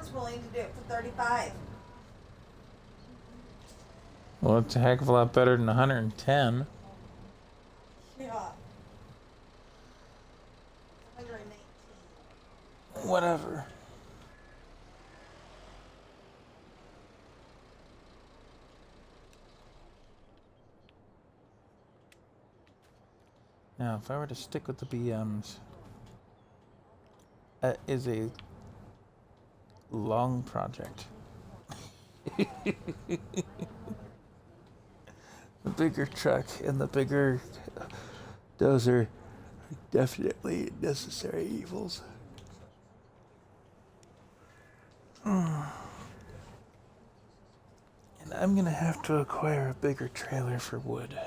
Speaker 3: one's willing to do it for 35.
Speaker 2: Well, it's a heck of a lot better than 110.
Speaker 3: Yeah. 118.
Speaker 2: Whatever. Now, if I were to stick with the BMs, that is a long project. The bigger truck and the bigger dozer are definitely necessary evils. And I'm gonna have to acquire a bigger trailer for wood.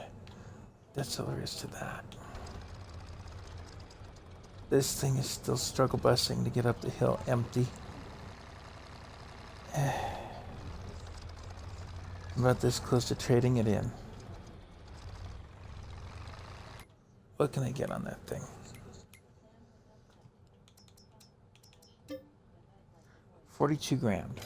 Speaker 2: That's all there is to that. This thing is still struggle busing to get up the hill empty. I'm about this close to trading it in. What can I get on that thing? 42 grand.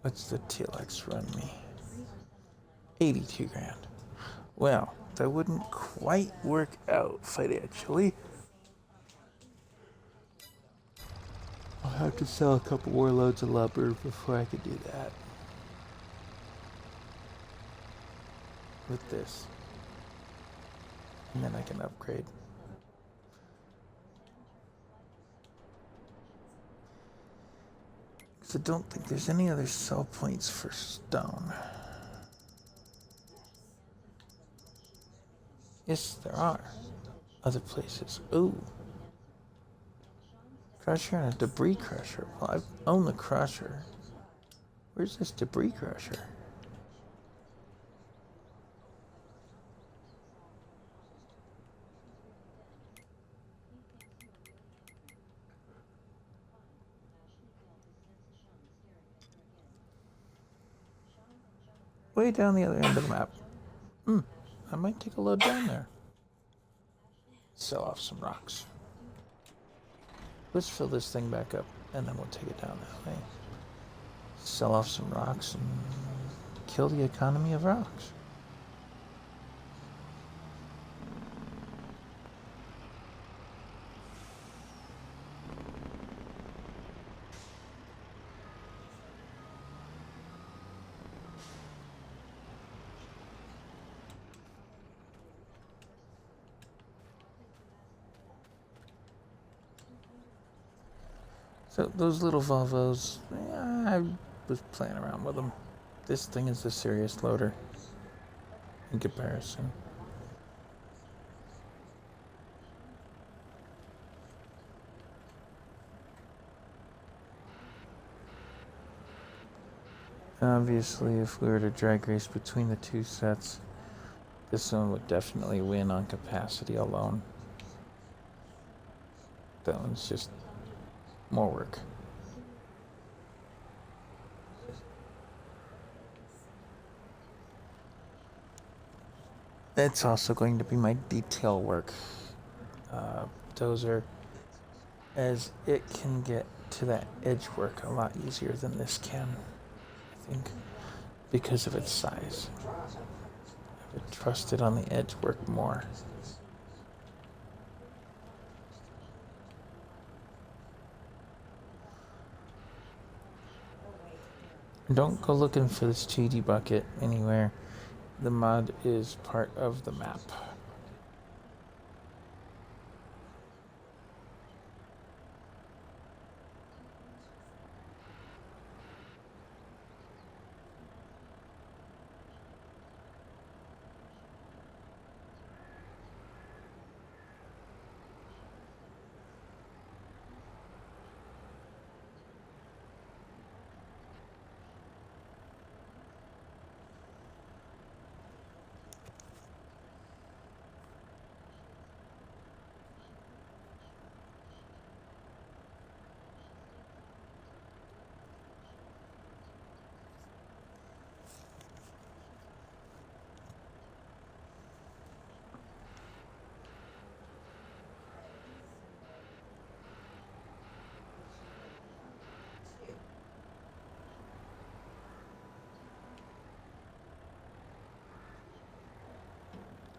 Speaker 2: What's the TLX run me? 82 grand. Well, that wouldn't quite work out financially. I'll have to sell a couple more loads of lumber before I can do that. With this. And then I can upgrade. Because I don't think there's any other sell points for stone. Yes, there are other places. Ooh. Crusher and a debris crusher. Well, I own the crusher. Where's this debris crusher? Way down the other end of the map. I might take a load down there. Sell off some rocks. Let's fill this thing back up, and then we'll take it down that way. Sell off some rocks and kill the economy of rocks. So those little Volvos, I was playing around with them. This thing is a serious loader in comparison. Obviously, if we were to drag race between the two sets, this one would definitely win on capacity alone. That one's just more work. It's also going to be my detail work dozer, as it can get to that edge work a lot easier than this can, I think, because of its size. I would trust it on the edge work more. Don't go looking for this cheaty bucket anywhere. The mod is part of the map.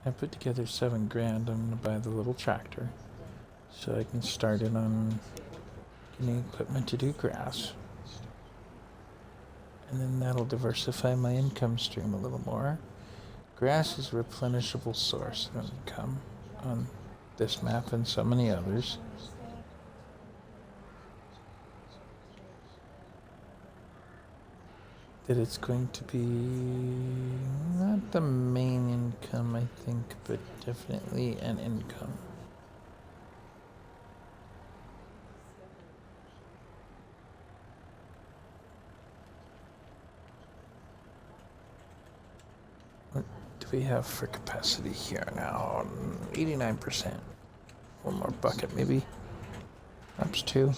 Speaker 2: I put together 7 grand. I'm gonna buy the little tractor so I can start it on getting equipment to do grass. And then that'll diversify my income stream a little more. Grass is a replenishable source of income on this map and so many others. That it's going to be not the main income, I think, but definitely an income. What do we have for capacity here now? 89%. One more bucket, maybe. Perhaps 2.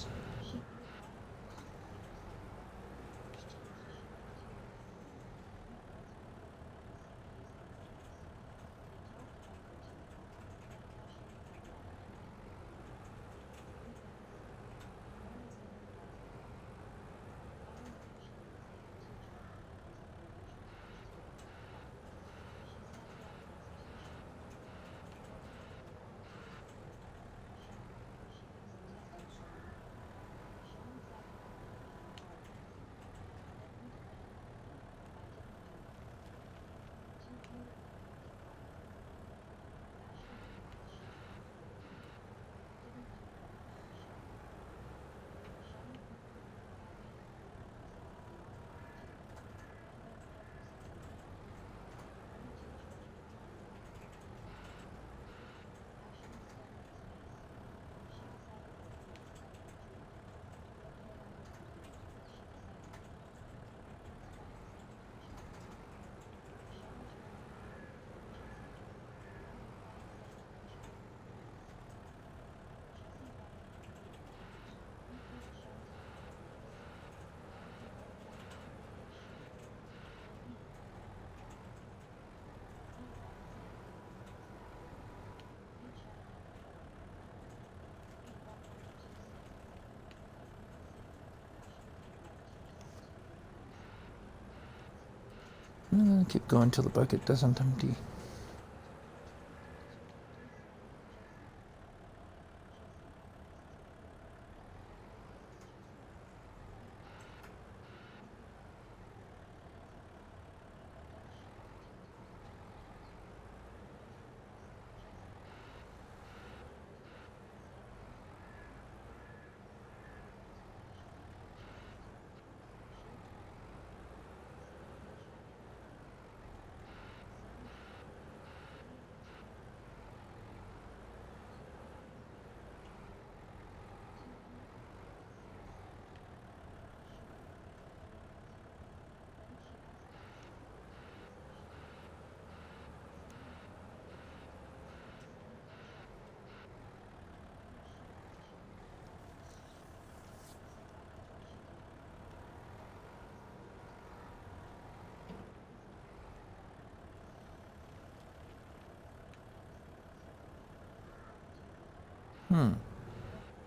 Speaker 2: And then keep going till the bucket doesn't empty.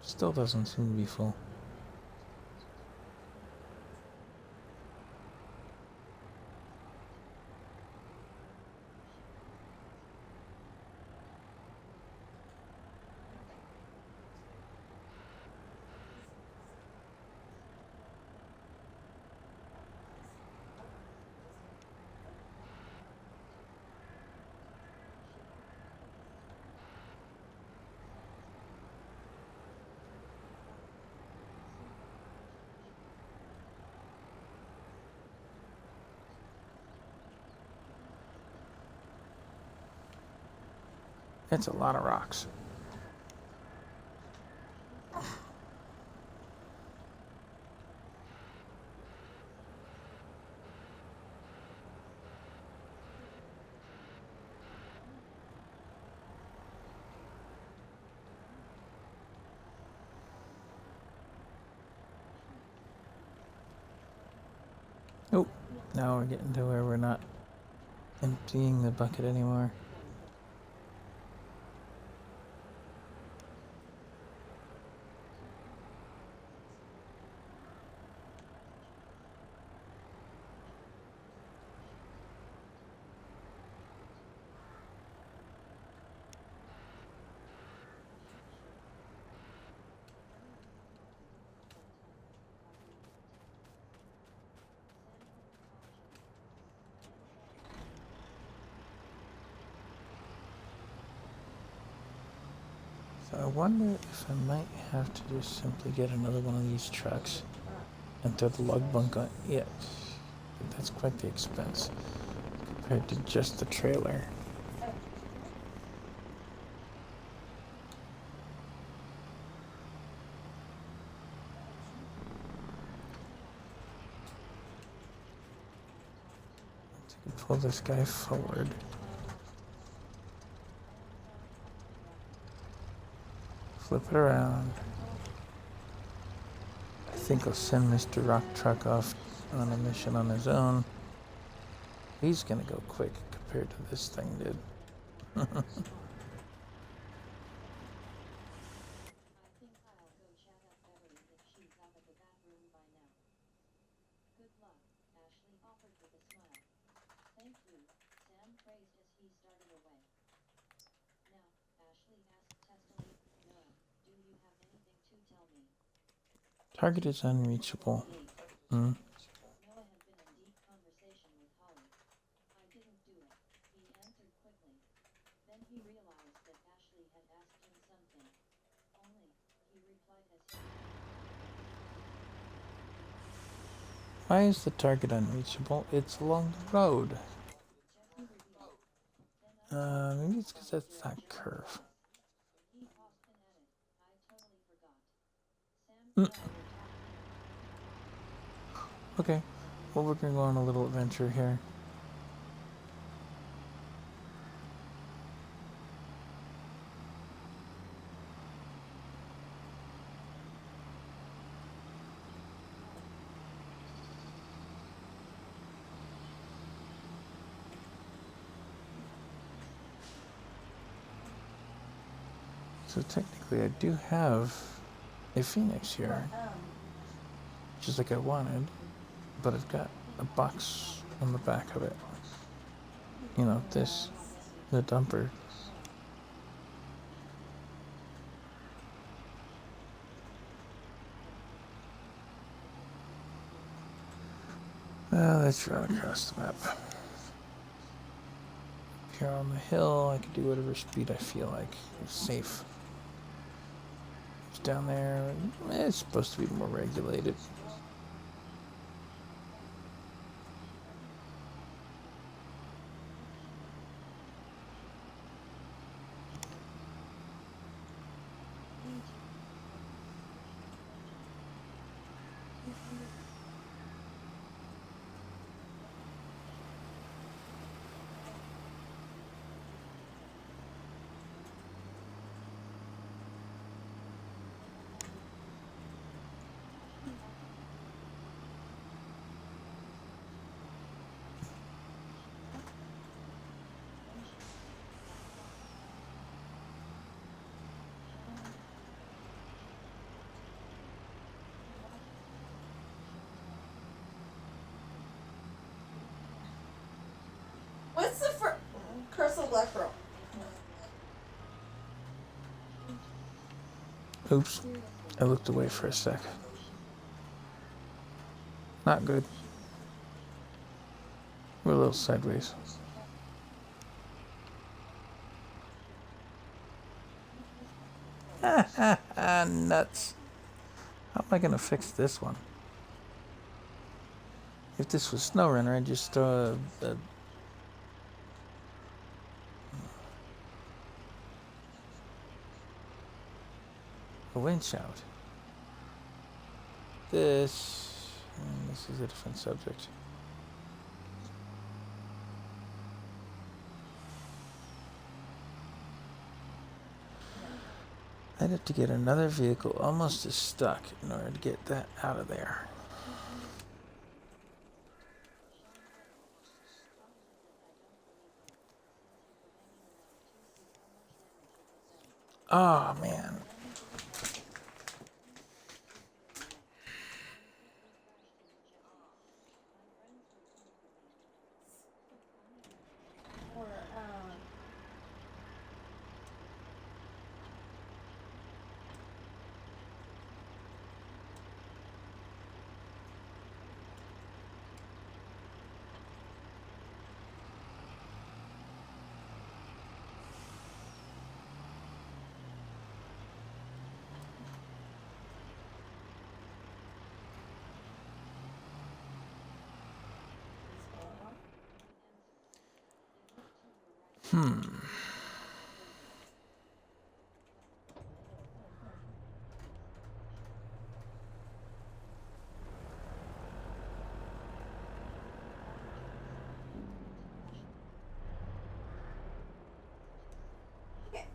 Speaker 2: Still doesn't seem to be full. That's a lot of rocks. Oh, now we're getting to where we're not emptying the bucket anymore. So I wonder if I might have to just simply get another one of these trucks and throw the lug bunk on it. But that's quite the expense compared to just the trailer. So I can pull this guy forward. Flip it around. I think I'll send Mr. Rock Truck off on a mission on his own. He's gonna go quick compared to this thing did. Target is unreachable. Hmm. Why is the target unreachable? It's along the road. Maybe it's because that's that curve. Okay, well, we're gonna go on a little adventure here. So technically I do have a Phoenix here, just like I wanted, but I've got a box on the back of it. You know, this, the dumper. Let's run across the map. Here on the hill, I can do whatever speed I feel like. It's safe. It's down there. It's supposed to be more regulated.
Speaker 3: What's the Curse of Black Pearl?
Speaker 2: Oops. I looked away for a sec. Not good. We're a little sideways. Nuts. How am I gonna fix this one? If this was SnowRunner, I'd just throw a winch out. This is a different subject. I'd have to get another vehicle almost as stuck in order to get that out of there. Oh man.
Speaker 3: Or
Speaker 2: Hmm.
Speaker 3: Okay.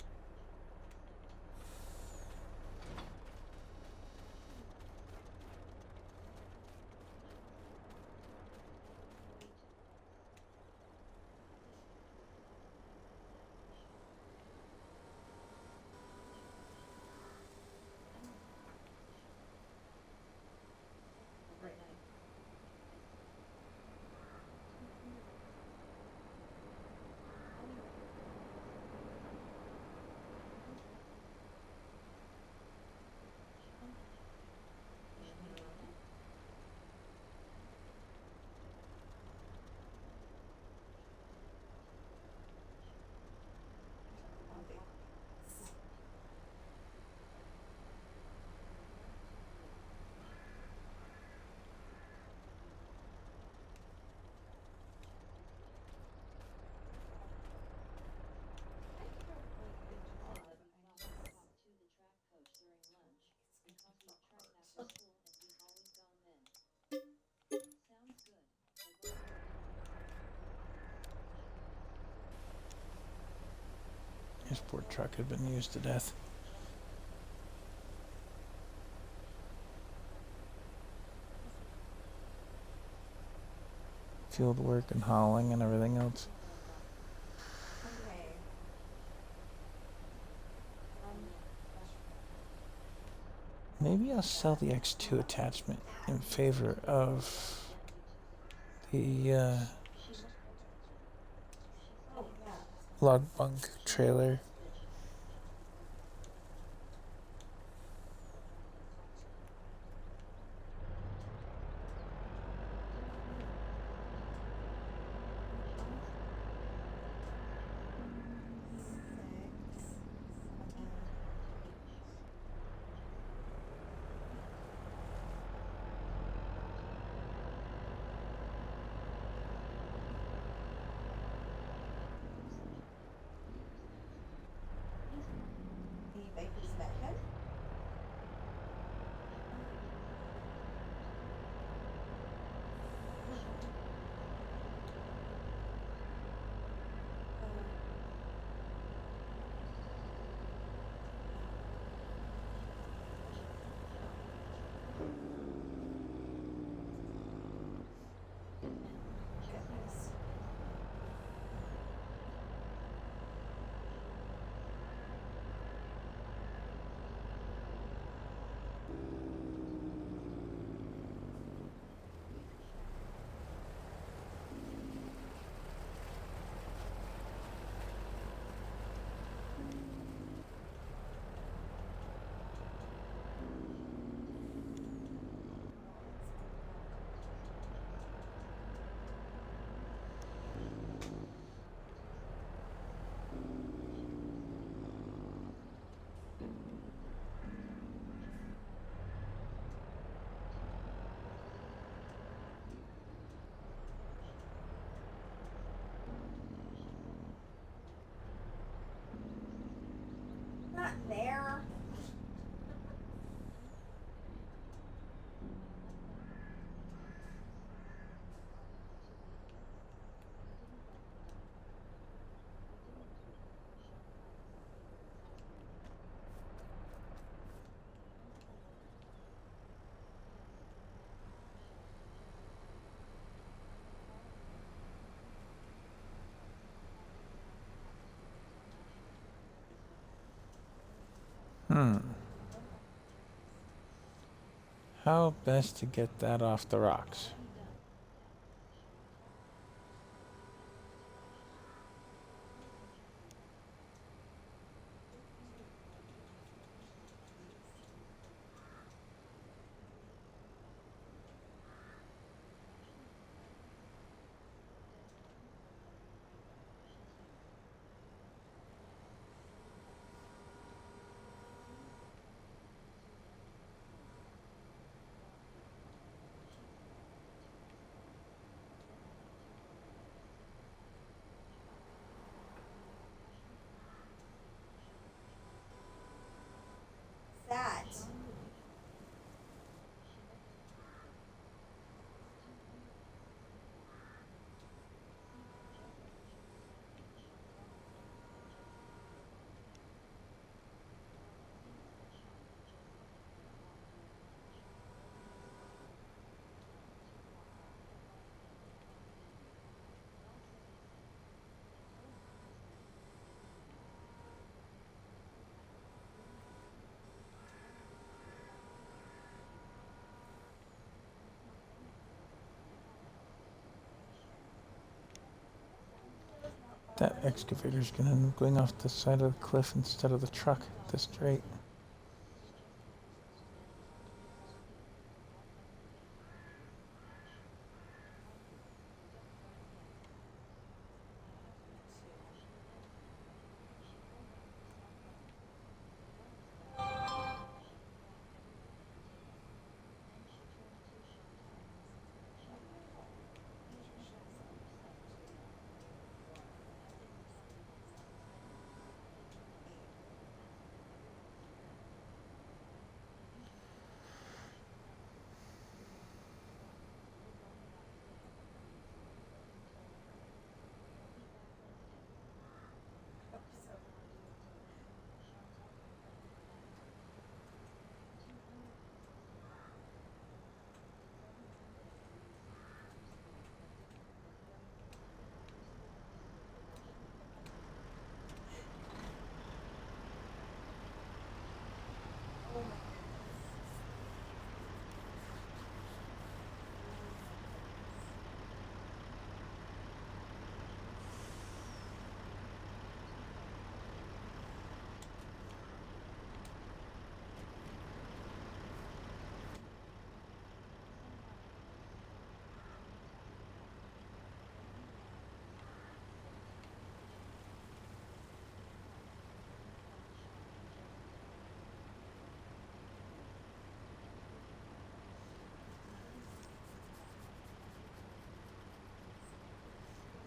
Speaker 3: Okay.
Speaker 2: His poor truck had been used to death. Field work and hauling and everything else.
Speaker 3: Okay.
Speaker 2: Maybe I'll sell the X2 attachment in favor of the
Speaker 3: Oh yeah.
Speaker 2: log bunk trailer.
Speaker 3: Anybody who's met him? Goodness. Not there.
Speaker 2: How best to get that off the rocks? That excavator's gonna end up going off the side of the cliff instead of the truck at this rate.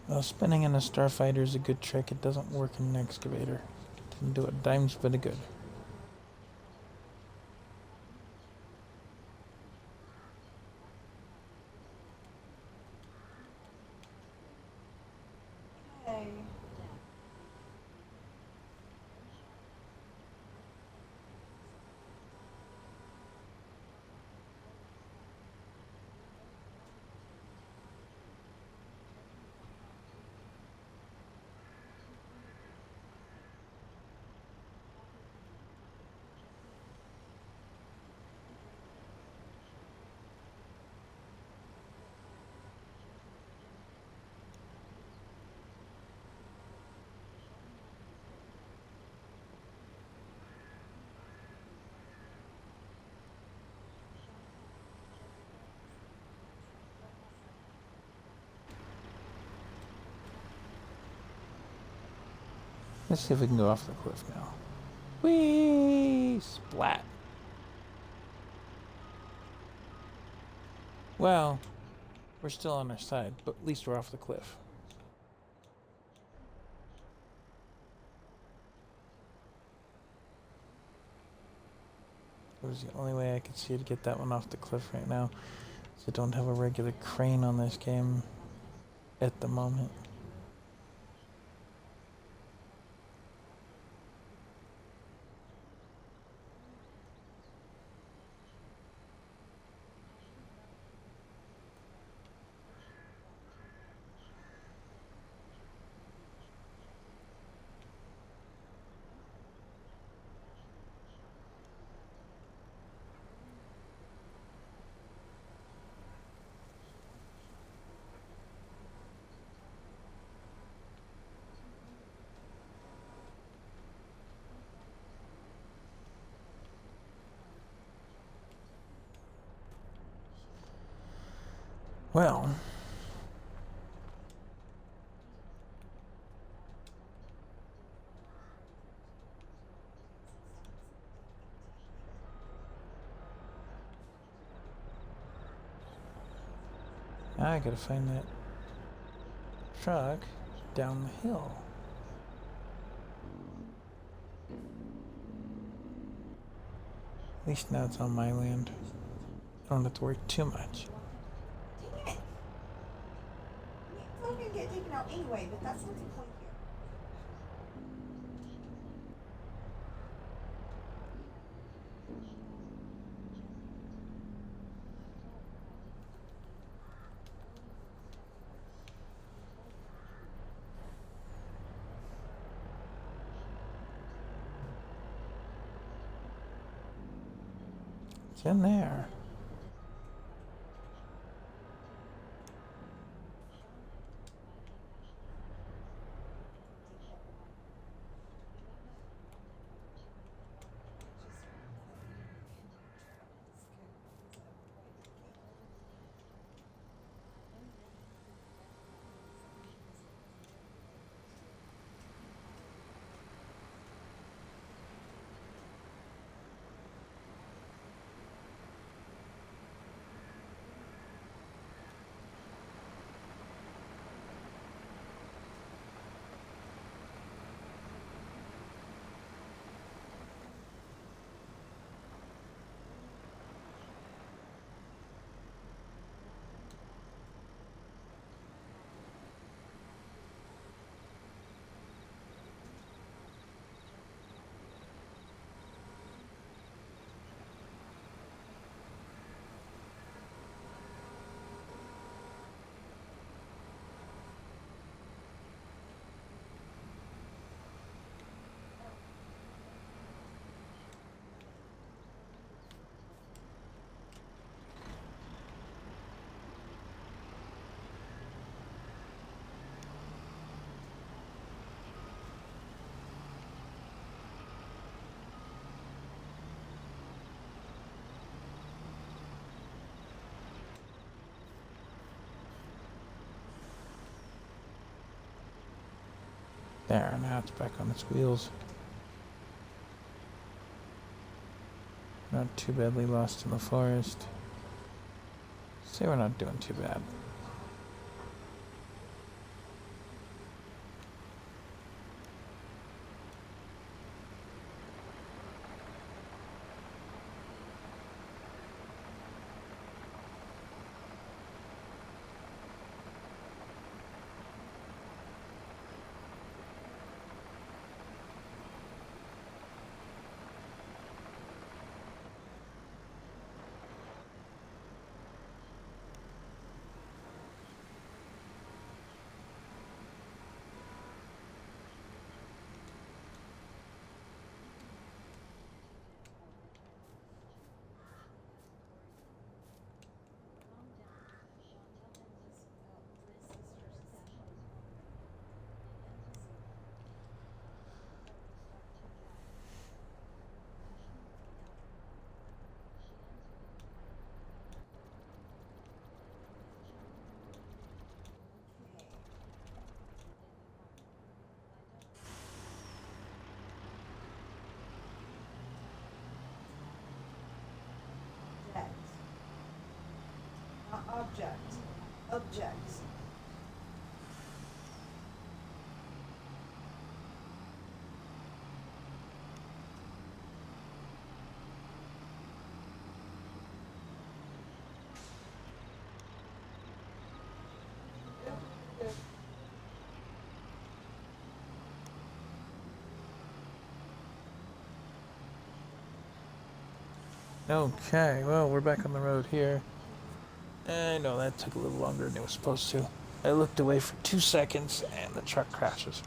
Speaker 2: Well, spinning in a starfighter is a good trick. It doesn't work in an excavator. Didn't do a dime's bit of good.
Speaker 3: Okay.
Speaker 2: Let's see if we can go off the cliff now. Whee! Splat. Well, we're still on our side, but at least we're off the cliff. It was the only way I could see to get that one off the cliff right now. So I don't have a regular crane on this game at the moment. Well, now I gotta find that truck down the hill. At least now it's on my land. I don't have to worry too much.
Speaker 3: Dang it. It's not gonna get taken out anyway, but that's not the point here.
Speaker 2: It's in there. There, now it's back on its wheels. Not too badly lost in the forest. Say we're not doing too bad.
Speaker 3: Not object. Object.
Speaker 2: Okay, well, we're back on the road here. I know that took a little longer than it was supposed to. I looked away for 2 seconds and the truck crashes.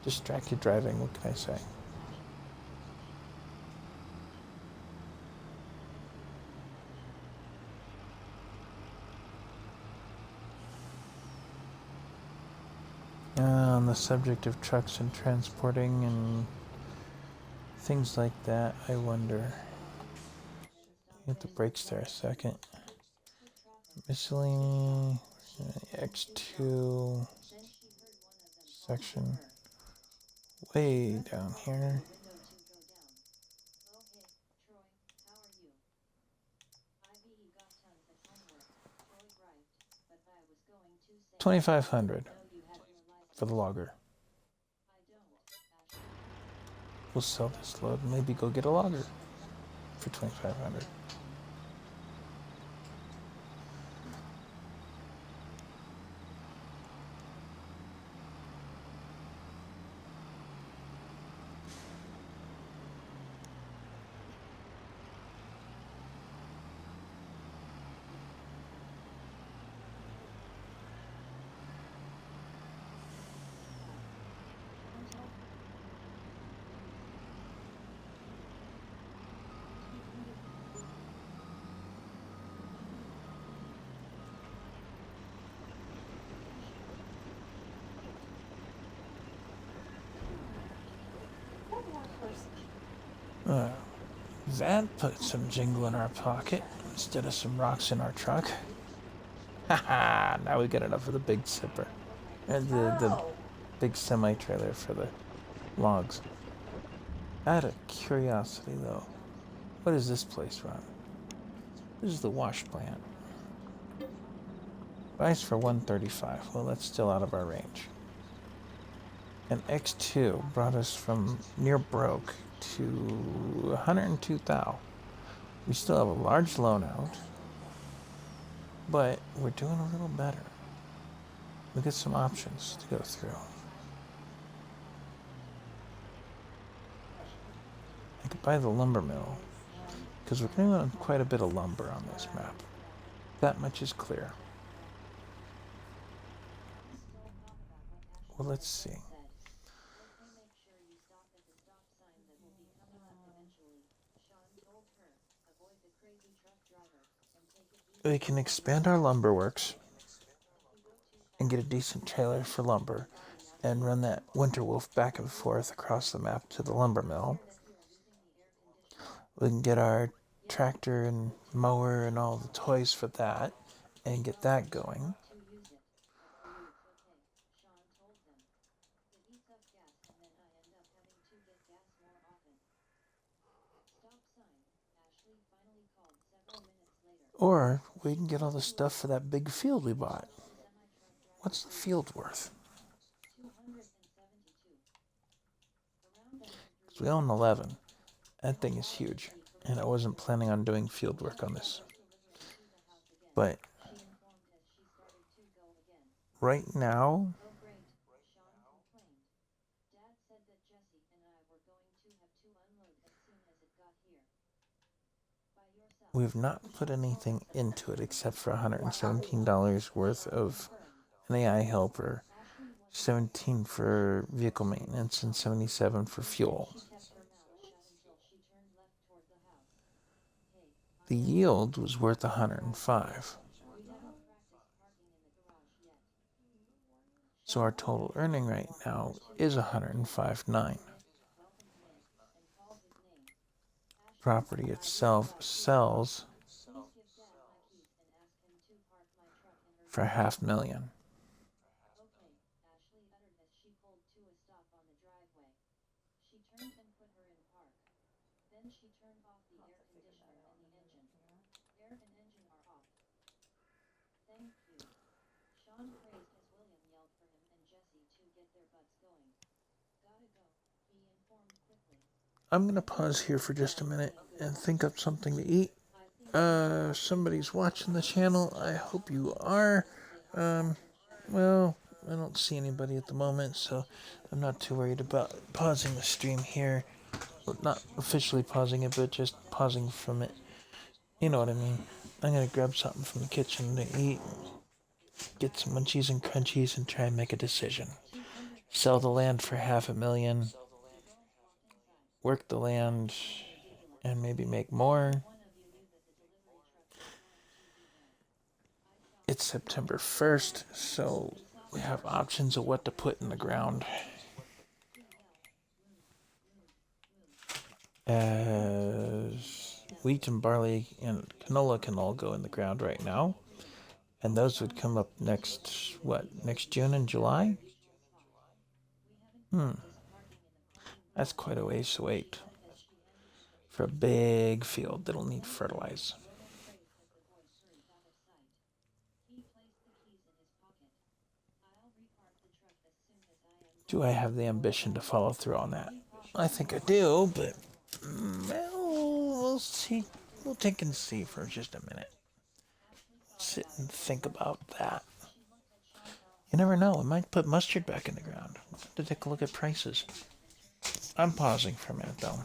Speaker 2: Distracted driving, what can I say? On the subject of trucks and transporting and things like that, I wonder. Hit the brakes there a second. Miscellany, X2 section way down here. $2,500 for the logger. We'll sell this load and maybe go get a logger for $2,500. That put some jingle in our pocket instead of some rocks in our truck. Haha, now we got enough for the big zipper. And the big semi-trailer for the logs. Out of curiosity though, what does this place run? This is the wash plant. Price for $135. Well, that's still out of our range. And X2 brought us from near broke to 102,000. We still have a large loan out, but we're doing a little better. We got some options to go through. I could buy the lumber mill, because we're going to want quite a bit of lumber on this map. That much is clear. Well, let's see. We can expand our lumber works and get a decent trailer for lumber and run that Winterwolf back and forth across the map to the lumber mill. We can get our tractor and mower and all the toys for that and get that going. Or we can get all the stuff for that big field we bought. What's the field worth? 'Cause we own 11. That thing is huge. And I wasn't planning on doing field work on this. But right now, we've not put anything into it except for $117 worth of an AI helper, 17 for vehicle maintenance, and 77 for fuel. The yield was worth 105. So our total earning right now is 105.9. Property itself sells for $500,000. I'm gonna pause here for just a minute and think up something to eat. Somebody's watching the channel. I hope you are. Well, I don't see anybody at the moment, so I'm not too worried about pausing the stream here. Well, not officially pausing it, but just pausing from it. You know what I mean. I'm gonna grab something from the kitchen to eat, get some munchies and crunchies, and try and make a decision. Sell the land for $500,000, work the land, and maybe make more. It's September 1st, so we have options of what to put in the ground. As wheat and barley and canola can all go in the ground right now. And those would come up next June and July? That's quite a ways to wait for a big field that'll need fertilize. Do I have the ambition to follow through on that? I think I do, but well, we'll see. We'll take and see for just a minute. Sit and think about that. You never know. I might put mustard back in the ground. I'll have to take a look at prices. I'm pausing for a minute, though.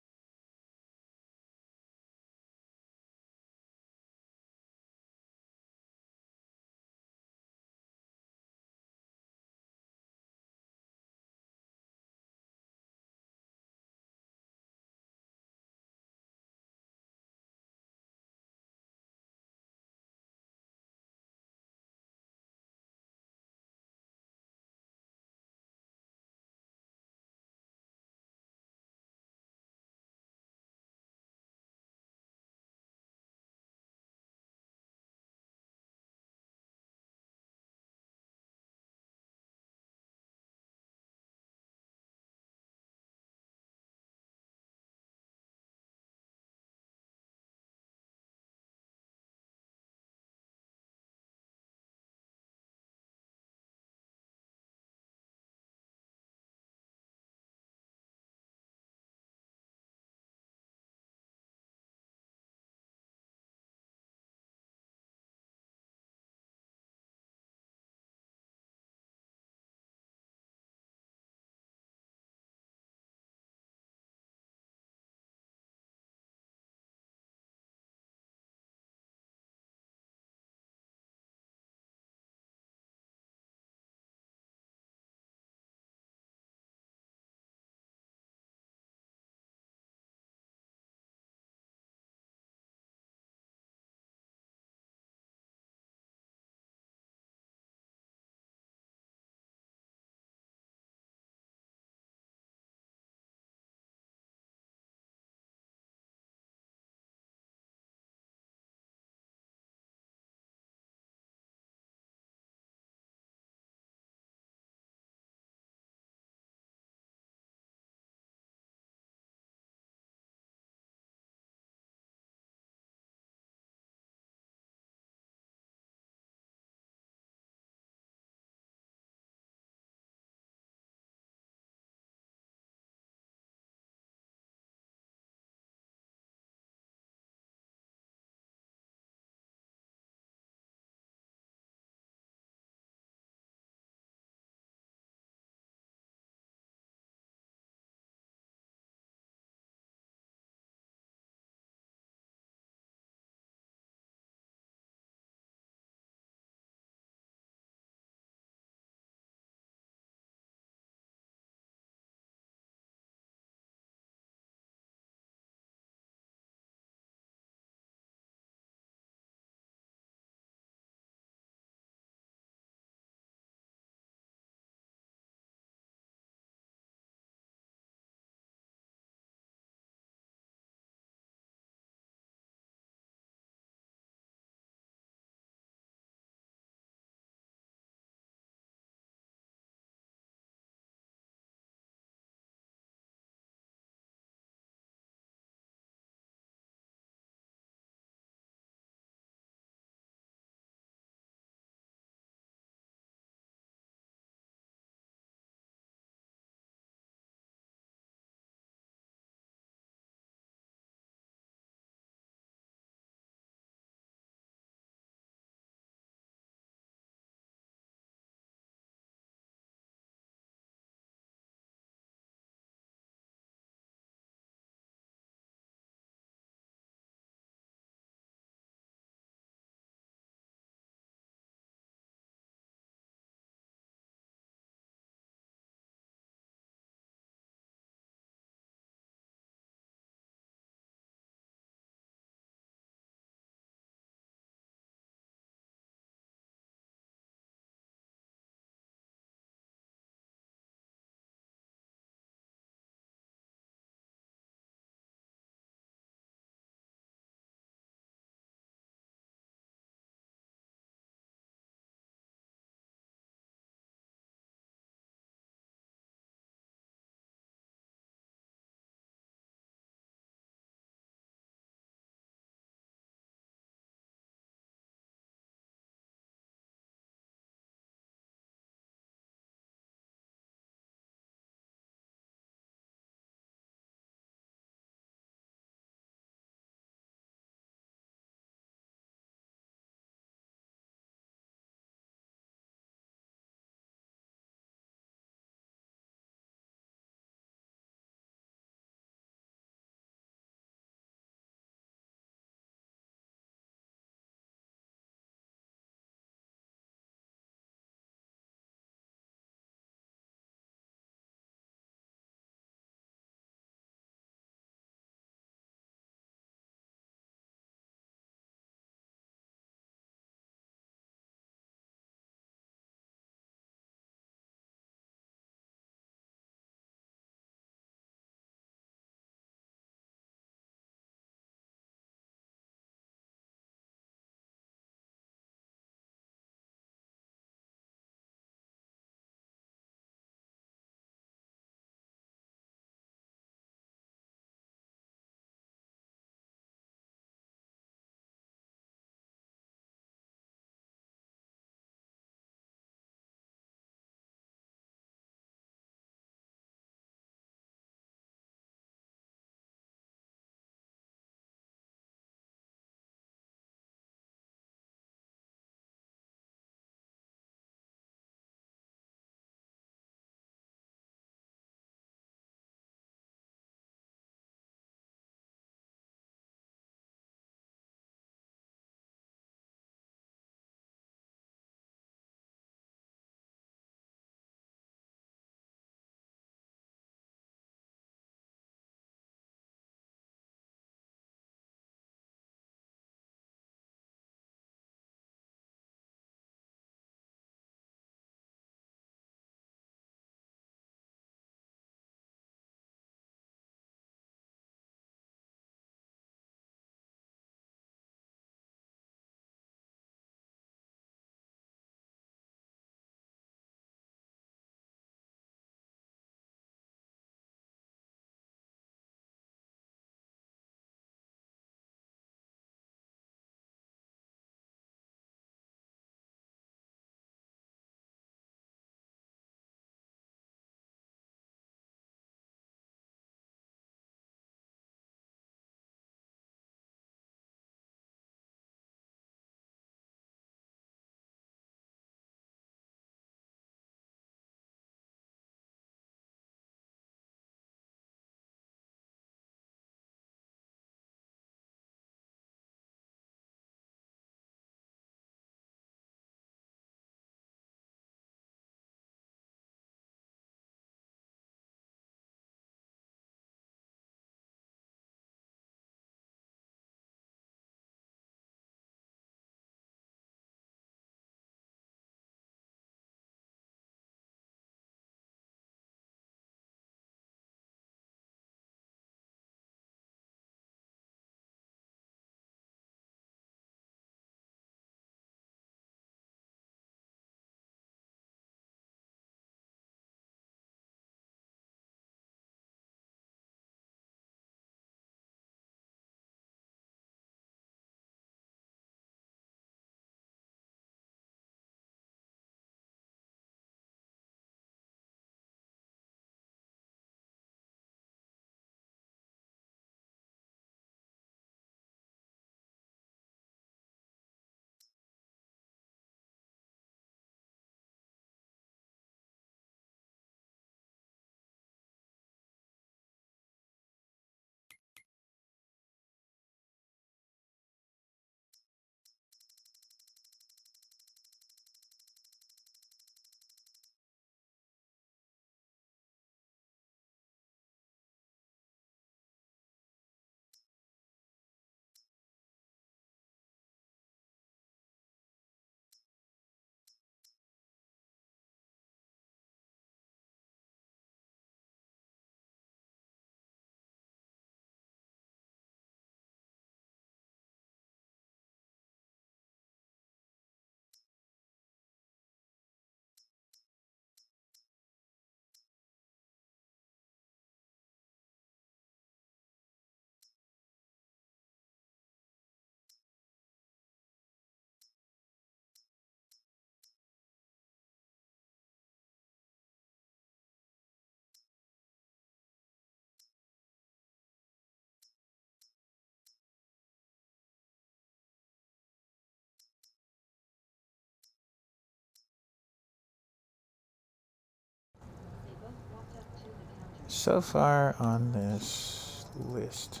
Speaker 2: So far on this list,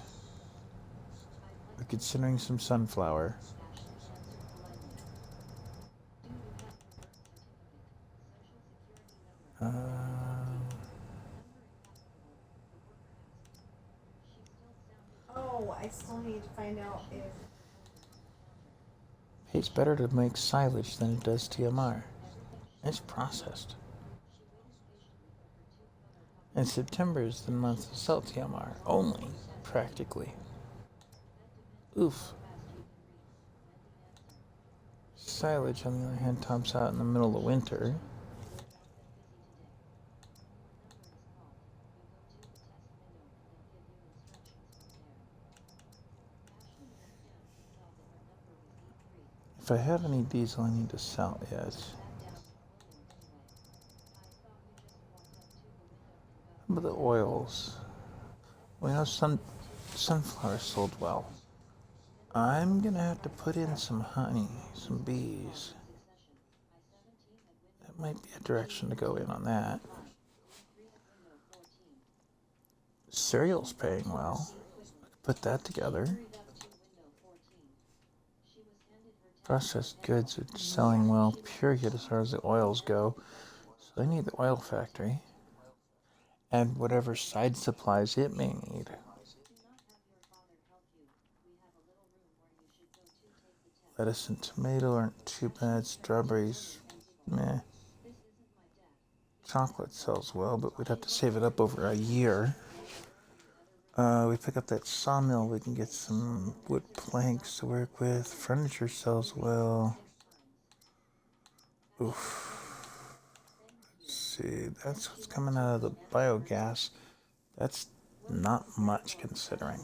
Speaker 2: we're considering some sunflower.
Speaker 3: Oh, I still need to find out if.
Speaker 2: Pays better to make silage than it does TMR. It's processed. And September is the month to sell TMR only, practically. Oof. Silage, on the other hand, tops out in the middle of winter. If I have any diesel I need to sell, yes. Some of the oils. We know sunflower sold well. I'm gonna have to put in some honey, some bees. That might be a direction to go in on that. Cereal's paying well. I could put that together. Processed goods are selling well, period, as far as the oils go. So they need the oil factory. And whatever side supplies it may need. Lettuce and tomato aren't too bad. Strawberries, meh. Chocolate sells well, but we'd have to save it up over a year. We pick up that sawmill, we can get some wood planks to work with. Furniture sells well. Oof. Let's see, that's what's coming out of the biogas. That's not much considering.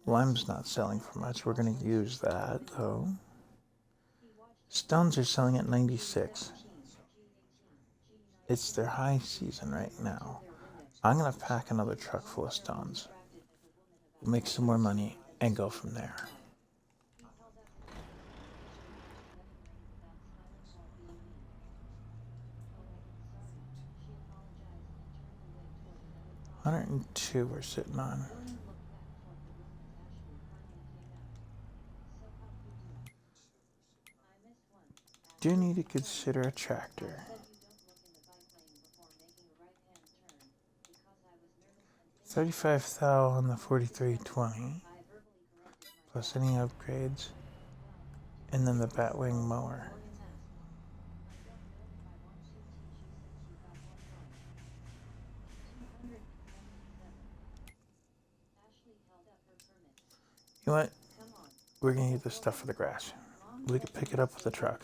Speaker 2: Lime's not selling for much. We're going to use that, though. Stones are selling at 96. It's their high season right now. I'm going to pack another truck full of stones. We'll make some more money and go from there. $102 we're sitting on. Do need to consider a tractor. 35,000 on the 4320, plus any upgrades, and then the Batwing mower. You know what? We're gonna need this stuff for the grass. We could pick it up with the truck.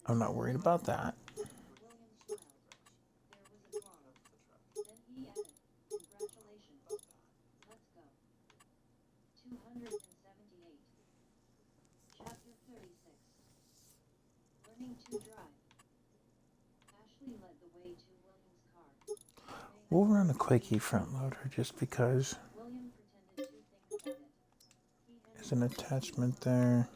Speaker 2: I'm not worried about that. We'll run a Quickie front loader just because. There's an attachment there.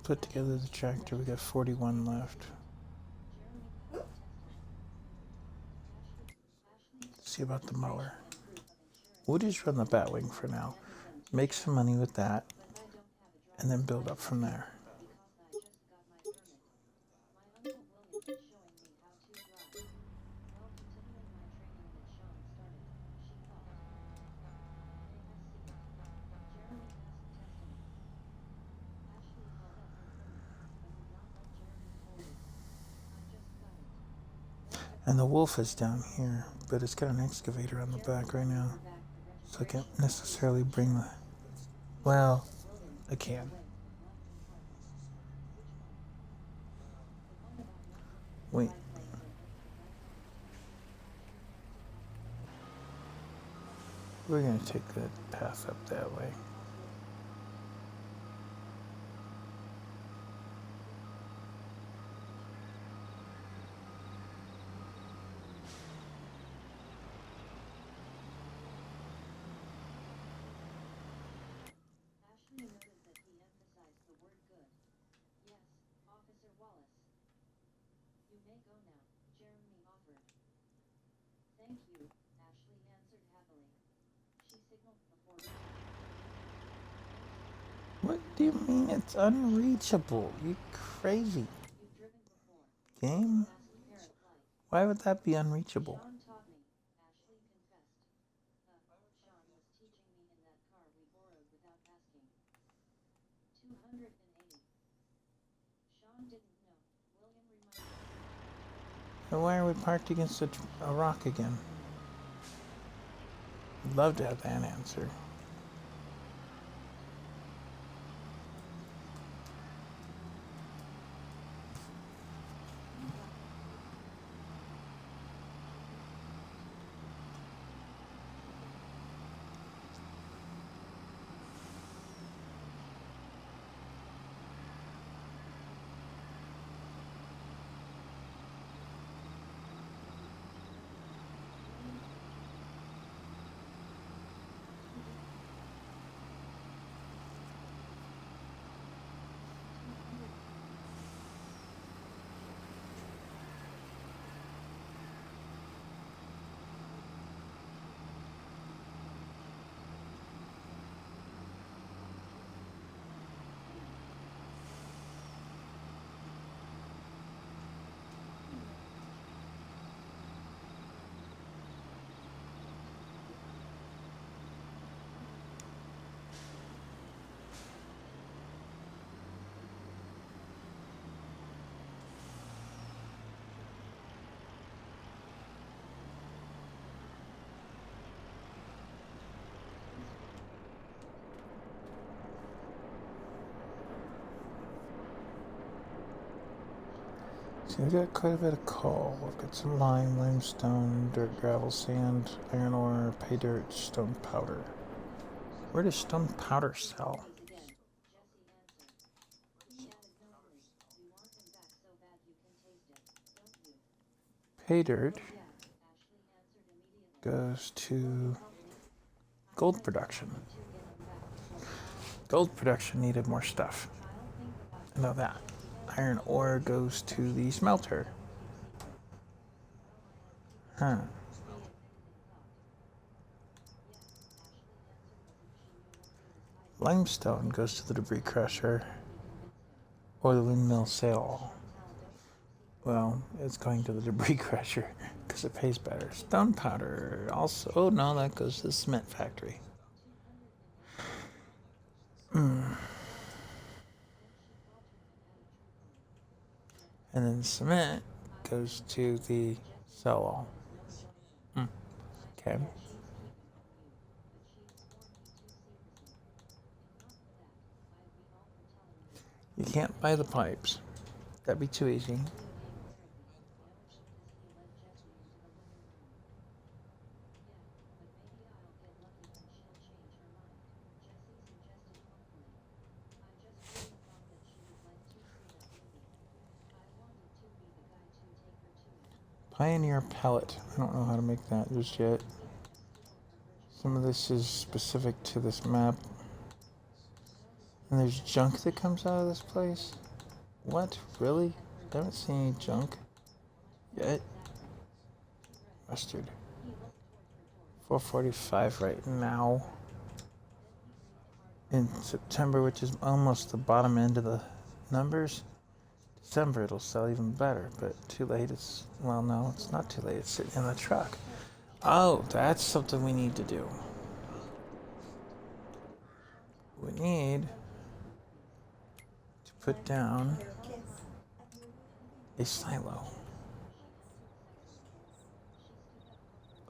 Speaker 2: put together the tractor. We got 41 left. Let's see about the mower. We'll just run the Batwing for now. Make some money with that, and then build up from there. And the wolf is down here, but it's got an excavator on the back right now. So I can't necessarily bring the... Well, I can. Wait. We're going to take the path up that way. What do you mean it's unreachable? You crazy game? Why would that be unreachable? And why are we parked against a rock again? I'd love to have that answer. So we've got quite a bit of coal. We've got some lime, limestone, dirt, gravel, sand, iron ore, pay dirt, stone powder. Where does stone powder sell? Pay dirt goes to gold production. Gold production needed more stuff. I know that. Iron ore goes to the smelter. Huh. Limestone goes to the debris crusher or the windmill sale. Well, it's going to the debris crusher because it pays better. Stone powder also. Oh no, that goes to the cement factory. And then cement goes to the sell-all. Okay. You can't buy the pipes. That'd be too easy. Pioneer pellet. I don't know how to make that just yet. Some of this is specific to this map. And there's junk that comes out of this place? What? Really? I haven't seen any junk yet. Mustard. 4:45 right now. In September, which is almost the bottom end of the numbers. December it'll sell even better, but too late. Well, no, it's not too late. It's sitting in the truck. Oh, that's something we need to do. We need to put down a silo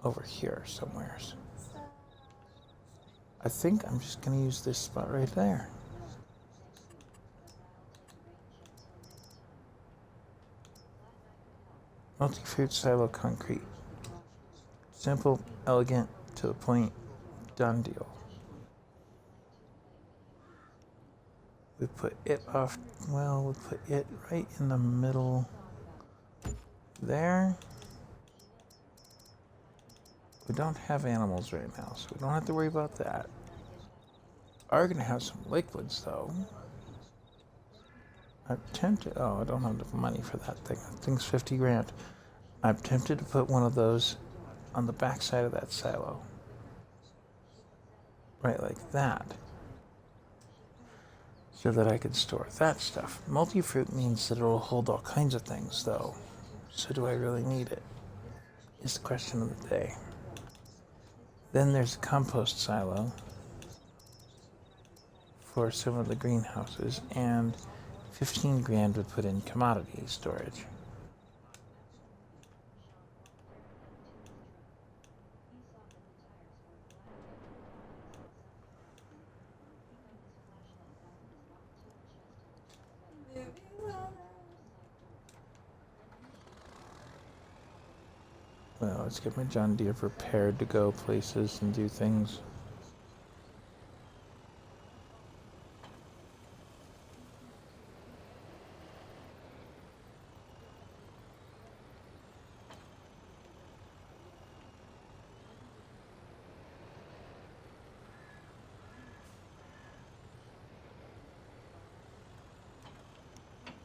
Speaker 2: over here somewheres. I think I'm just going to use this spot right there. Multi-fruit silo concrete. Simple, elegant, to the point, done deal. We put it off, well, we put it right in the middle there. We don't have animals right now, so we don't have to worry about that. Are going to have some liquids, though. I'm tempted, oh, I don't have enough money for that thing. That thing's 50 grand. I'm tempted to put one of those on the back side of that silo. Right like that. So that I can store that stuff. Multi-fruit means that it will hold all kinds of things, though. So do I really need it? Is the question of the day. Then there's a compost silo for some of the greenhouses, and 15 grand would put in commodity storage. Well, let's get my John Deere prepared to go places and do things.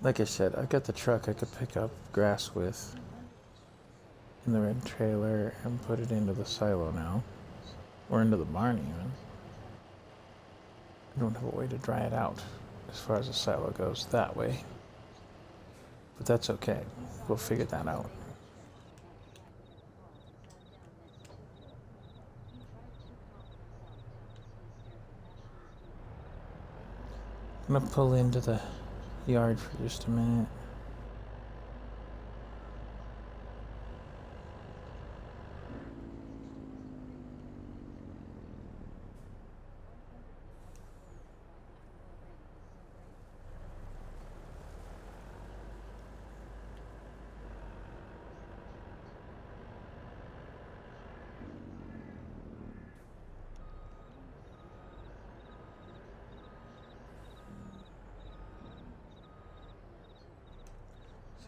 Speaker 2: Like I said, I've got the truck I could pick up grass with in the red trailer and put it into the silo now. Or into the barn even. I don't have a way to dry it out as far as the silo goes that way. But that's okay. We'll figure that out. I'm gonna pull into the yard for just a minute.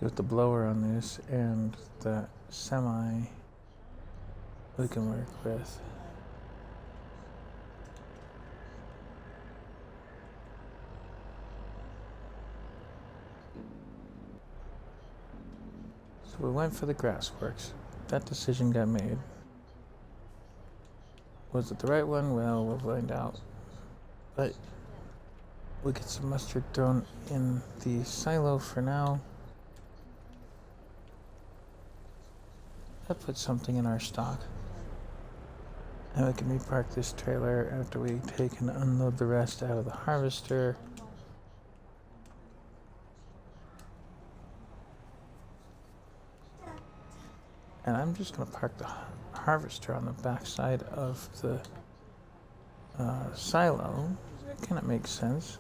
Speaker 2: With the blower on this and the semi we can work with. So we went for the Grassworks. That decision got made. Was it the right one? Well, we'll find out. But we'll get some mustard thrown in the silo for now. That puts something in our stock. And we can repark this trailer after we take and unload the rest out of the harvester. And I'm just going to park the harvester on the back side of the silo. That kind of makes sense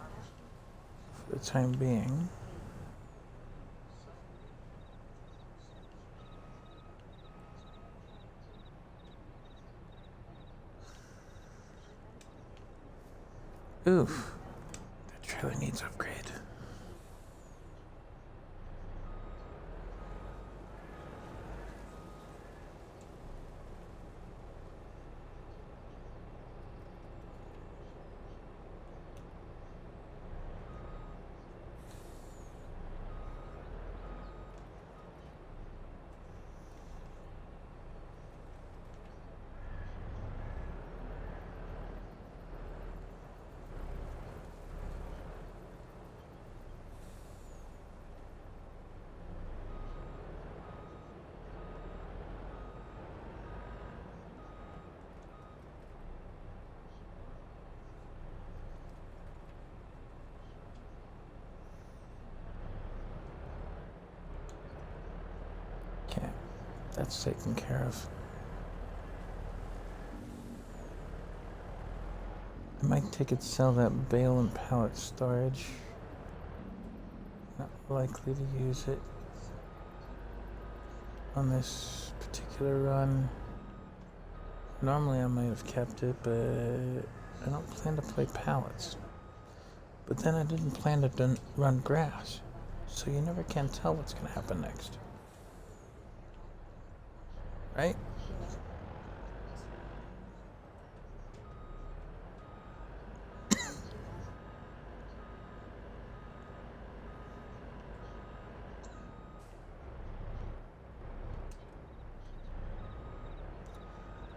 Speaker 2: for the time being. Oof, the trailer needs upgrade. that's taken care of. I might take it, sell that bale and pallet storage. Not likely to use it on this particular run. Normally I might have kept it, but I don't plan to play pallets. But then I didn't plan to run grass, so you never can tell what's going to happen next. Right?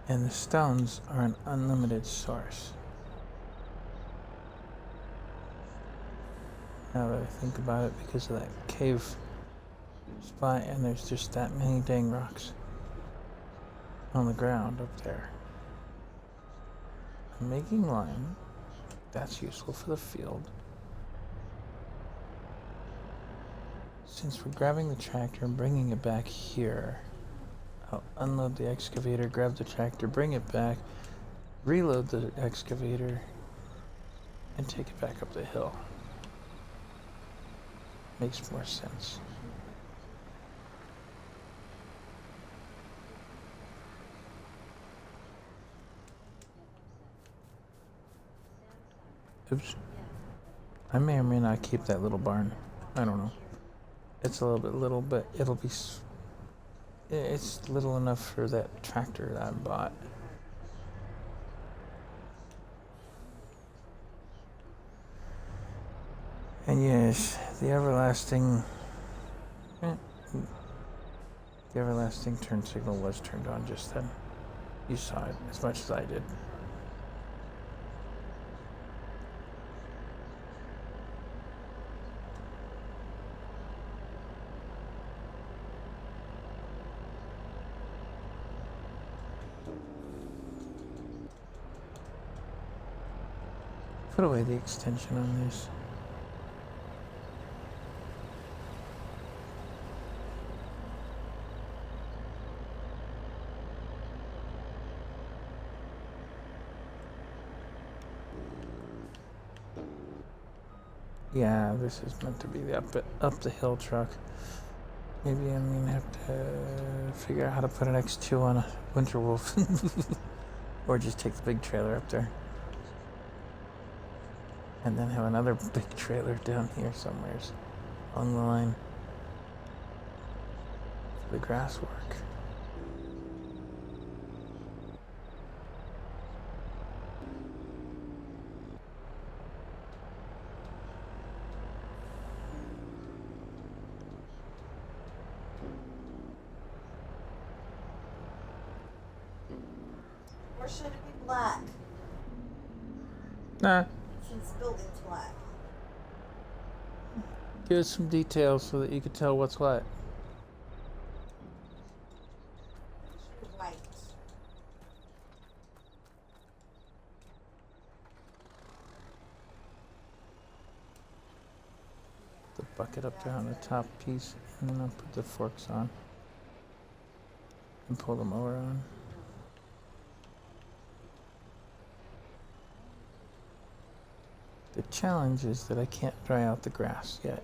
Speaker 2: And the stones are an unlimited source. Now that I think about it, because of that cave spot, and there's just that many dang rocks on the ground up there. I'm making lime. That's useful for the field. Since we're grabbing the tractor and bringing it back here, I'll unload the excavator, grab the tractor, bring it back, reload the excavator, and take it back up the hill. Makes more sense. Oops. I may or may not keep that little barn. I don't know. It's a little bit little, but it'll be... It's little enough for that tractor that I bought. And yes, the everlasting turn signal was turned on just then. You saw it as much as I did. Put away the extension on this. Yeah, this is meant to be the up the hill truck. Maybe I'm gonna have to figure out how to put an X2 on a Winter Wolf, or just take the big trailer up there, and then have another big trailer down here somewhere along the line for the grass work.
Speaker 3: Or should it be black?
Speaker 2: Nah,
Speaker 3: Since the building's black.
Speaker 2: give us some details so that you can tell what's what.
Speaker 3: White.
Speaker 2: The bucket up there on the top piece, and then I'll put the forks on and pull the mower on. The challenge is that I can't dry out the grass yet.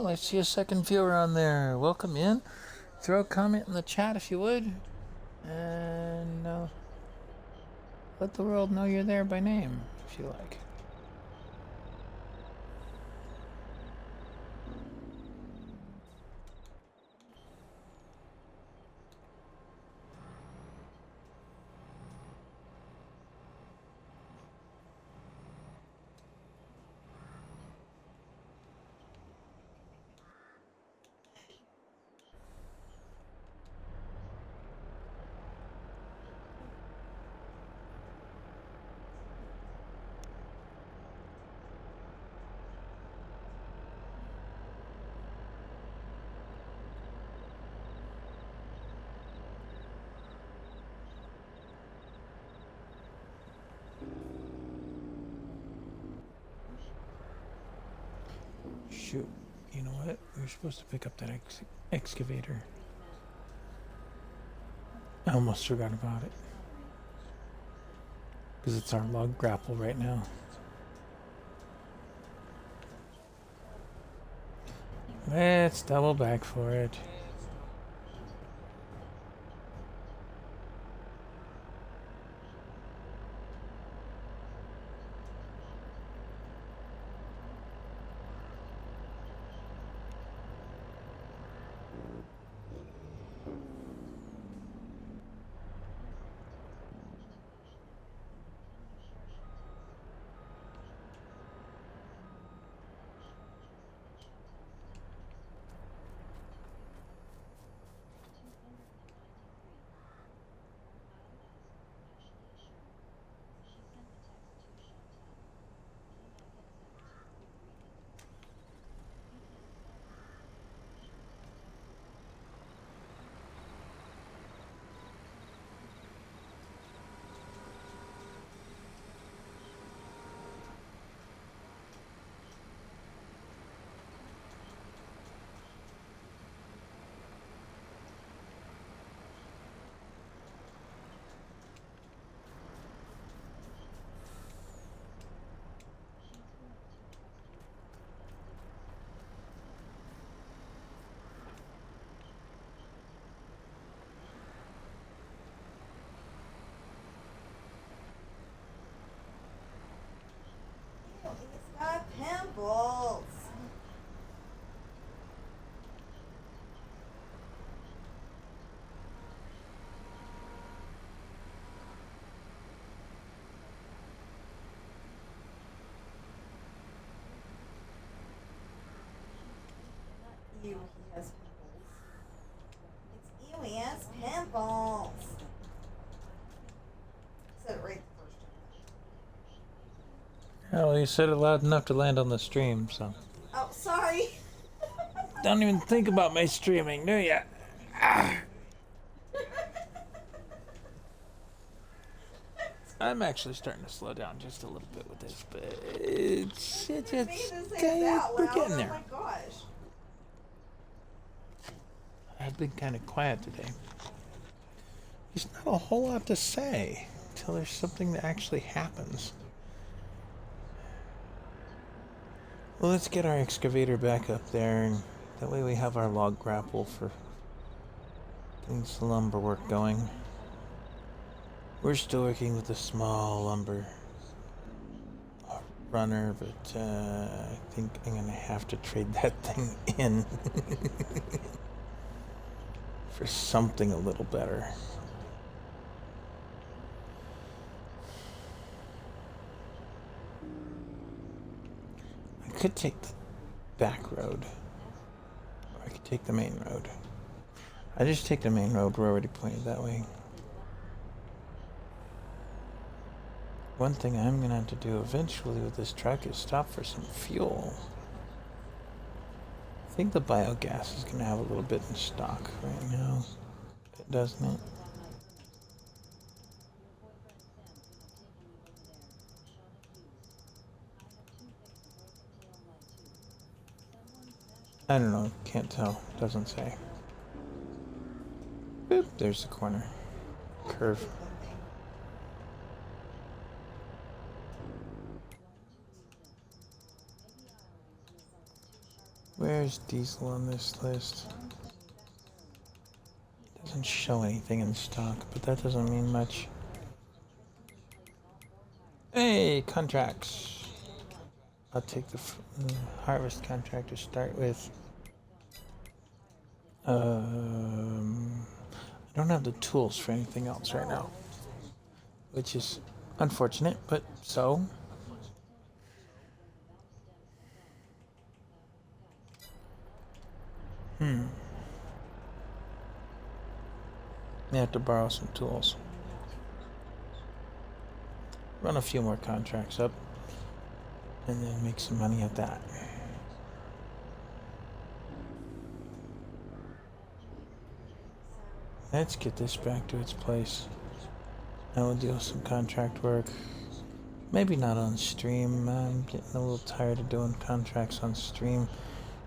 Speaker 2: Oh, I see a second viewer on there. Welcome in. Throw a comment in the chat if you would. And let the world know you're there by name, if you like. Shoot, you know what? We were supposed to pick up that excavator. I almost forgot about it. Because it's our log grapple right now. Let's double back for it.
Speaker 3: He's got pimples. Ew, he has pimples. It's ew, he has pimples. Said it right the first time.
Speaker 2: Oh, you said it loud enough to land on the stream, so.
Speaker 3: Oh, sorry.
Speaker 2: Don't even think about my streaming, do ya? Ah. I'm actually starting to slow down just a little bit with this, but it's
Speaker 3: Me to say
Speaker 2: okay,
Speaker 3: it out
Speaker 2: we're
Speaker 3: loud.
Speaker 2: getting
Speaker 3: Oh
Speaker 2: there.
Speaker 3: my gosh.
Speaker 2: I've been kind of quiet today. There's not a whole lot to say until there's something that actually happens. Well, let's get our excavator back up there, and that way we have our log grapple for getting some lumber work going. We're still working with a small lumber runner, but I think I'm gonna have to trade that thing in for something a little better. I could take the back road, or I could take the main road. I just take the main road. We're already pointed that way. One thing I'm gonna have to do eventually with this truck is stop for some fuel. I think the biogas is gonna have a little bit in stock right now, doesn't it? I don't know, can't tell, doesn't say. Boop, there's the corner. Curve. Where's diesel on this list? Doesn't show anything in stock, but that doesn't mean much. Hey, contracts. I'll take the harvest contract to start with. I don't have the tools for anything else right now, which is unfortunate, but so. I have to borrow some tools. Run a few more contracts up, and then make some money at that. Let's get this back to its place. Now we'll deal with some contract work. Maybe not on stream. I'm getting a little tired of doing contracts on stream.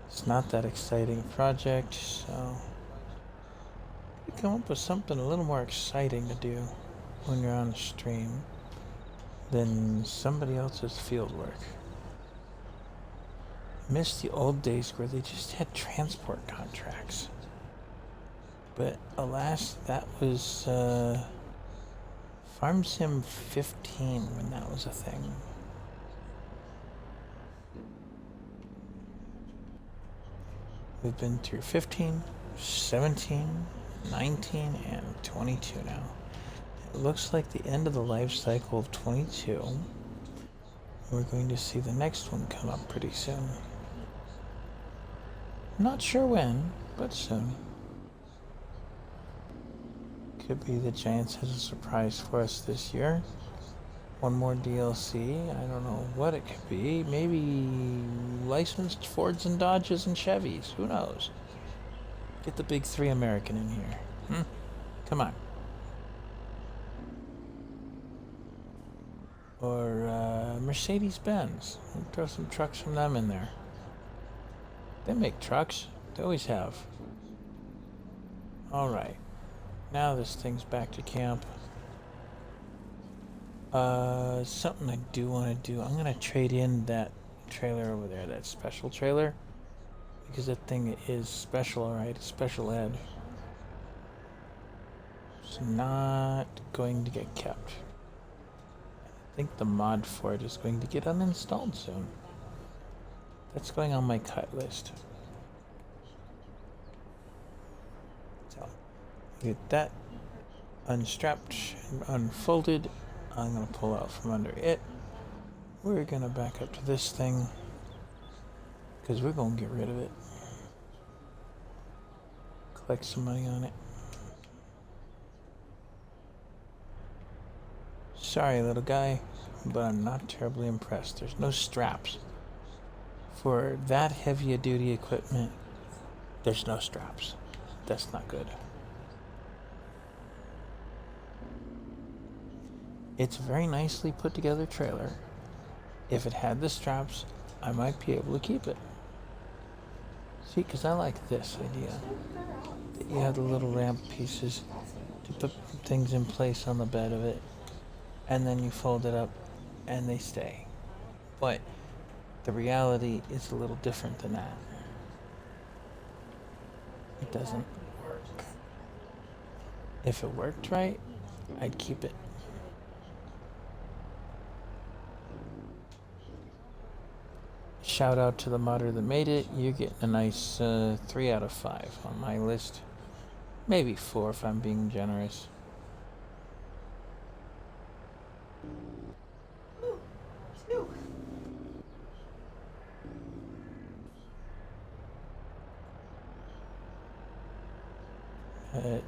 Speaker 2: It's not that exciting a project, so you come up with something a little more exciting to do when you're on a stream than somebody else's field work. I miss the old days where they just had transport contracts. But alas, that was Farm Sim 15 when that was a thing. We've been through 15, 17, 19, and 22 now. It looks like the end of the life cycle of 22. We're going to see the next one come up pretty soon. Not sure when, but soon. Could be the Giants has a surprise for us this year. One more DLC. I don't know what it could be. Maybe licensed Fords and Dodges and Chevys. Who knows? Get the big three American in here. Come on. Or Mercedes-Benz. Throw some trucks from them in there. They make trucks. They always have. Alright. Now this thing's back to camp. Something I do want to do. I'm going to trade in that trailer over there. That special trailer. Because that thing is special, alright? Special ed. It's not going to get kept. I think the mod for it is going to get uninstalled soon. That's going on my cut list. So, get that unstrapped and unfolded. I'm going to pull out from under it. We're going to back up to this thing because we're going to get rid of it. Collect some money on it. Sorry, little guy, but I'm not terribly impressed. There's no straps. For that heavy duty equipment, there's no straps. That's not good. It's a very nicely put together trailer. If it had the straps, I might be able to keep it. See, because I like this idea. That you have the little ramp pieces to put things in place on the bed of it. And then you fold it up and they stay. But the reality is a little different than that. It doesn't work. If it worked right, I'd keep it. Shout out to the modder that made it. You're getting a nice 3 out of 5 on my list. Maybe 4 if I'm being generous.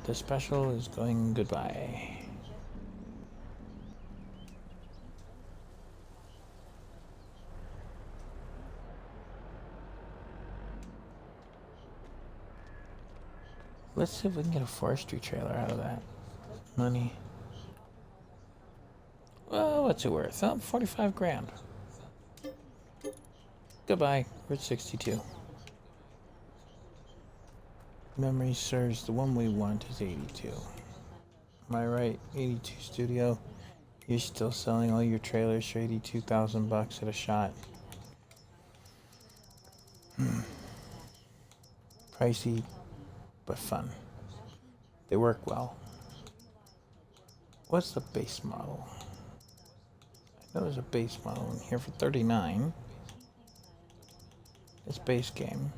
Speaker 2: The special is going goodbye. Let's see if we can get a forestry trailer out of that money. Well, what's it worth? Oh, 45 grand. Goodbye. We're at 62. Memory serves, the one we want is 82. Am I right? 82 Studio. You're still selling all your trailers for 82,000 bucks at a shot. Pricey, but fun. They work well. What's the base model? I know there's a base model in here for $39. It's base game.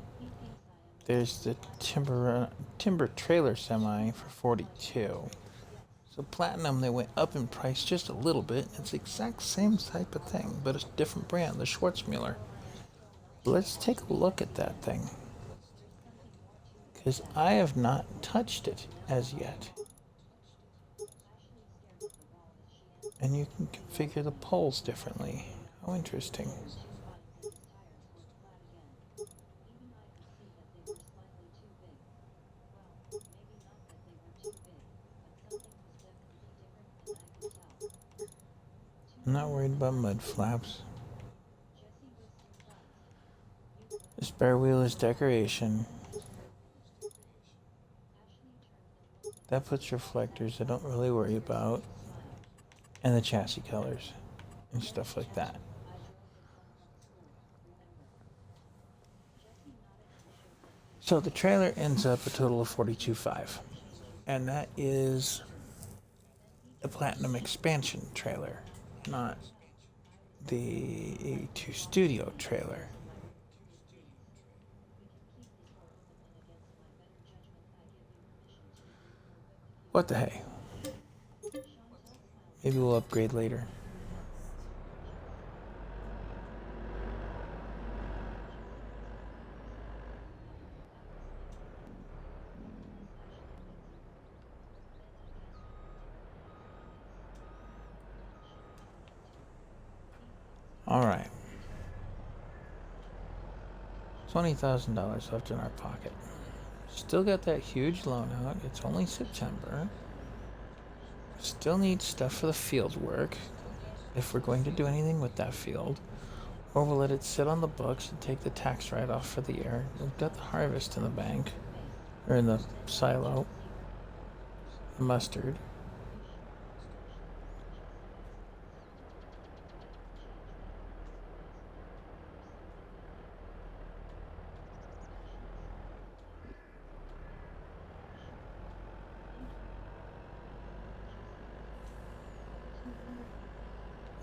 Speaker 2: There's the timber trailer semi for $42. So Platinum, they went up in price just a little bit. It's the exact same type of thing, but it's a different brand, the Schwarzmuller. Let's take a look at that thing, because I have not touched it as yet. And you can configure the poles differently. How interesting. I'm not worried about mud flaps. The spare wheel is decoration. That puts reflectors I don't really worry about. And the chassis colors and stuff like that. So the trailer ends up a total of $42,500. And that is the Platinum expansion trailer, not the 82 Studio trailer. What the hey? Maybe we'll upgrade later. All right. $20,000 left in our pocket. Still got that huge loan out. It's only September. Still need stuff for the field work, if we're going to do anything with that field. Or we'll let it sit on the books and take the tax write-off for the year. We've got the harvest in the bank, or in the silo. The mustard.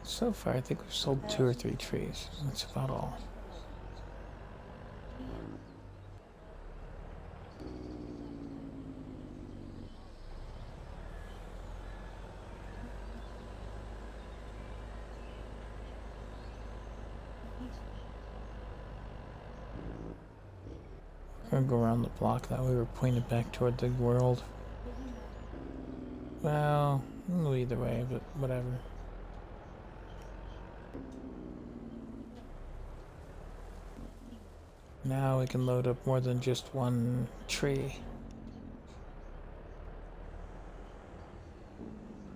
Speaker 2: So far, I think we've sold 2 or 3 trees. That's about all. We're gonna go around the block that way. We're pointed back toward the world. Well, we'll go either way, but whatever. Now we can load up more than just one tree.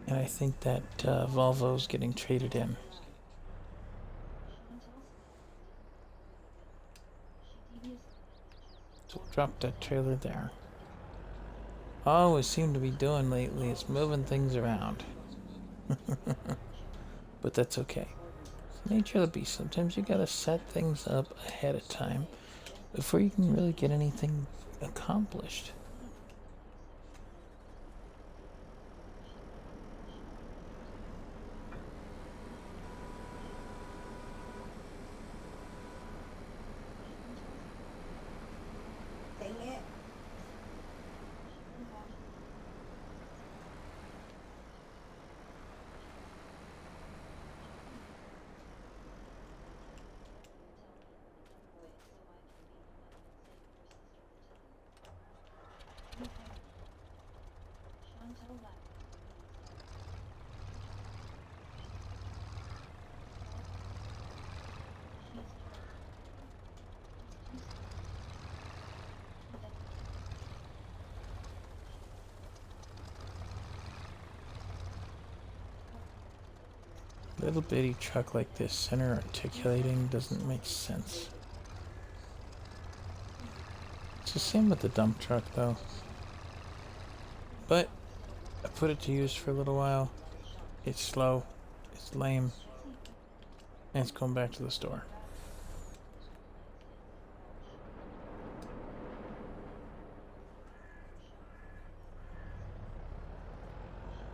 Speaker 2: And I think that Volvo's getting traded in. So we'll drop that trailer there. All we seem to be doing lately is moving things around. But that's okay. It's the nature of the beast. Sometimes you gotta set things up ahead of time before you can really get anything accomplished.
Speaker 3: Dang it.
Speaker 2: Little bitty truck like this, center articulating, doesn't make sense. It's the same with the dump truck though. But I put it to use for a little while. It's slow, it's lame, and it's going back to the store.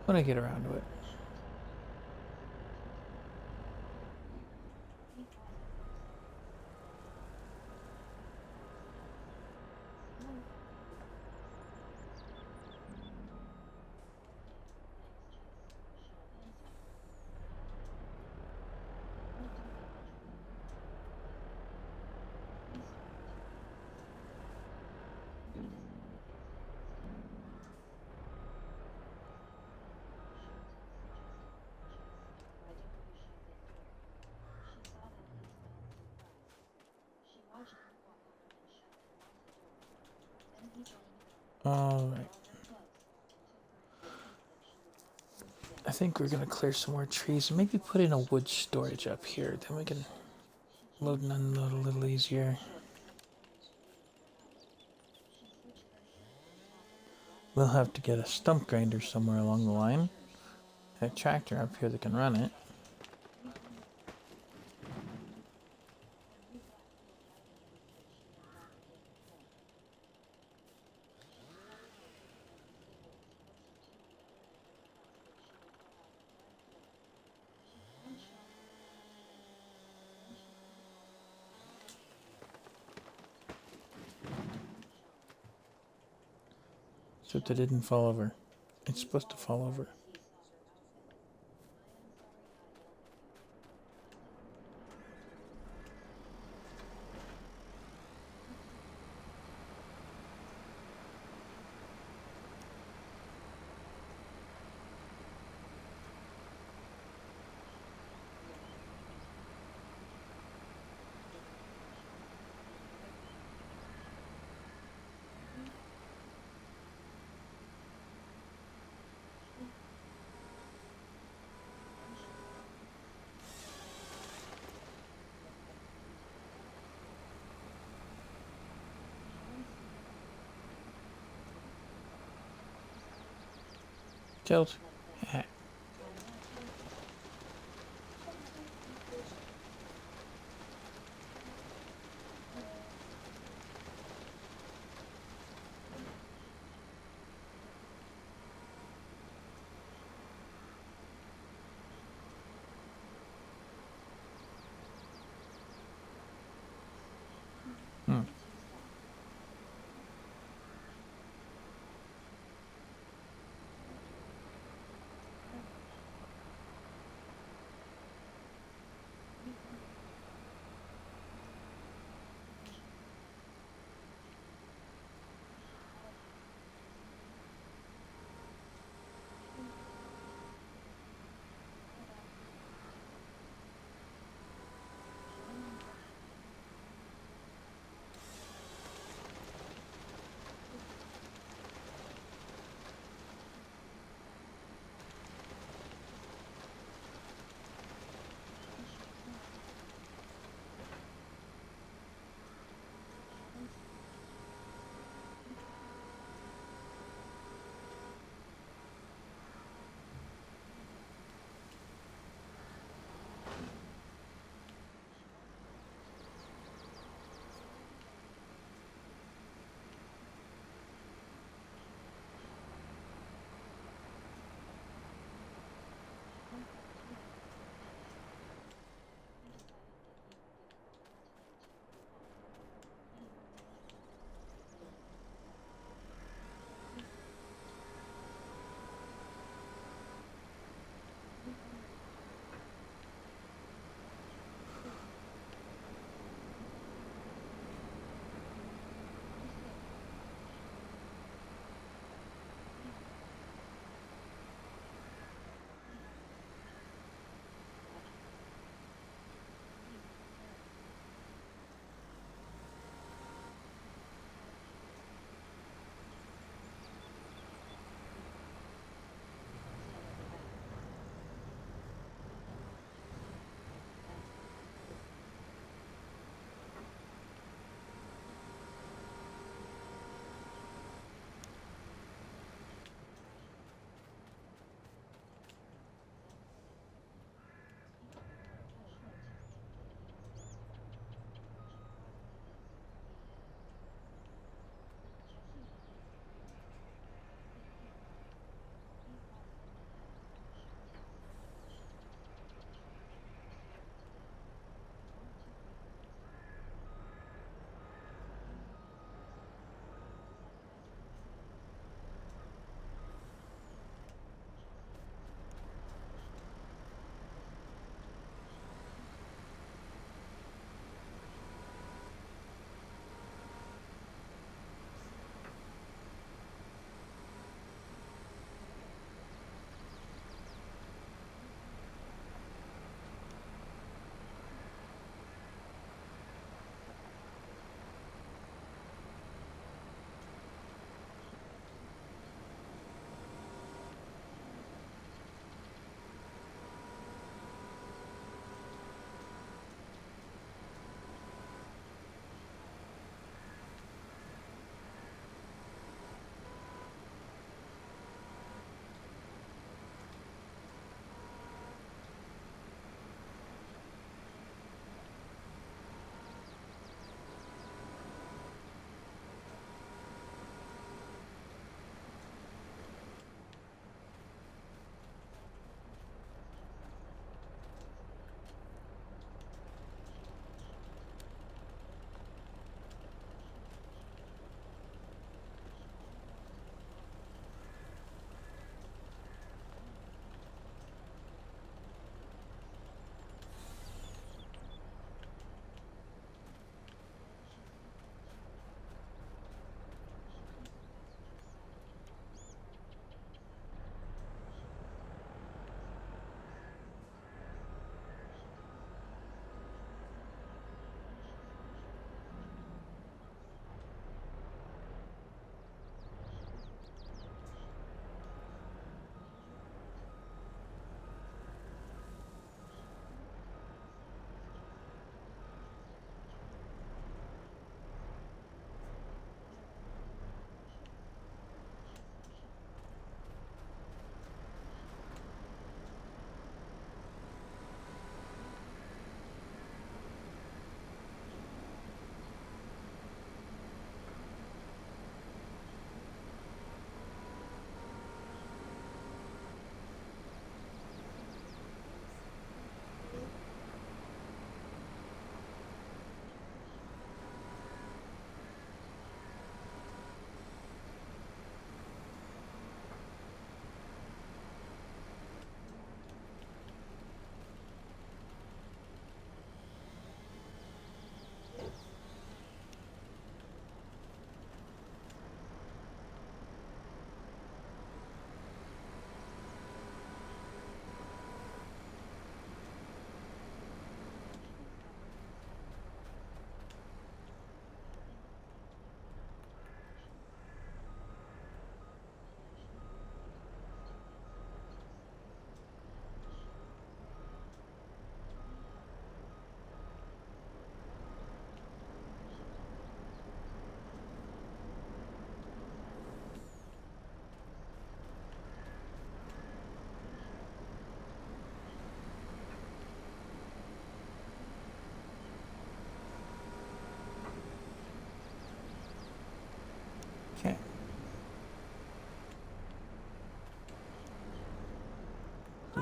Speaker 2: when I get around to it. Alright. I think we're gonna clear some more trees and maybe put in a wood storage up here. Then we can load and unload a little easier. We'll have to get a stump grinder somewhere along the line. A tractor up here that can run it. Except it didn't fall over. It's supposed to fall over. Tilt.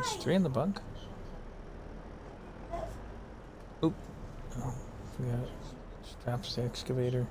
Speaker 2: It's 3 in the bunk. Oop. Oh, forgot. Straps the excavator.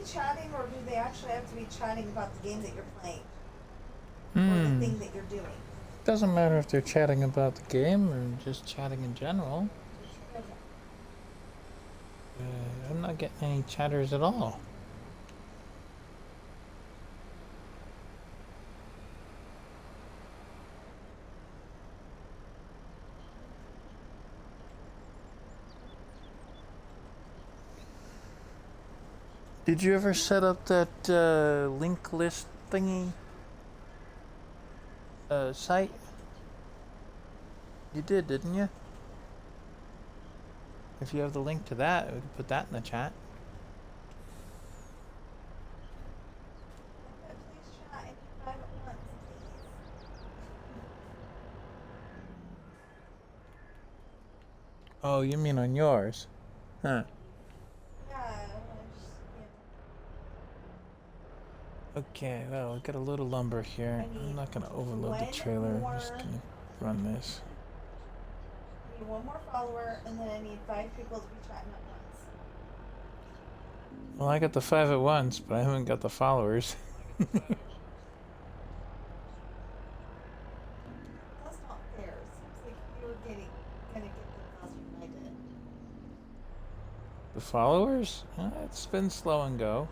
Speaker 3: chatting, or do they actually have to be chatting about the game that you're playing or the
Speaker 2: Hmm.
Speaker 3: thing that you're doing?
Speaker 2: Doesn't matter if they're chatting about the game or just chatting in general.
Speaker 3: Okay.
Speaker 2: I'm not getting any chatters at all. Did you ever set up that link list thingy site? You did, didn't you? If you have the link to that, we could put that in the chat.
Speaker 3: Please chat if you private ones, please.
Speaker 2: Oh, you mean on yours? Huh.
Speaker 3: Yeah, I just,
Speaker 2: Okay, well, we got a load of lumber here. I'm not gonna overload the trailer. I'm just gonna run this.
Speaker 3: I need one more follower, and then I need 5 people to be chatting at once.
Speaker 2: Well, I got the 5 at once, but I haven't got the followers.
Speaker 3: That's not fair. It seems like you were gonna get them faster than I did.
Speaker 2: The followers? It's been slow and go.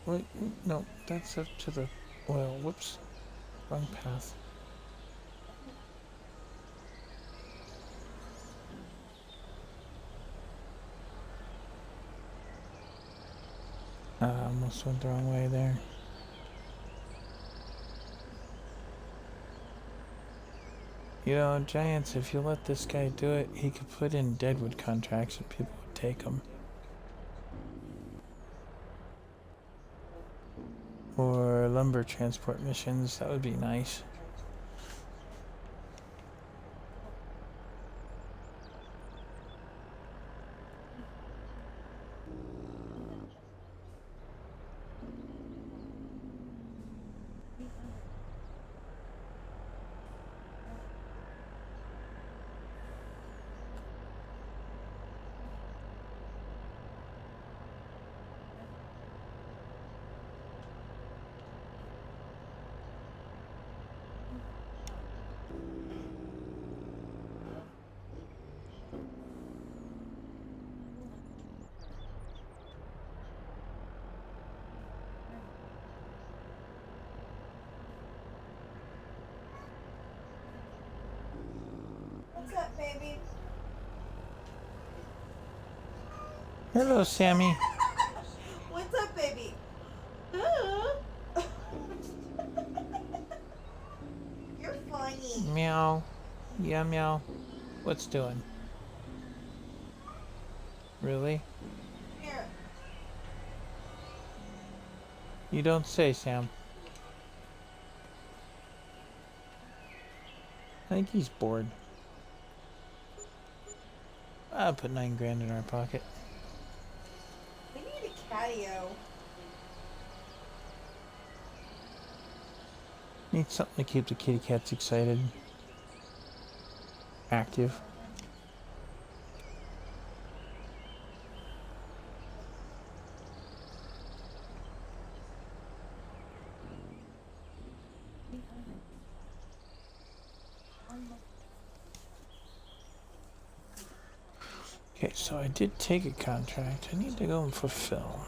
Speaker 2: Wait, no, that's up to the oil. Whoops, wrong path. Almost went the wrong way there. You know, Giants, if you let this guy do it, he could put in Deadwood contracts and people would take them. Or lumber transport missions, that would be nice.
Speaker 3: What's up, baby?
Speaker 2: Hello, Sammy.
Speaker 3: What's up, baby? Huh? You're funny.
Speaker 2: Meow. Yeah, meow. What's doing? Really?
Speaker 3: Here.
Speaker 2: You don't say, Sam. I think he's bored. I'll put 9 grand in our pocket.
Speaker 3: We need a catio.
Speaker 2: Need something to keep the kitty cats excited. Active. So I did take a contract. I need to go and fulfill.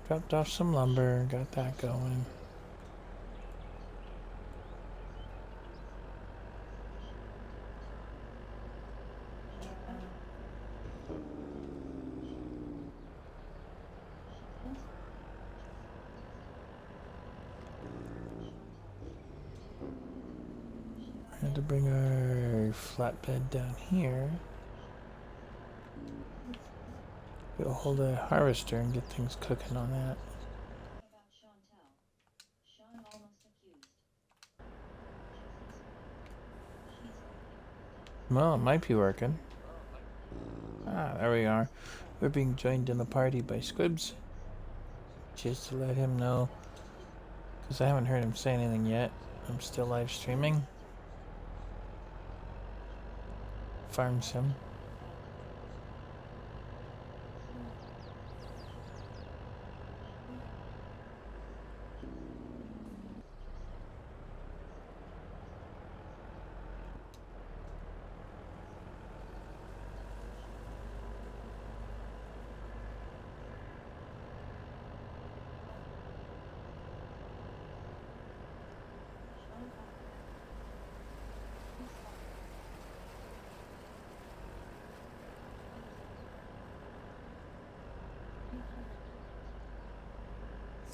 Speaker 2: Dropped off some lumber, got that going. I had to bring our flatbed down here. Get a hold of the harvester and get things cooking on that. Well, it might be working. Ah, there we are. We're being joined in the party by Squibs. Just to let him know, because I haven't heard him say anything yet. I'm still live streaming. Farm Sim.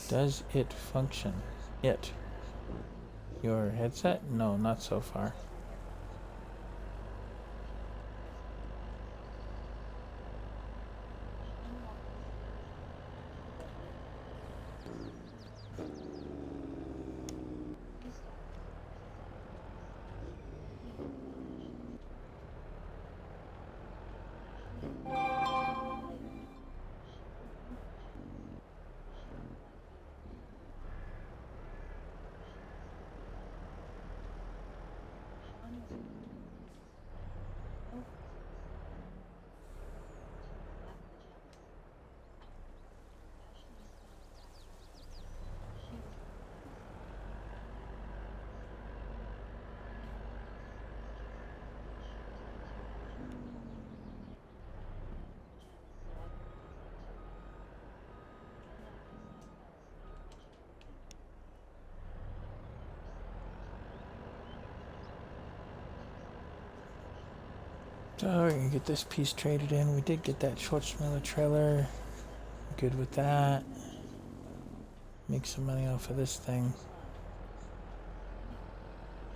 Speaker 2: Does it function? It. Your headset? No, not so far. So we're gonna get this piece traded in. We did get that Schwarzmiller trailer. Good with that. Make some money off of this thing.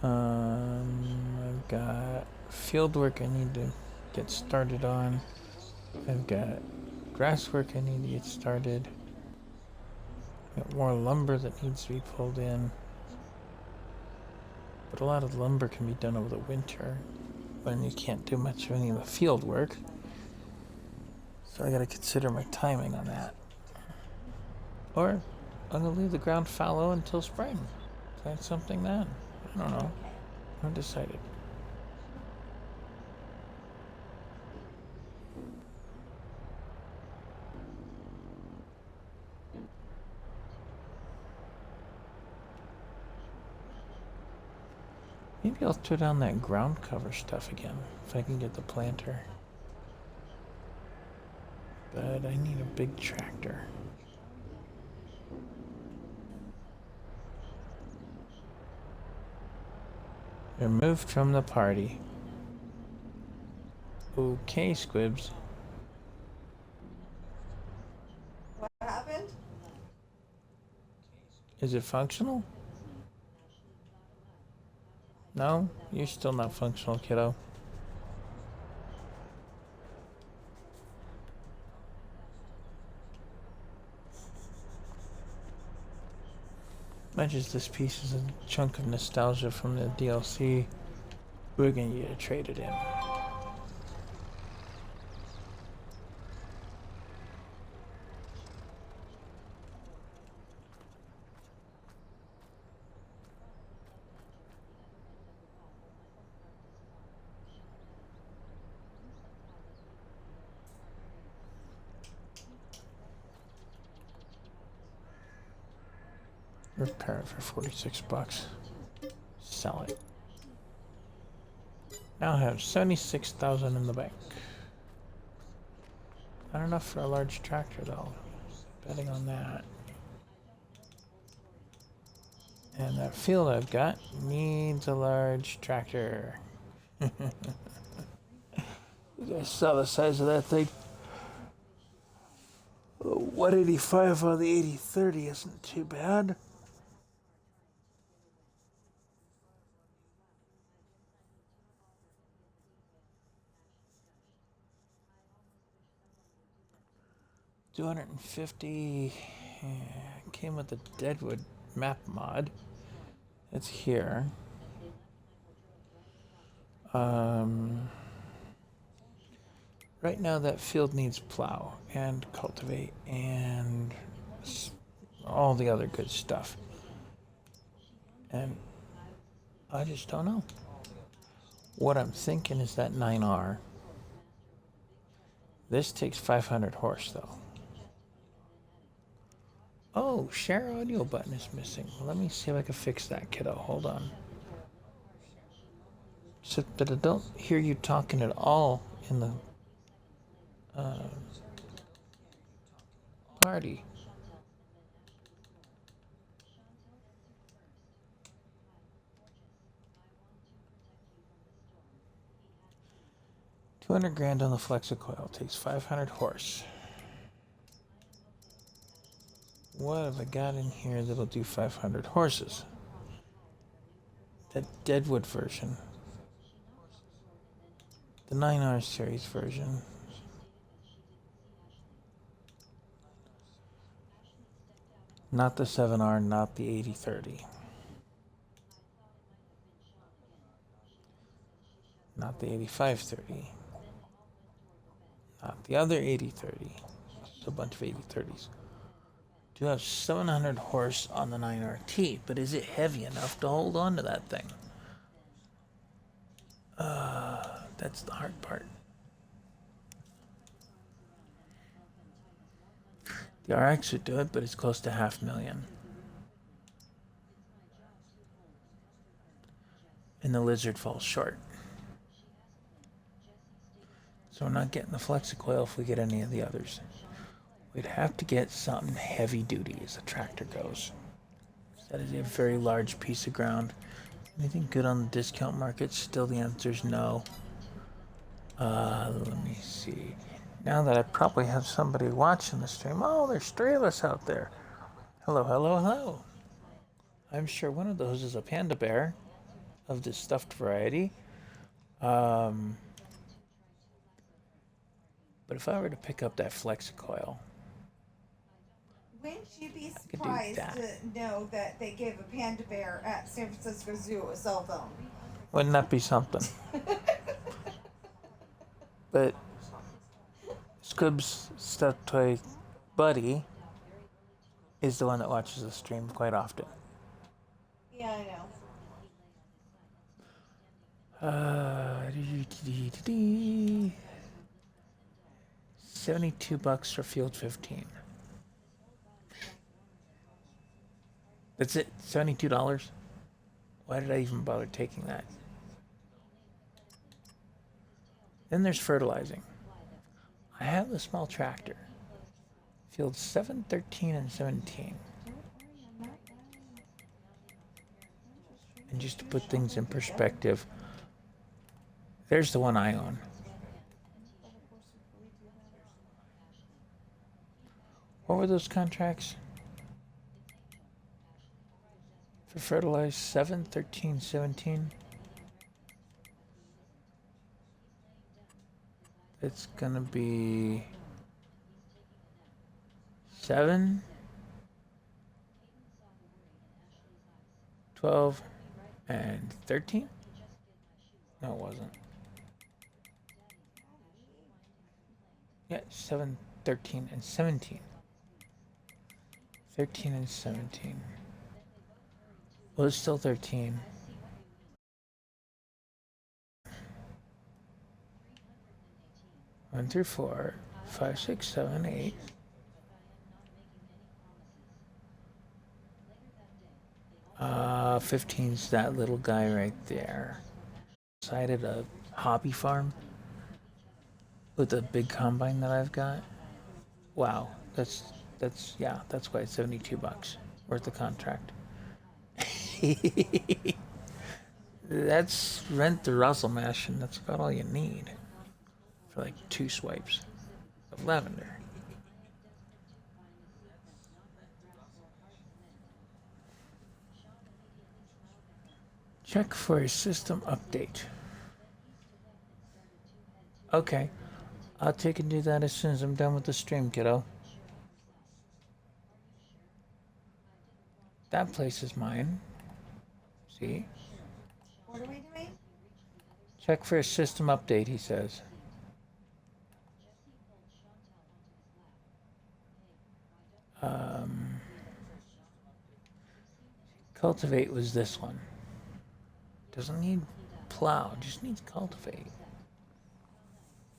Speaker 2: I've got field work I need to get started on. I've got grass work I need to get started. Got more lumber that needs to be pulled in. But a lot of lumber can be done over the winter when you can't do much of any of the field work. So I gotta consider my timing on that. Or I'm gonna leave the ground fallow until spring. That's something then. I don't know. I haven't decided. Maybe I'll throw down that ground cover stuff again if I can get the planter. But I need a big tractor. Removed from the party. Okay, Squibs.
Speaker 3: What happened?
Speaker 2: Is it functional? No? You're still not functional, kiddo. Much as this piece is a chunk of nostalgia from the DLC, we're gonna get to trade it in. Repair it for $46. Sell it. Now have 76,000 in the bank. Not enough for a large tractor though. Betting on that. And that field I've got needs a large tractor. You guys saw the size of that thing. 185 on the 8030 isn't too bad. $250 came with the Deadwood map mod. It's here. Right now that field needs plow and cultivate and all the other good stuff. And I just don't know. What I'm thinking is that 9R. This takes 500 horse though. Oh, share audio button is missing. Let me see if I can fix that, kiddo. Hold on. So that I don't hear you talking at all in the party. $200,000 on the Flexicoil. Takes 500 horse. What have I got in here that'll do 500 horses? The Deadwood version. The 9R series version. Not the 7R, not the 8030. Not the 8530. Not the other 8030. It's a bunch of 8030s. Do have 700 horse on the 9RT, but is it heavy enough to hold on to that thing? That's the hard part. The RX would do it, but it's close to 500,000. And the Lizard falls short. So we're not getting the Flexicoil if we get any of the others. We'd have to get something heavy duty as a tractor goes. That is a very large piece of ground. Anything good on the discount market? Still the answer is no. Let me see. Now that I probably have somebody watching the stream. Oh, there's 3 of us out there. Hello, hello, hello. I'm sure one of those is a panda bear of the stuffed variety. But if I were to pick up that Flexicoil,
Speaker 3: Wouldn't you be surprised to know that they gave a panda bear at San Francisco Zoo a cell phone?
Speaker 2: wouldn't that be something? But Scoob's stuffed toy buddy is the one that watches the stream quite often.
Speaker 3: Yeah, I know.
Speaker 2: $72 for field 15. That's it. $72. Why did I even bother taking that? Then there's fertilizing. I have the small tractor. Fields 7, 13, and 17. And just to put things in perspective, there's the one I own. What were those contracts? For fertilize 7, 13, 17. It's gonna be 7, 12, and 13? No, it wasn't. Yeah, 7, 13, and 17. 13 and 17. Well, it's still 13. One through 4, 5, 6, 7, 8. Uh, 15's that little guy right there. Decided a hobby farm with the big combine that I've got. Wow, that's yeah, that's why it's $72 worth the contract. That's rent the Russell mash, and that's about all you need for like 2 swipes of lavender. Check for a system update. Okay, I'll take and do that as soon as I'm done with the stream, kiddo. That place is mine. See?
Speaker 3: What are we doing?
Speaker 2: Check for a system update, he says. Cultivate was this one. Doesn't need plow, just needs cultivate.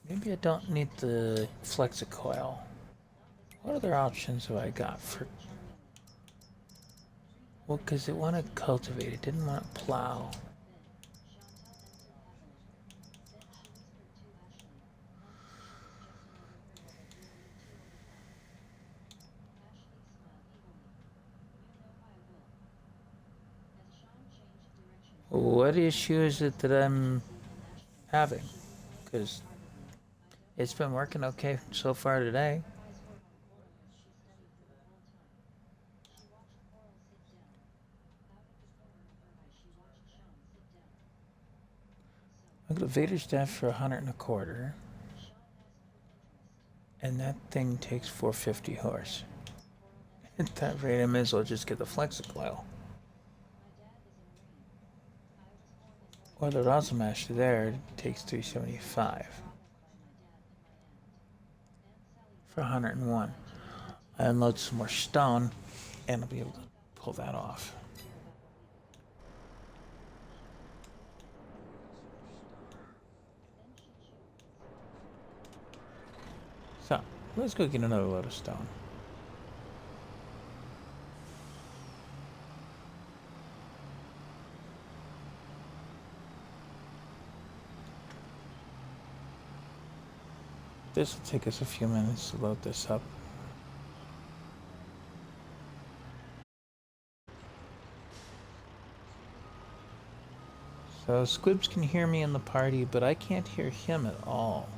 Speaker 2: Maybe I don't need the Flexicoil. What other options have I got for... Well, because it wanted cultivate, it didn't want plow. What issue is it that I'm having? Because it's been working okay so far today. I got a Vader staff for 125, and that thing takes 450 horse. At that rate, I may as well just get the Flexicoil. Or the Razomash there takes 375 for 101. I unload some more stone, and I'll be able to pull that off. So, let's go get another load of stone. This will take us a few minutes to load this up. So Squibs can hear me in the party, but I can't hear him at all.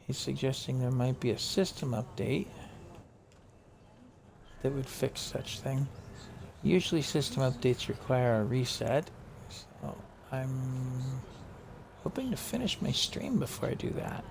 Speaker 2: He's suggesting there might be a system update that would fix such thing. Usually system updates require a reset, so I'm hoping to finish my stream before I do that.